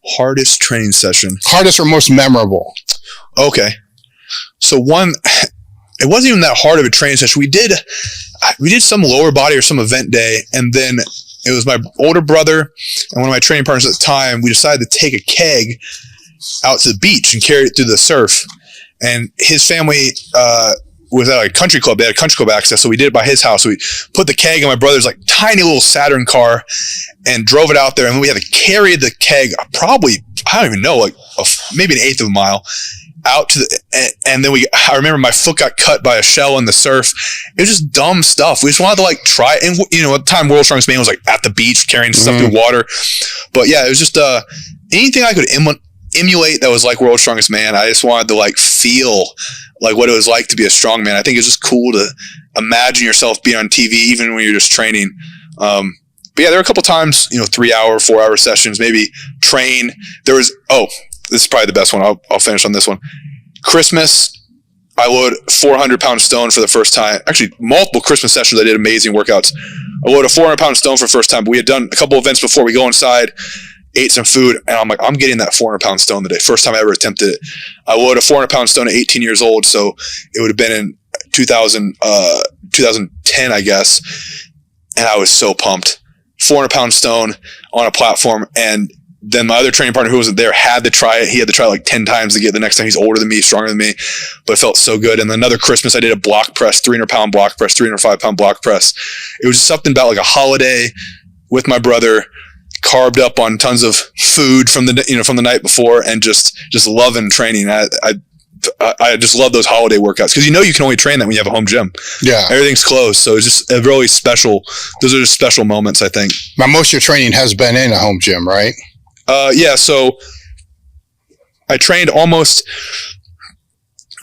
Hardest training session. Hardest or most memorable. Okay. So it wasn't even that hard of a training session. We did some lower body or some event day, and then it was my older brother and one of my training partners at the time. We decided to take a keg out to the beach and carry it through the surf. And his family was at a country club. They had a country club access, so we did it by his house. So we put the keg in my brother's like tiny little Saturn car and drove it out there. And we had to carry the keg probably, I don't even know, like maybe an eighth of a mile out to and then I remember my foot got cut by a shell in the surf. It was just dumb stuff. We just wanted to try it. And at the time, World's Strongest Man was at the beach carrying stuff through water. But yeah, it was just anything I could emulate that was like World's Strongest Man. I just wanted to feel like what it was like to be a strongman. I think it's just cool to imagine yourself being on TV, even when you're just training. But yeah, there were a couple times, 3 hour, 4 hour sessions, maybe train. There was, this is probably the best one. I'll finish on this one. Christmas, I load 400-pound stone for the first time. Actually, multiple Christmas sessions, I did amazing workouts. I load a 400-pound stone for the first time. But we had done a couple events before. We go inside, ate some food, and I'm like, I'm getting that 400-pound stone today. First time I ever attempted it. I loaded a 400-pound stone at 18 years old, so it would have been in 2010, I guess. And I was so pumped. 400-pound stone on a platform, and then my other training partner who wasn't there had to try it. He had to try it 10 times to get it the next time. He's older than me, stronger than me, but it felt so good. And then another Christmas, I did a block press, 300-pound block press, 305-pound block press. It was just something about a holiday with my brother, carved up on tons of food from the night before, and just loving training. I just love those holiday workouts because you can only train that when you have a home gym. Yeah, everything's closed, so it's just a really special. Those are just special moments, I think. Now, most of your training has been in a home gym, right? Yeah. So I trained almost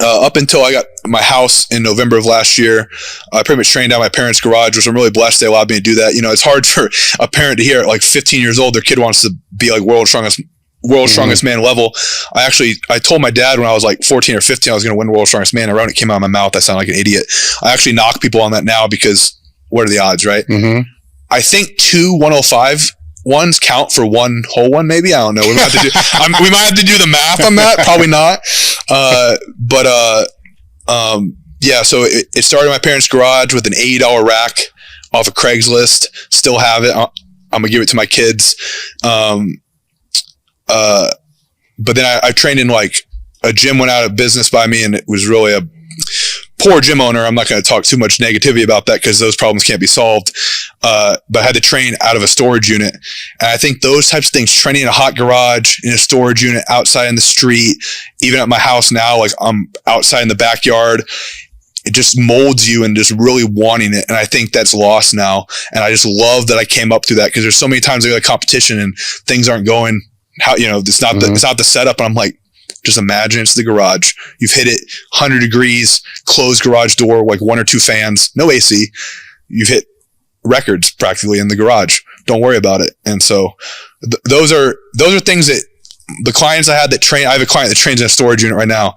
up until I got my house in November of last year. I pretty much trained out my parents' garage, which I'm really blessed they allowed me to do that. It's hard for a parent to hear at 15 years old their kid wants to be World's Strongest Man level. I told my dad when I was 14 or 15 I was going to win World's Strongest Man. Around it came out of my mouth. I sound like an idiot. I actually knock people on that now because what are the odds, right? Mm-hmm. I think 2 105 ones count for one whole one, maybe. I don't know. We might have to do the math on that. Probably not. Yeah. So it started in my parents' garage with an $80 rack off of Craigslist. Still have it. I'm gonna give it to my kids. But then I trained in a gym went out of business by me, and it was really a poor gym owner. I'm not going to talk too much negativity about that because those problems can't be solved. But I had to train out of a storage unit. And I think those types of things, training in a hot garage, in a storage unit, outside in the street, even at my house now, I'm outside in the backyard, it just molds you and just really wanting it. And I think that's lost now. And I just love that I came up through that because there's so many times I go to competition and things aren't going how, it's not it's not the setup. And I'm like, just imagine it's the garage. You've hit it 100 degrees, closed garage door, 1 or 2 fans, no AC. You've hit records practically in the garage. Don't worry about it. And so those are things that the clients I had that train, I have a client that trains in a storage unit right now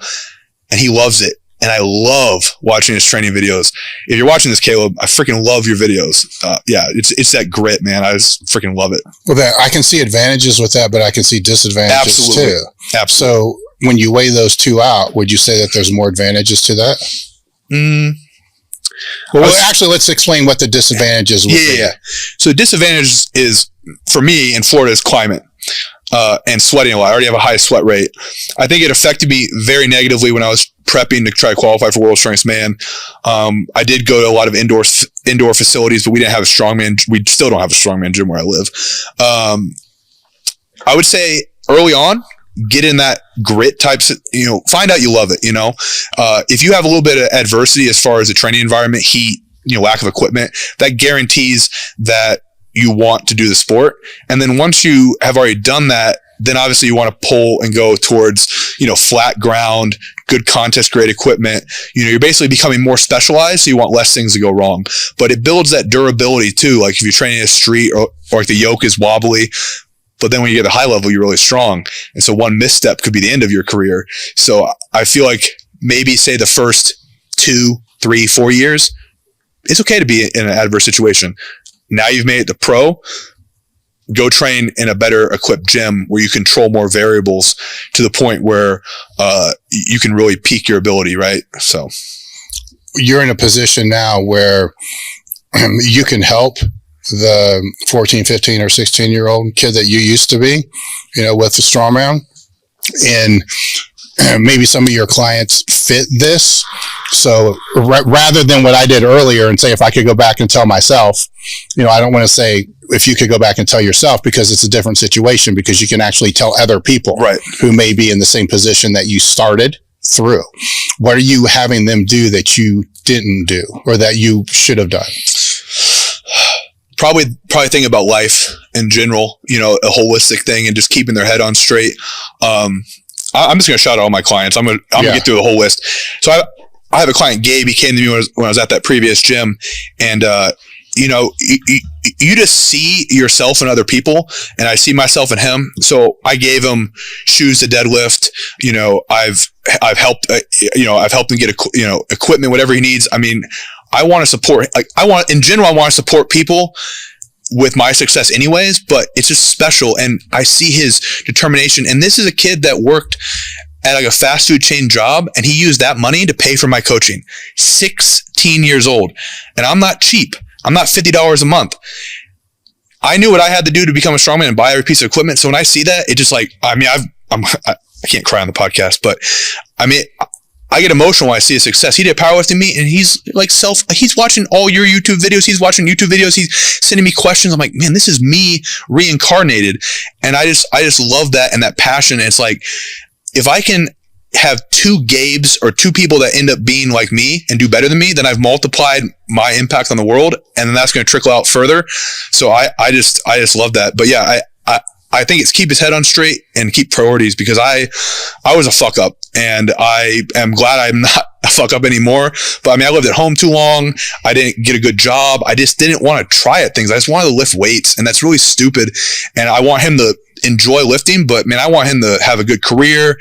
and he loves it. And I love watching his training videos. If you're watching this, Caleb, I freaking love your videos. Yeah, it's that grit, man. I just freaking love it. Well, I can see advantages with that, but I can see disadvantages too. Absolutely. So when you weigh those two out, would you say that there's more advantages to that? Well, actually, let's explain what the disadvantages would be. Yeah. So the disadvantage is, for me in Florida, is climate. And sweating a lot. I already have a high sweat rate. I think it affected me very negatively when I was prepping to try to qualify for World's Strongest Man. I did go to a lot of indoor facilities, but we didn't have a strongman. We still don't have a strongman gym where I live. I would say early on, get in that grit types, find out you love it. If you have a little bit of adversity as far as the training environment, heat, lack of equipment, that guarantees that you want to do the sport. And then once you have already done that, then obviously you want to pull and go towards, flat ground, good contest grade equipment. You're basically becoming more specialized, so you want less things to go wrong. But it builds that durability too. Like if you're training a street or like the yoke is wobbly, but then when you get to high level, you're really strong. And so one misstep could be the end of your career. So I feel like maybe say the first 2, 3, 4 years, it's okay to be in an adverse situation. Now you've made it to pro, go train in a better equipped gym where you control more variables to the point where you can really peak your ability, right? So you're in a position now where you can help the 14, 15, or 16-year-old kid that you used to be, with the strongman. And maybe some of your clients fit this. So rather than what I did earlier and say, if I could go back and tell myself, I don't want to say if you could go back and tell yourself, because it's a different situation, because you can actually tell other people who may be in the same position that you started through. What are you having them do that you didn't do or that you should have done? Probably think about life in general, a holistic thing, and just keeping their head on straight. I'm just going to shout out all my clients. I'm going to get through the whole list. So I have a client, Gabe. He came to me when I was at that previous gym, and you just see yourself in other people, and I see myself in him. So I gave him shoes to deadlift. I've helped him get equipment, whatever he needs. I mean, I want to support. I want to support people with my success anyways, but it's just special. And I see his determination. And this is a kid that worked at like a fast food chain job, and he used that money to pay for my coaching. 16 years old. And I'm not cheap. I'm not $50 a month. I knew what I had to do to become a strongman and buy every piece of equipment. So when I see that, it just I can't cry on the podcast, but I get emotional when I see his success. He did powerlifting meet, and he's he's watching all your YouTube videos. He's watching YouTube videos. He's sending me questions. I'm like, man, this is me reincarnated. And I just love that and that passion. And it's like, if I can have 2 Gabes or 2 people that end up being like me and do better than me, then I've multiplied my impact on the world, and then that's going to trickle out further. So I just love that. But yeah, I think it's keep his head on straight and keep priorities, because I was a fuck up, and I am glad I'm not a fuck up anymore. But I lived at home too long. I didn't get a good job. I just didn't want to try at things. I just wanted to lift weights, and that's really stupid. And I want him to enjoy lifting, but man, I want him to have a good career,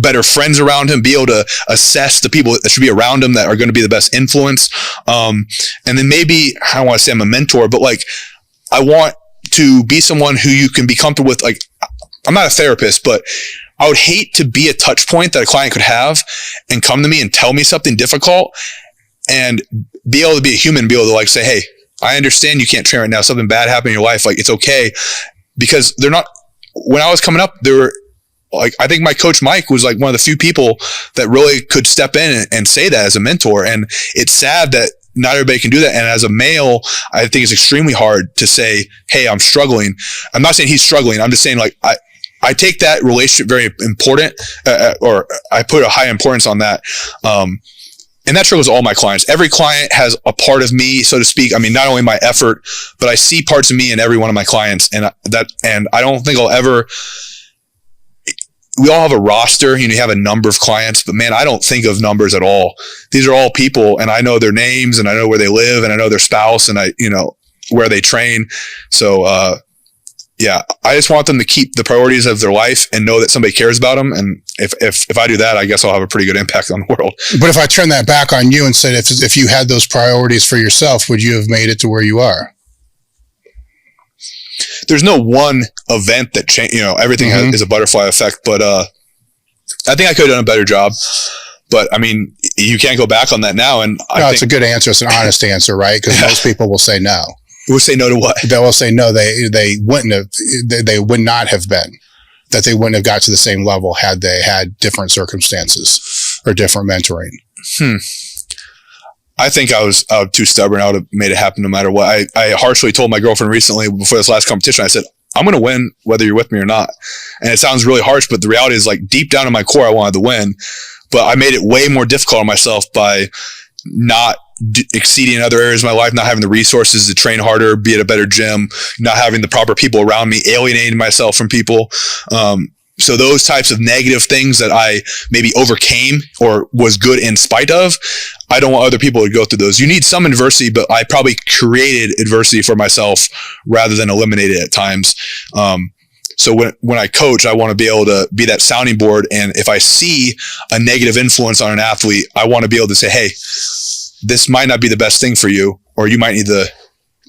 better friends around him, be able to assess the people that should be around him that are going to be the best influence. And then maybe, I don't want to say I'm a mentor, but I want to be someone who you can be comfortable with. I'm not a therapist, but I would hate to be a touch point that a client could have and come to me and tell me something difficult, and be able to be a human, be able to say, hey, I understand you can't train right now. Something bad happened in your life. It's okay. Because when I was coming up, there were, I think my coach Mike was one of the few people that really could step in and say that as a mentor. And it's sad that not everybody can do that. And as a male, I think it's extremely hard to say, hey, I'm struggling. I'm not saying he's struggling. I'm just saying I take that relationship very important, or I put a high importance on that. And that triggers all my clients. Every client has a part of me, so to speak. Not only my effort, but I see parts of me in every one of my clients. And I don't think I'll ever, we all have a roster, you have a number of clients, but man, I don't think of numbers at all. These are all people, and I know their names, and I know where they live, and I know their spouse, and where they train. So, yeah, I just want them to keep the priorities of their life and know that somebody cares about them. And if I do that, I guess I'll have a pretty good impact on the world. But if I turn that back on you and said, if you had those priorities for yourself, would you have made it to where you are? There's no one event that changed, everything is a butterfly effect, but, I think I could have done a better job, but I mean, you can't go back on that now. And it's a good answer. It's an honest answer, right? Because most people will say no. We'll say no to what? They will say no. They wouldn't have. They would not have been. That they wouldn't have got to the same level had they had different circumstances or different mentoring. I think I was too stubborn. I would have made it happen no matter what. I harshly told my girlfriend recently before this last competition. I said, I'm going to win whether you're with me or not. And it sounds really harsh, but the reality is, like, deep down in my core, I wanted to win. But I made it way more difficult on myself by not exceeding in other areas of my life, not having the resources to train harder, be at a better gym, not having the proper people around me, alienating myself from people. So those types of negative things that I maybe overcame or was good in spite of, I don't want other people to go through those. You need some adversity, but I probably created adversity for myself rather than eliminate it at times. So when I coach, I want to be able to be that sounding board. And if I see a negative influence on an athlete, I want to be able to say, hey, this might not be the best thing for you, or you might need to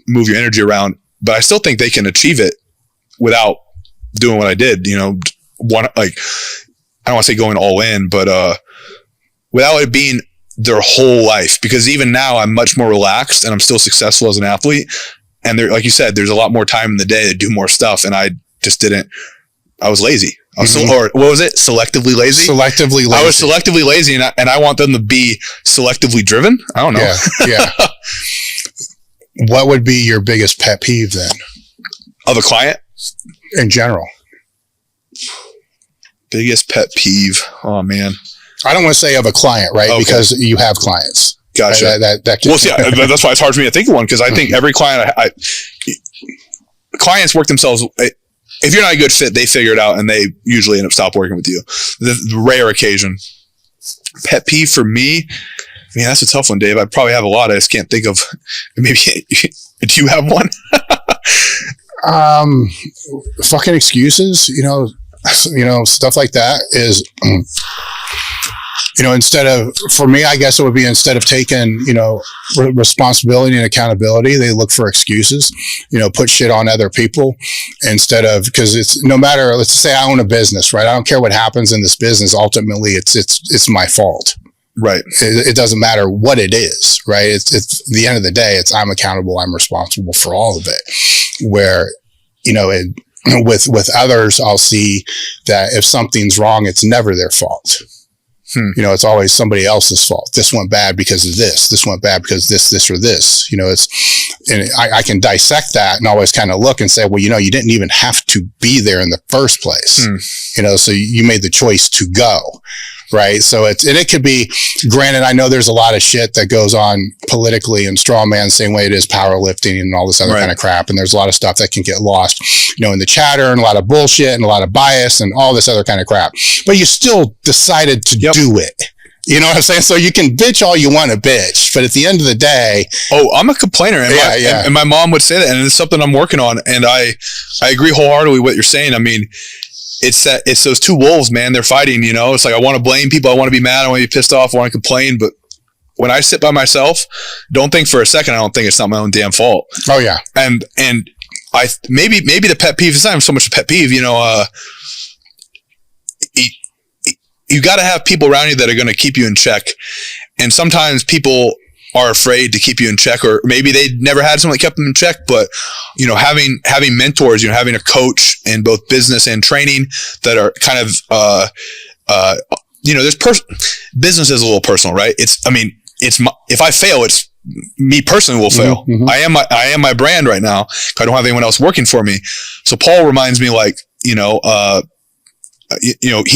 move your energy around, but I still think they can achieve it without doing what I did, I don't want to say going all in, but, without it being their whole life, because even now I'm much more relaxed and I'm still successful as an athlete. And there, like you said, there's a lot more time in the day to do more stuff. And I just didn't, I was lazy. I was or what was it? Selectively lazy? Selectively lazy. I was selectively lazy, and I want them to be selectively driven. I don't know. Yeah. What would be your biggest pet peeve then? Of a client? In general. Biggest pet peeve. Oh, man. I don't want to say of a client, right? Okay. Because you have clients. Gotcha. Right? That's why it's hard for me to think of one, because I think every client, clients work themselves. If you're not a good fit, they figure it out and they usually end up stop working with you. The rare occasion. Pet peeve for me, that's a tough one, Dave. I probably have a lot. I just can't think of. Maybe do you have one? Fucking excuses. Stuff like that is. For me, I guess it would be, instead of taking, responsibility and accountability, they look for excuses, put shit on other people instead of, because it's no matter, let's say I own a business, right? I don't care what happens in this business. Ultimately, it's my fault. Right. It doesn't matter what it is, right? It's the end of the day, I'm accountable. I'm responsible for all of it. Where, with others, I'll see that if something's wrong, it's never their fault. It's always somebody else's fault. This went bad because of this. This went bad because this, or this. And I can dissect that and always kind of look and say, well, you didn't even have to be there in the first place. So you made the choice to go. Right. So it could be, granted, I know there's a lot of shit that goes on politically in strongman, same way it is powerlifting and all this other kind of crap. And there's a lot of stuff that can get lost, in the chatter, and a lot of bullshit and a lot of bias and all this other kind of crap. But you still decided to do it. You know what I'm saying? So you can bitch all you want to bitch, but at the end of the day. Oh, I'm a complainer. And my mom would say that, and it's something I'm working on. And I agree wholeheartedly with what you're saying. I mean, it's those two wolves, man. They're fighting, It's like, I want to blame people. I want to be mad. I want to be pissed off. I want to complain. But when I sit by myself, don't think for a second, I don't think it's not my own damn fault. Oh yeah. And I, maybe the pet peeve, it's not even so much a pet peeve, you got to have people around you that are going to keep you in check. And sometimes people are afraid to keep you in check, or maybe they never had someone that kept them in check. But, having mentors, having a coach in both business and training that are kind of, business is a little personal, right? If I fail, it's me personally will fail. Mm-hmm. I am my brand right now. I don't have anyone else working for me. So Paul reminds me, he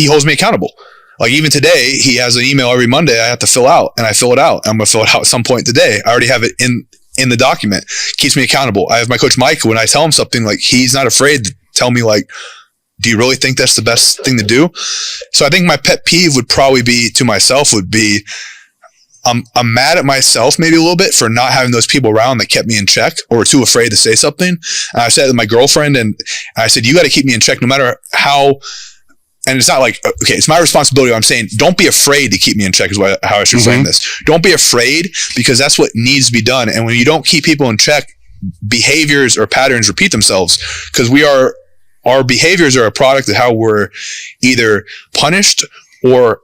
holds me accountable. Like, even today, he has an email every Monday I have to fill out, and I fill it out. I'm going to fill it out at some point today. I already have it in the document. Keeps me accountable. I have my coach, Mike, when I tell him something, he's not afraid to tell me, do you really think that's the best thing to do? So I think my pet peeve would probably be to myself would be, I'm mad at myself maybe a little bit for not having those people around that kept me in check or were too afraid to say something. And I said to my girlfriend, and I said, you got to keep me in check no matter how. And it's not like, okay, it's my responsibility. I'm saying, don't be afraid to keep me in check is how I should frame this. Don't be afraid, because that's what needs to be done. And when you don't keep people in check, behaviors or patterns repeat themselves, because our behaviors are a product of how we're either punished or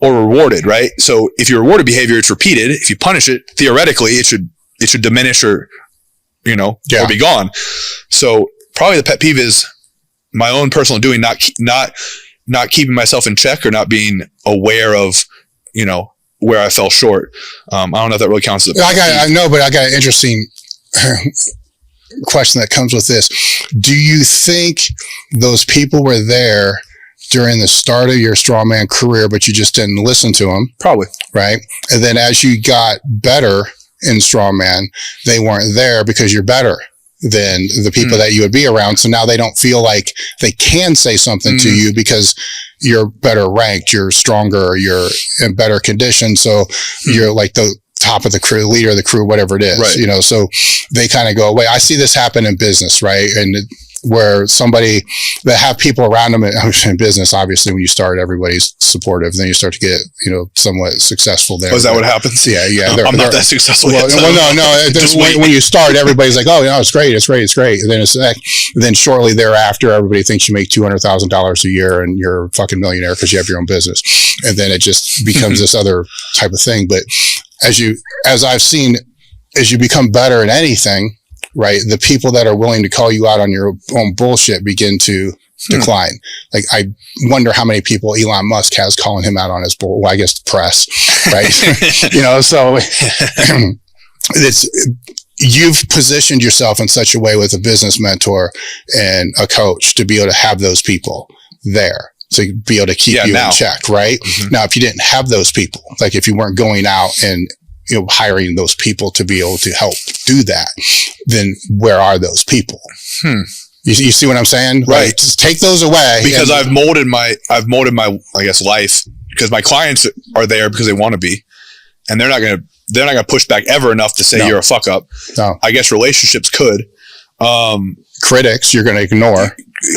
rewarded, right? So if you reward a behavior, it's repeated. If you punish it, theoretically, it should diminish or be gone. So probably the pet peeve is my own personal doing, not keeping myself in check or not being aware of, where I fell short. I don't know if that really counts as a pet peeve. I know, but I got an interesting question that comes with this. Do you think those people were there during the start of your strongman career, but you just didn't listen to them? Probably. Right. And then as you got better in strongman, they weren't there because you're better than the people that you would be around. So now they don't feel like they can say something to you because you're better ranked, you're stronger, you're in better condition. So you're like the top of the crew, leader of the crew, whatever it is, right. So they kind of go away. I see this happen in business, right? And where somebody that have people around them in business, obviously when you start, everybody's supportive. Then you start to get, somewhat successful there. Oh, is that what happens? Yeah. I'm not that successful yet. No. When you start, everybody's like, oh, it's great. And then then shortly thereafter, everybody thinks you make $200,000 a year and you're a fucking millionaire because you have your own business. And then it just becomes this other type of thing. But as I've seen, as you become better in anything, right, the people that are willing to call you out on your own bullshit begin to decline. Like, I wonder how many people Elon Musk has calling him out on his bull. Well, I guess the press, right? So you've positioned yourself in such a way with a business mentor and a coach to be able to have those people there. So be able to keep you in check, right? Now, if you didn't have those people, like if you weren't going out and hiring those people to be able to help do that, then where are those people? You see what I'm saying? Right. Like, just take those away. Because I've molded my, I guess, life, because my clients are there because they want to be, and they're not going to push back ever enough to say you're a fuck up. No. I guess relationships could. Critics, you're going to ignore.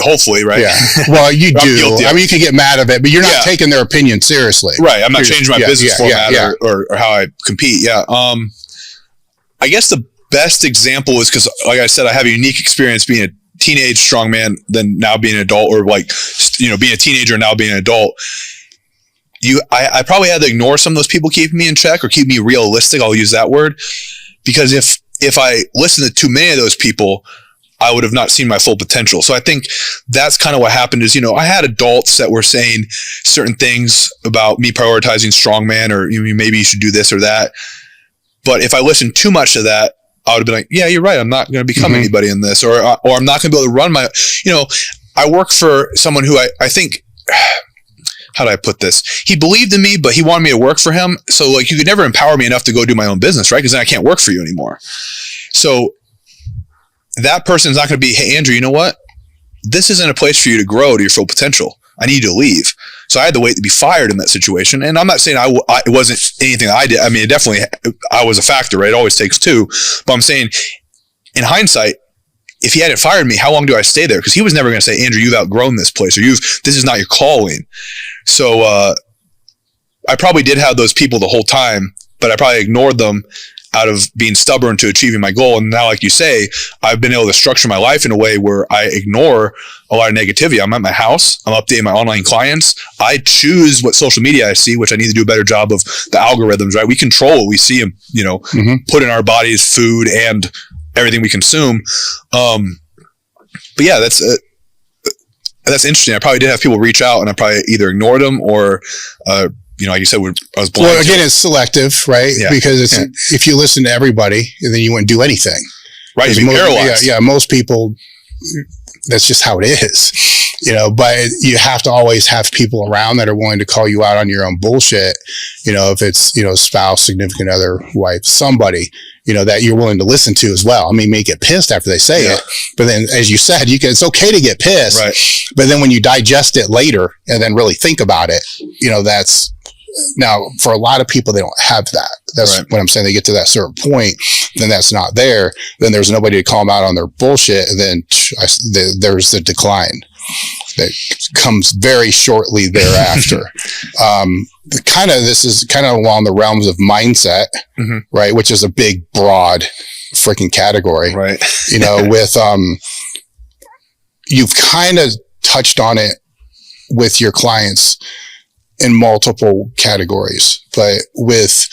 Hopefully, right? Yeah. Well, you do. I mean, you can get mad at it, but you're not taking their opinion seriously. Right. I'm not changing my business format or how I compete. Yeah. I guess the best example is because, like I said, I have a unique experience being a teenage strongman than now being an adult, or being a teenager and now being an adult. I probably had to ignore some of those people keeping me in check or keep me realistic. I'll use that word, because if I listened to too many of those people, I would have not seen my full potential. So I think that's kind of what happened is, I had adults that were saying certain things about me prioritizing strongman, or maybe you should do this or that. But if I listened too much to that, I would have been like, yeah, you're right. I'm not going to become anybody in this, or I'm not going to be able to run my, I work for someone who I think, how do I put this? He believed in me, but he wanted me to work for him. So like, you could never empower me enough to go do my own business, right? Because then I can't work for you anymore. So that person's not going to be, hey, Andrew, you know what? This isn't a place for you to grow to your full potential. I need you to leave. So I had to wait to be fired in that situation. And I'm not saying it wasn't anything that I did. I mean, I was a factor, right? It always takes two. But I'm saying, in hindsight, if he hadn't fired me, how long do I stay there? Because he was never going to say, Andrew, you've outgrown this place, or this is not your calling. So I probably did have those people the whole time, but I probably ignored them out of being stubborn to achieving my goal. And now, like you say, I've been able to structure my life in a way where I ignore a lot of negativity. I'm at my house. I'm updating my online clients. I choose what social media I see, which I need to do a better job of the algorithms, right? We control what we see and, put in our bodies, food and everything we consume. But yeah, that's interesting. I probably did have people reach out, and I probably either ignored them or, like you said, I was blind. Well, again, it's selective, right? Yeah. Because if you listen to everybody, then you wouldn't do anything. Right, you'd be paralyzed. Yeah, most people, that's just how it is. But you have to always have people around that are willing to call you out on your own bullshit. If it's, spouse, significant other, wife, somebody, that you're willing to listen to as well. I mean, may get pissed after they say it, but then, as you said, it's okay to get pissed. Right. But then when you digest it later and then really think about it, that's Now, for a lot of people, they don't have that. That's right. what I'm saying. They get to that certain point, then that's not there. Then there's nobody to call them out on their bullshit. And then there's the decline that comes very shortly thereafter. This is kind of along the realms of mindset, mm-hmm. right? Which is a big, broad freaking category, right? With, you've kind of touched on it with your clients in multiple categories, but with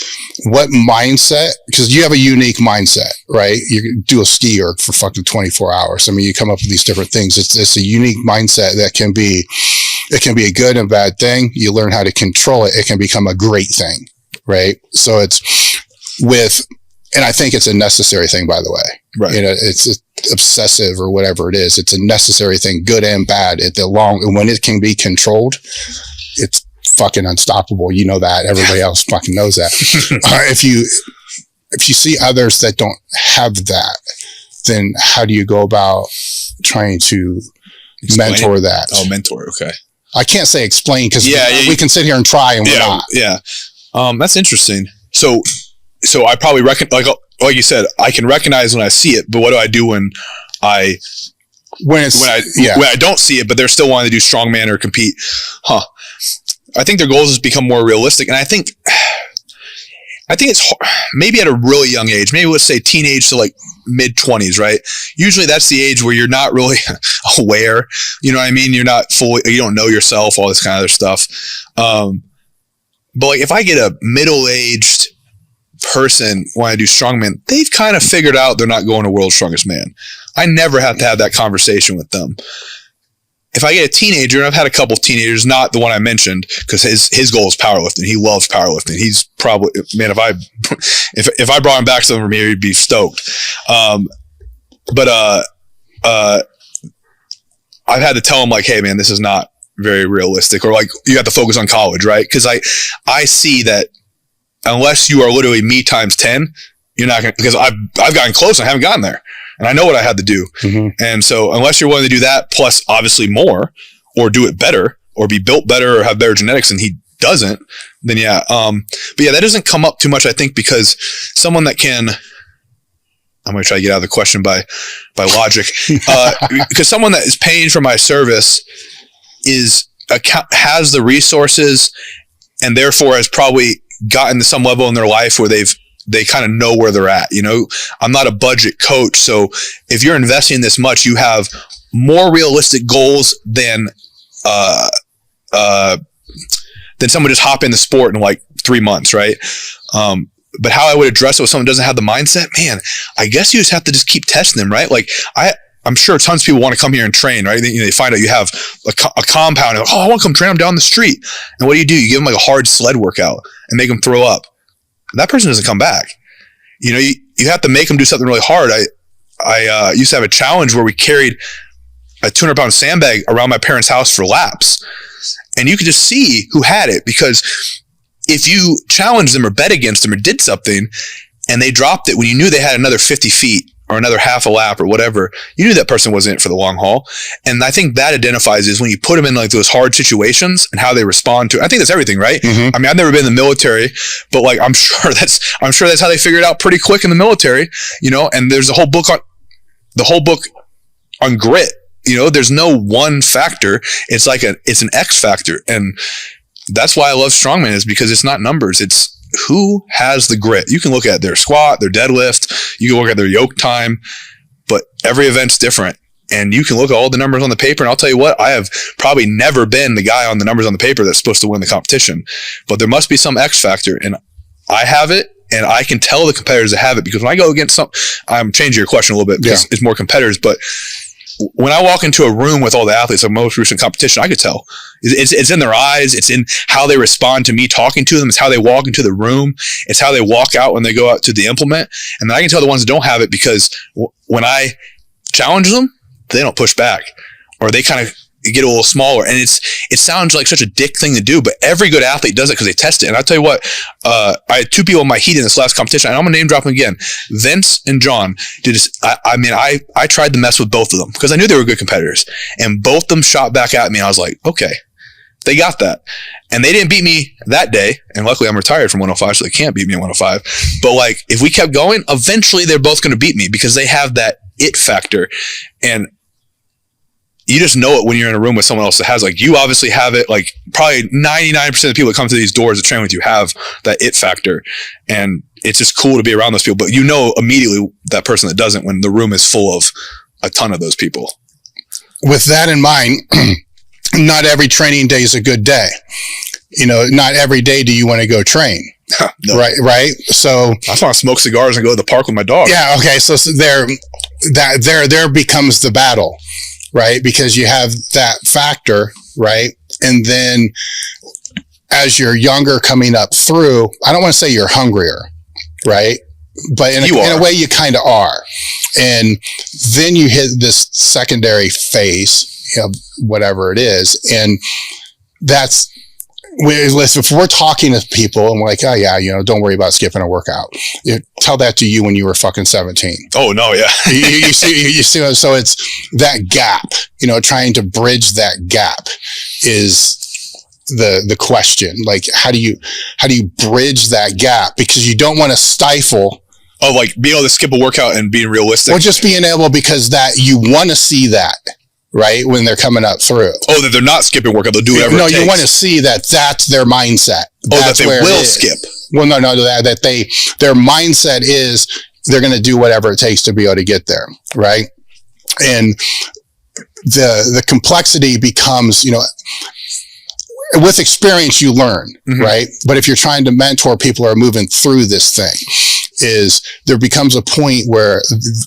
what mindset, because you have a unique mindset, right? You do a ski erg for fucking 24 hours. I mean, you come up with these different things. It's a unique mindset that can be a good and bad thing. You learn how to control it. It can become a great thing, right? So and I think it's a necessary thing, by the way, right? It's obsessive or whatever it is. It's a necessary thing, good and bad. When it can be controlled, it's fucking unstoppable. You know that. Everybody else fucking knows that. If you see others that don't have that, then how do you go about trying to mentor that? Oh, mentor. Okay. I can't say explain because we can sit here and try and we're not. Yeah. That's interesting. So I probably like you said, I can recognize when I see it, but what do I do when I don't see it, but they're still wanting to do strongman or compete? I think their goals has become more realistic. And I think it's maybe at a really young age, maybe let's say teenage to like mid 20s, right? Usually that's the age where you're not really aware, you know what I mean? You're not fully, you don't know yourself, all this kind of other stuff. But like if I get a middle-aged person want to do strongman, they've kind of figured out they're not going to World's Strongest Man. I never have to have that conversation with them. If I get a teenager, and I've had a couple of teenagers, not the one I mentioned, because his goal is powerlifting. He loves powerlifting. He's probably, man, if I brought him back some from here, he'd be stoked. But I've had to tell him like, hey man, this is not very realistic, or like you have to focus on college, right? Because I see that unless you are literally me times 10, you're not gonna, because I've gotten close and I haven't gotten there. And I know what I had to do. Mm-hmm. And so unless you're willing to do that, plus obviously more, or do it better, or be built better, or have better genetics, and he doesn't, then yeah. But yeah, that doesn't come up too much, I think, because someone that can, I'm going to try to get out of the question by logic, because someone that is paying for my service has the resources, and therefore has probably gotten to some level in their life where they kind of know where they're at. You know, I'm not a budget coach. So if you're investing this much, you have more realistic goals than someone just hop in the sport in like 3 months. Right. But how I would address it with someone who doesn't have the mindset, man, I guess you just have to just keep testing them. Right. Like I'm sure tons of people want to come here and train, right? They find out you have a compound and like, oh, I want to come train them down the street. And what do? You give them like a hard sled workout and make them throw up. That person doesn't come back. You know, you have to make them do something really hard. I used to have a challenge where we carried a 200-pound sandbag around my parents' house for laps. And you could just see who had it, because if you challenged them or bet against them or did something and they dropped it when you knew they had another 50 feet or another half a lap or whatever, you knew that person wasn't in it for the long haul. And I think that identifies is when you put them in like those hard situations and how they respond to it. I think that's everything, right? Mm-hmm. I mean, I've never been in the military, but like, I'm sure that's how they figured it out pretty quick in the military, you know, and there's the whole book on grit, you know, there's no one factor. It's like it's an X factor. And that's why I love strongman, is because it's not numbers. It's who has the grit. You can look at their squat, their deadlift, you can look at their yoke time, but every event's different. And you can look at all the numbers on the paper, and I'll tell you what, I have probably never been the guy on the numbers on the paper that's supposed to win the competition, but there must be some X factor, and I have it, and I can tell the competitors that have it, because when I go against I'm changing your question a little bit because it's more competitors, but when I walk into a room with all the athletes of most recent competition, I could tell. It's in their eyes. It's in how they respond to me talking to them. It's how they walk into the room. It's how they walk out when they go out to the implement. And then I can tell the ones that don't have it, because when I challenge them, they don't push back, or they kind of get a little smaller. And it sounds like such a dick thing to do, but every good athlete does it because they test it. And I'll tell you what, I had two people in my heat in this last competition, and I'm going to name drop them again. Vince and John did this. I tried to mess with both of them because I knew they were good competitors, and both of them shot back at me. And I was like, okay, They got that. And they didn't beat me that day. And luckily I'm retired from 105, so they can't beat me at 105. But like, if we kept going, eventually they're both going to beat me because they have that it factor. And you just know it when you're in a room with someone else that has, like, you obviously have it. Like, probably 99% of the people that come to these doors to train with you have that it factor. And it's just cool to be around those people. But you know immediately that person that doesn't when the room is full of a ton of those people. With that in mind, not every training day is a good day. You know, not every day do you want to go train. No. Right. So I just want to smoke cigars and go to the park with my dog. Yeah. Okay. So there becomes the battle, right? Because you have that factor, right? And then as you're younger coming up through, I don't want to say you're hungrier, right? But in a way you kind of are. And then you hit this secondary phase, you know, whatever it is. And that's, if we're talking to people and we're like, oh yeah, you know, don't worry about skipping a workout. Tell that to you when you were fucking 17. Oh no, yeah. you see, so it's that gap, you know, trying to bridge that gap is the question. Like, how do you bridge that gap? Because you don't want to stifle. Oh, like being able to skip a workout and being realistic. Or just being able, because that you want to see that. Right? When they're coming up through. Oh, that they're not skipping workout. They'll do whatever it takes. No, you want to see that that's their mindset. That they will skip. Well, no, that their mindset is they're going to do whatever it takes to be able to get there. Right? And the complexity becomes, you know, with experience, you learn, right? But if you're trying to mentor people who are moving through this thing, is there becomes a point where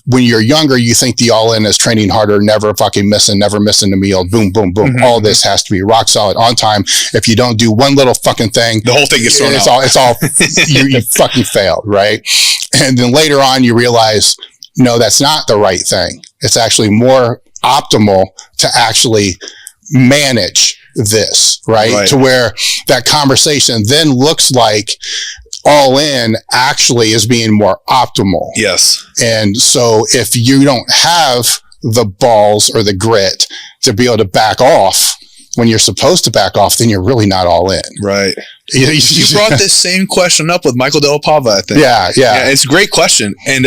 when you're younger, you think the all-in is training harder, never fucking missing, never missing a meal, boom, boom, boom. All this has to be rock solid on time. If you don't do one little fucking thing, the whole thing gets thrown out. It's all you fucking failed, right? And then later on, you realize, no, that's not the right thing. It's actually more optimal to actually manage this, right? To where that conversation then looks like all in actually is being more optimal. Yes. And so if you don't have the balls or the grit to be able to back off when you're supposed to back off, then you're really not all in. Right. You brought this same question up with Michael Della Pava, I think. Yeah. It's a great question. And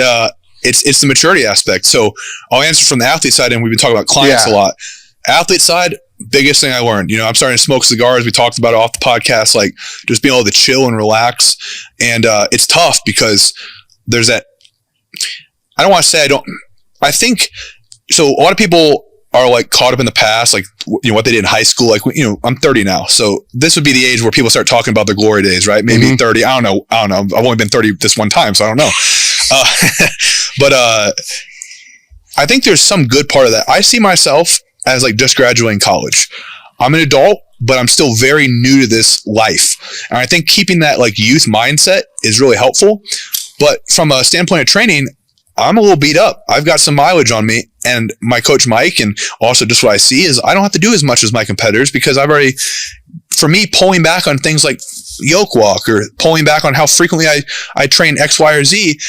it's the maturity aspect. So I'll answer from the athlete side, and we've been talking about clients a lot. Athlete side, biggest thing I learned, you know, I'm starting to smoke cigars. We talked about it off the podcast, like just being able to chill and relax. And it's tough because there's that, I don't want to say I think, so a lot of people are like caught up in the past, like, you know, what they did in high school. Like, you know, I'm 30 now. So this would be the age where people start talking about their glory days, right? Maybe 30. I don't know. I've only been 30 this one time, so I don't know. But I think there's some good part of that. I see myself as like just graduating college. I'm an adult, but I'm still very new to this life. And I think keeping that like youth mindset is really helpful. But from a standpoint of training, I'm a little beat up. I've got some mileage on me, and my coach Mike, and also just what I see is I don't have to do as much as my competitors because I've already, for me, pulling back on things like yoke walk or pulling back on how frequently I train X, Y, or Z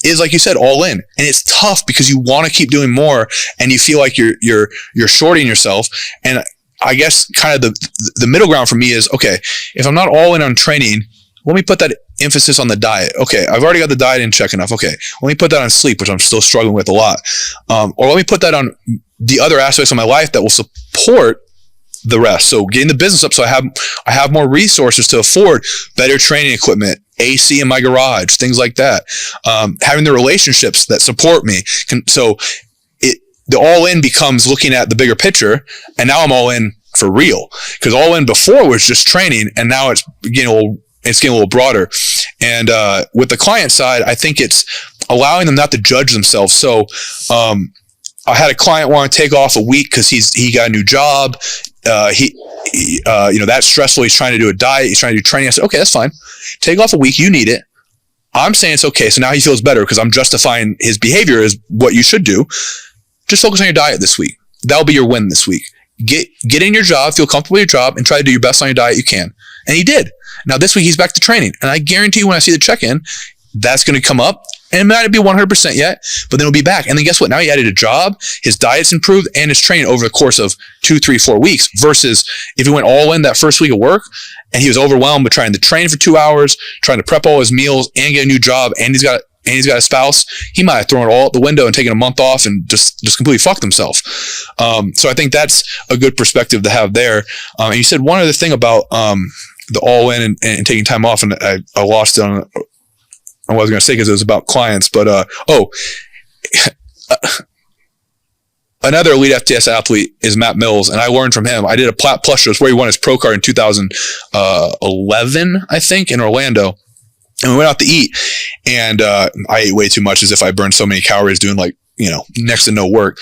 is, like you said, all in. And it's tough because you want to keep doing more and you feel like you're shorting yourself. And I guess kind of the middle ground for me is, okay, if I'm not all in on training, let me put that emphasis on the diet. Okay, I've already got the diet in check enough. Okay, let me put that on sleep, which I'm still struggling with a lot. Or let me put that on the other aspects of my life that will support the rest. So getting the business up so I have more resources to afford better training equipment, AC in my garage, things like that. Having the relationships that support me. The all in becomes looking at the bigger picture, and now I'm all in for real. Because all in before was just training, and now it's getting a little broader. And with the client side, I think it's allowing them not to judge themselves. So I had a client want to take off a week because he got a new job. That's stressful. He's trying to do a diet. He's trying to do training. I said, okay, that's fine. Take off a week. You need it. I'm saying it's okay. So now he feels better because I'm justifying his behavior as what you should do. Just focus on your diet this week. That'll be your win this week. Get in your job, feel comfortable with your job, and try to do your best on your diet you can. And he did. Now this week he's back to training. And I guarantee you when I see the check-in, that's going to come up. And it might not be 100% yet, but then it'll be back. And then guess what? Now he added a job, his diet's improved, and his training over the course of 2, 3, 4 weeks, versus if he went all in that first week of work and he was overwhelmed with trying to train for 2 hours, trying to prep all his meals and get a new job, and he's got a spouse, he might have thrown it all out the window and taken a month off and just completely fucked himself. So I think that's a good perspective to have there. And you said one other thing about the all in and taking time off, and I lost it on what I was going to say because it was about clients, but another elite FTS athlete is Matt Mills, and I learned from him. I did a Plat Plus show where he won his pro card in 2011, I think, in Orlando. And we went out to eat, and I ate way too much, as if I burned so many calories doing next to no work.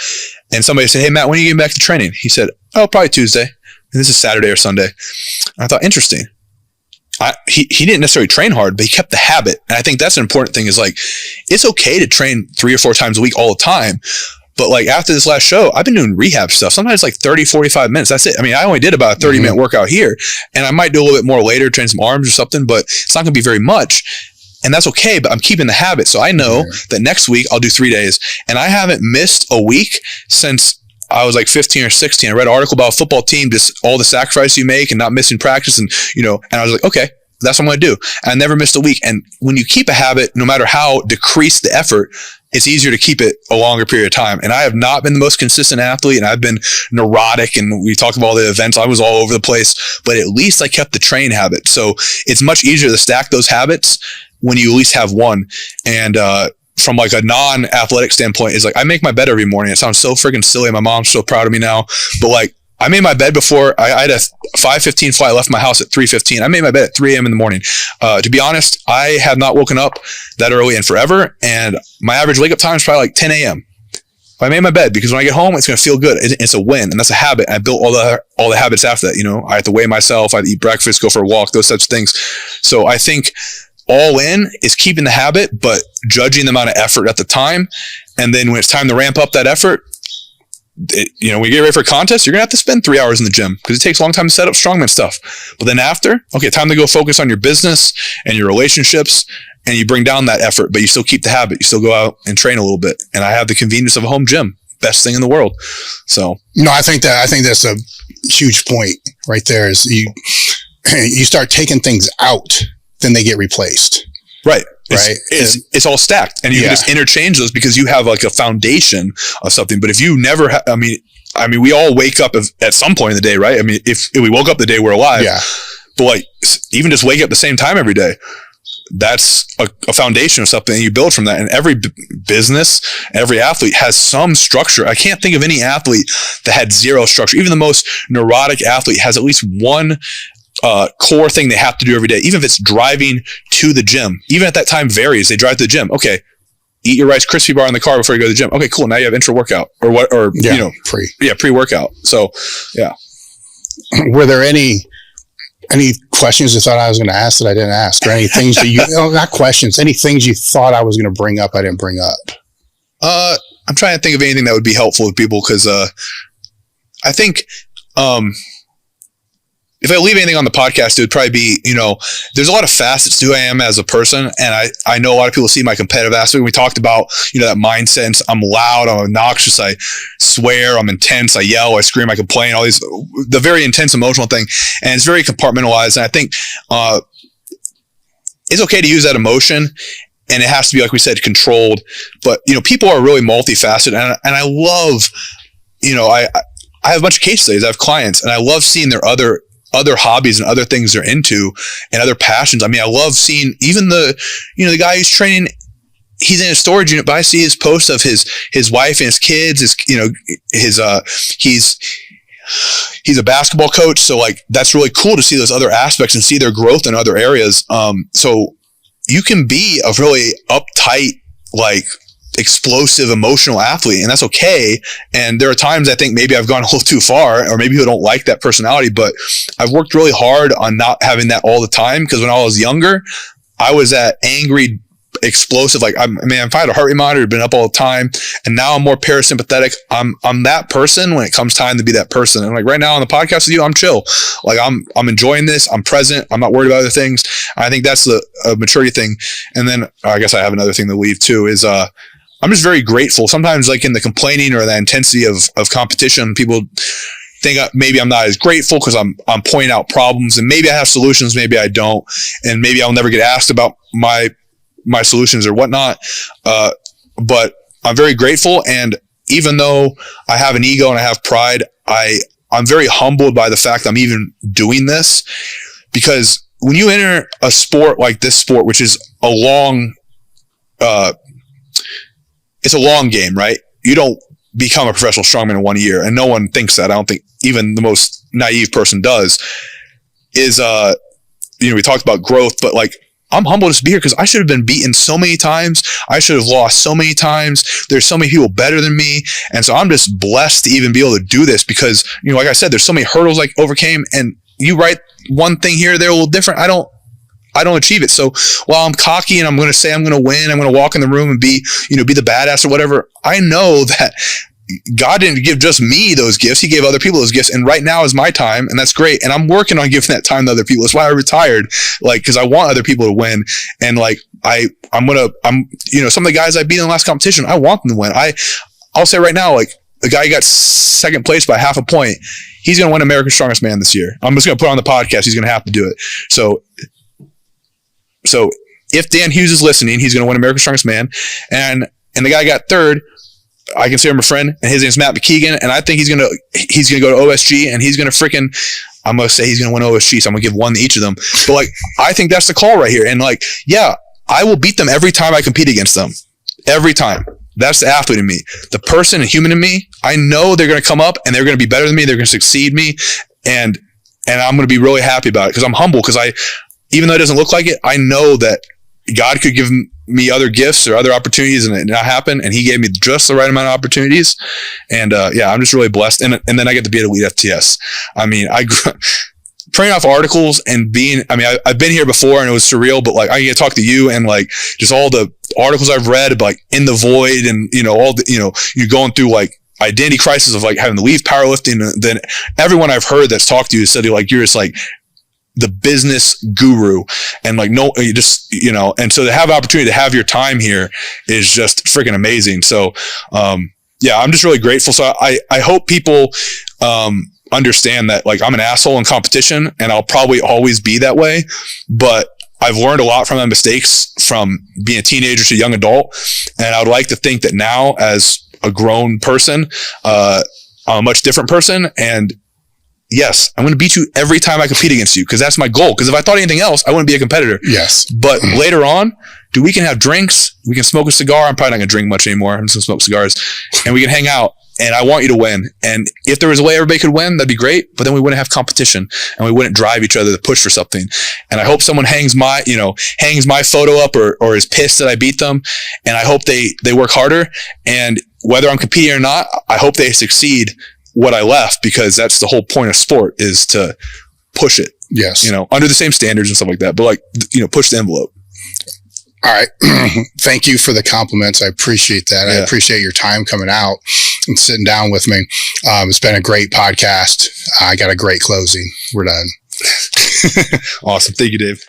And somebody said, "Hey Matt, when are you getting back to training?" He said, "Oh, probably Tuesday." And this is Saturday or Sunday. And I thought, interesting. He didn't necessarily train hard, but he kept the habit. And I think that's an important thing, is it's okay to train 3 or 4 times a week all the time. But after this last show, I've been doing rehab stuff. Sometimes 30, 45 minutes. That's it. I mean, I only did about a 30-minute workout here, and I might do a little bit more later, train some arms or something, but it's not going to be very much. And that's okay, but I'm keeping the habit. So I know that next week I'll do 3 days. And I haven't missed a week since I was 15 or 16. I read an article about a football team, just all the sacrifice you make and not missing practice. And, and I was like, okay, that's what I'm going to do. And I never missed a week. And when you keep a habit, no matter how decreased the effort, it's easier to keep it a longer period of time. And I have not been the most consistent athlete, and I've been neurotic, and we talked about all the events. I was all over the place, but at least I kept the train habit. So it's much easier to stack those habits when you at least have one. And, from a non-athletic standpoint, is I make my bed every morning. It sounds so freaking silly. My mom's so proud of me now, but I made my bed before I had a 5:15 flight. I left my house at 3:15. I made my bed at 3 a.m. in the morning. To be honest, I have not woken up that early in forever, and my average wake up time is probably 10 a.m. I made my bed because when I get home, it's going to feel good. It's a win, and that's a habit. I built all the habits after that. I have to weigh myself. I have to eat breakfast, go for a walk, those types of things. So I think all in is keeping the habit, but judging the amount of effort at the time. And then when it's time to ramp up that effort, when you get ready for a contest, you're going to have to spend 3 hours in the gym because it takes a long time to set up strongman stuff. But then after, okay, time to go focus on your business and your relationships, and you bring down that effort, but you still keep the habit. You still go out and train a little bit. And I have the convenience of a home gym. Best thing in the world. So no, I think that's a huge point right there. Is you start taking things out, then they get replaced. Right. It's all stacked, and you can just interchange those because you have a foundation of something. But if you never, I mean, we all wake up at some point in the day, right? I mean, if we woke up the day we're alive, but even just wake up the same time every day, that's a foundation of something, and you build from that. And every business, every athlete has some structure. I can't think of any athlete that had zero structure. Even the most neurotic athlete has at least one core thing they have to do every day, even if it's driving to the gym. Even at that time varies. They drive to the gym. Okay, eat your Rice Krispie bar in the car before you go to the gym. Okay, cool. Now you have intra workout or what? Or pre workout. So were there any questions you thought I was going to ask that I didn't ask, or any things that you not questions, any things you thought I was going to bring up I didn't bring up? I'm trying to think of anything that would be helpful with people, because I think if I leave anything on the podcast, it would probably be, there's a lot of facets to who I am as a person. And I know a lot of people see my competitive aspect. We talked about, that mindset. I'm loud, I'm obnoxious, I swear, I'm intense, I yell, I scream, I complain, all these, the very intense emotional thing. And it's very compartmentalized. And I think it's okay to use that emotion. And it has to be, like we said, controlled. But, people are really multifaceted. And I love, I have a bunch of case studies. I have clients, and I love seeing their other hobbies and other things they're into and other passions. I mean, I love seeing even the the guy who's training, he's in a storage unit, but I see his post of his wife and his kids, he's a basketball coach. So that's really cool to see those other aspects and see their growth in other areas. So you can be a really uptight, explosive, emotional athlete, and that's okay. And there are times I think maybe I've gone a little too far, or maybe people don't like that personality, but I've worked really hard on not having that all the time, because when I was younger, I was that angry explosive. Like if I had a heart rate monitor, been up all the time, and now I'm more parasympathetic. I'm that person when it comes time to be that person. And like right now on the podcast with you, I'm chill. Like I'm enjoying this. I'm present. I'm not worried about other things. I think that's a maturity thing. And then I guess I have another thing to leave too is, I'm just very grateful. Sometimes like in the complaining or the intensity of competition, people think maybe I'm not as grateful because I'm pointing out problems, and maybe I have solutions, maybe I don't, and maybe I'll never get asked about my solutions or whatnot. But I'm very grateful, and even though I have an ego and I have pride, I'm very humbled by the fact I'm even doing this, because when you enter a sport like this sport, which is a long, it's a long game, right? You don't become a professional strongman in 1 year, and no one thinks that. I don't think even the most naive person does. We talked about growth, but like, I'm humbled to be here because I should have been beaten so many times. I should have lost so many times. There's so many people better than me. And so I'm just blessed to even be able to do this because, like I said, there's so many hurdles I overcame, and you write one thing here or there a little different. I don't achieve it. So while I'm cocky and I'm going to say I'm going to win, I'm going to walk in the room and be the badass or whatever, I know that God didn't give just me those gifts. He gave other people those gifts. And right now is my time, and that's great. And I'm working on giving that time to other people. That's why I retired. Like, cause I want other people to win. And like, some of the guys I beat in the last competition, I want them to win. I'll say right now, like the guy who got second place by half a point, he's going to win America's Strongest Man this year. I'm just going to put on the podcast. He's going to have to do it. So if Dan Hughes is listening, he's going to win America's Strongest Man. And the guy got third, I consider him a friend, and his name's Matt McKeegan. And I think he's going to go to OSG, and he's going to I'm going to say he's going to win OSG. So I'm going to give one to each of them. But like, I think that's the call right here. And like, yeah, I will beat them every time I compete against them. Every time. That's the athlete in me. The person and human in me, I know they're going to come up and they're going to be better than me. They're going to succeed me. And I'm going to be really happy about it because I'm humble, because even though it doesn't look like it, I know that God could give me other gifts or other opportunities and it not happen. And he gave me just the right amount of opportunities. And I'm just really blessed. And then I get to be at Elite FTS. I mean, printing off articles and I've been here before and it was surreal, but like I get to talk to you and like just all the articles I've read, like In the Void and, all the, you're going through like identity crisis of like having to leave powerlifting. And then everyone I've heard that's talked to you said like, you're just like the business guru and like, no, you just, and so to have opportunity to have your time here is just freaking amazing. So, I'm just really grateful. So I hope people, understand that like I'm an asshole in competition and I'll probably always be that way, but I've learned a lot from my mistakes from being a teenager to a young adult. And I would like to think that now as a grown person, I'm a much different person. And yes, I'm going to beat you every time I compete against you because that's my goal. Because if I thought anything else, I wouldn't be a competitor. Yes. But later on, we can have drinks. We can smoke a cigar. I'm probably not going to drink much anymore. I'm just going to smoke cigars and we can hang out. And I want you to win. And if there was a way everybody could win, that'd be great. But then we wouldn't have competition and we wouldn't drive each other to push for something. And I hope someone hangs my photo up or is pissed that I beat them. And I hope they work harder. And whether I'm competing or not, I hope they succeed what I left, because that's the whole point of sport is to push it. Yes. Under the same standards and stuff like that. But like, push the envelope. All right. Thank you for the compliments. I appreciate that. Yeah. I appreciate your time coming out and sitting down with me. It's been a great podcast. I got a great closing. We're done. Awesome. Thank you, Dave.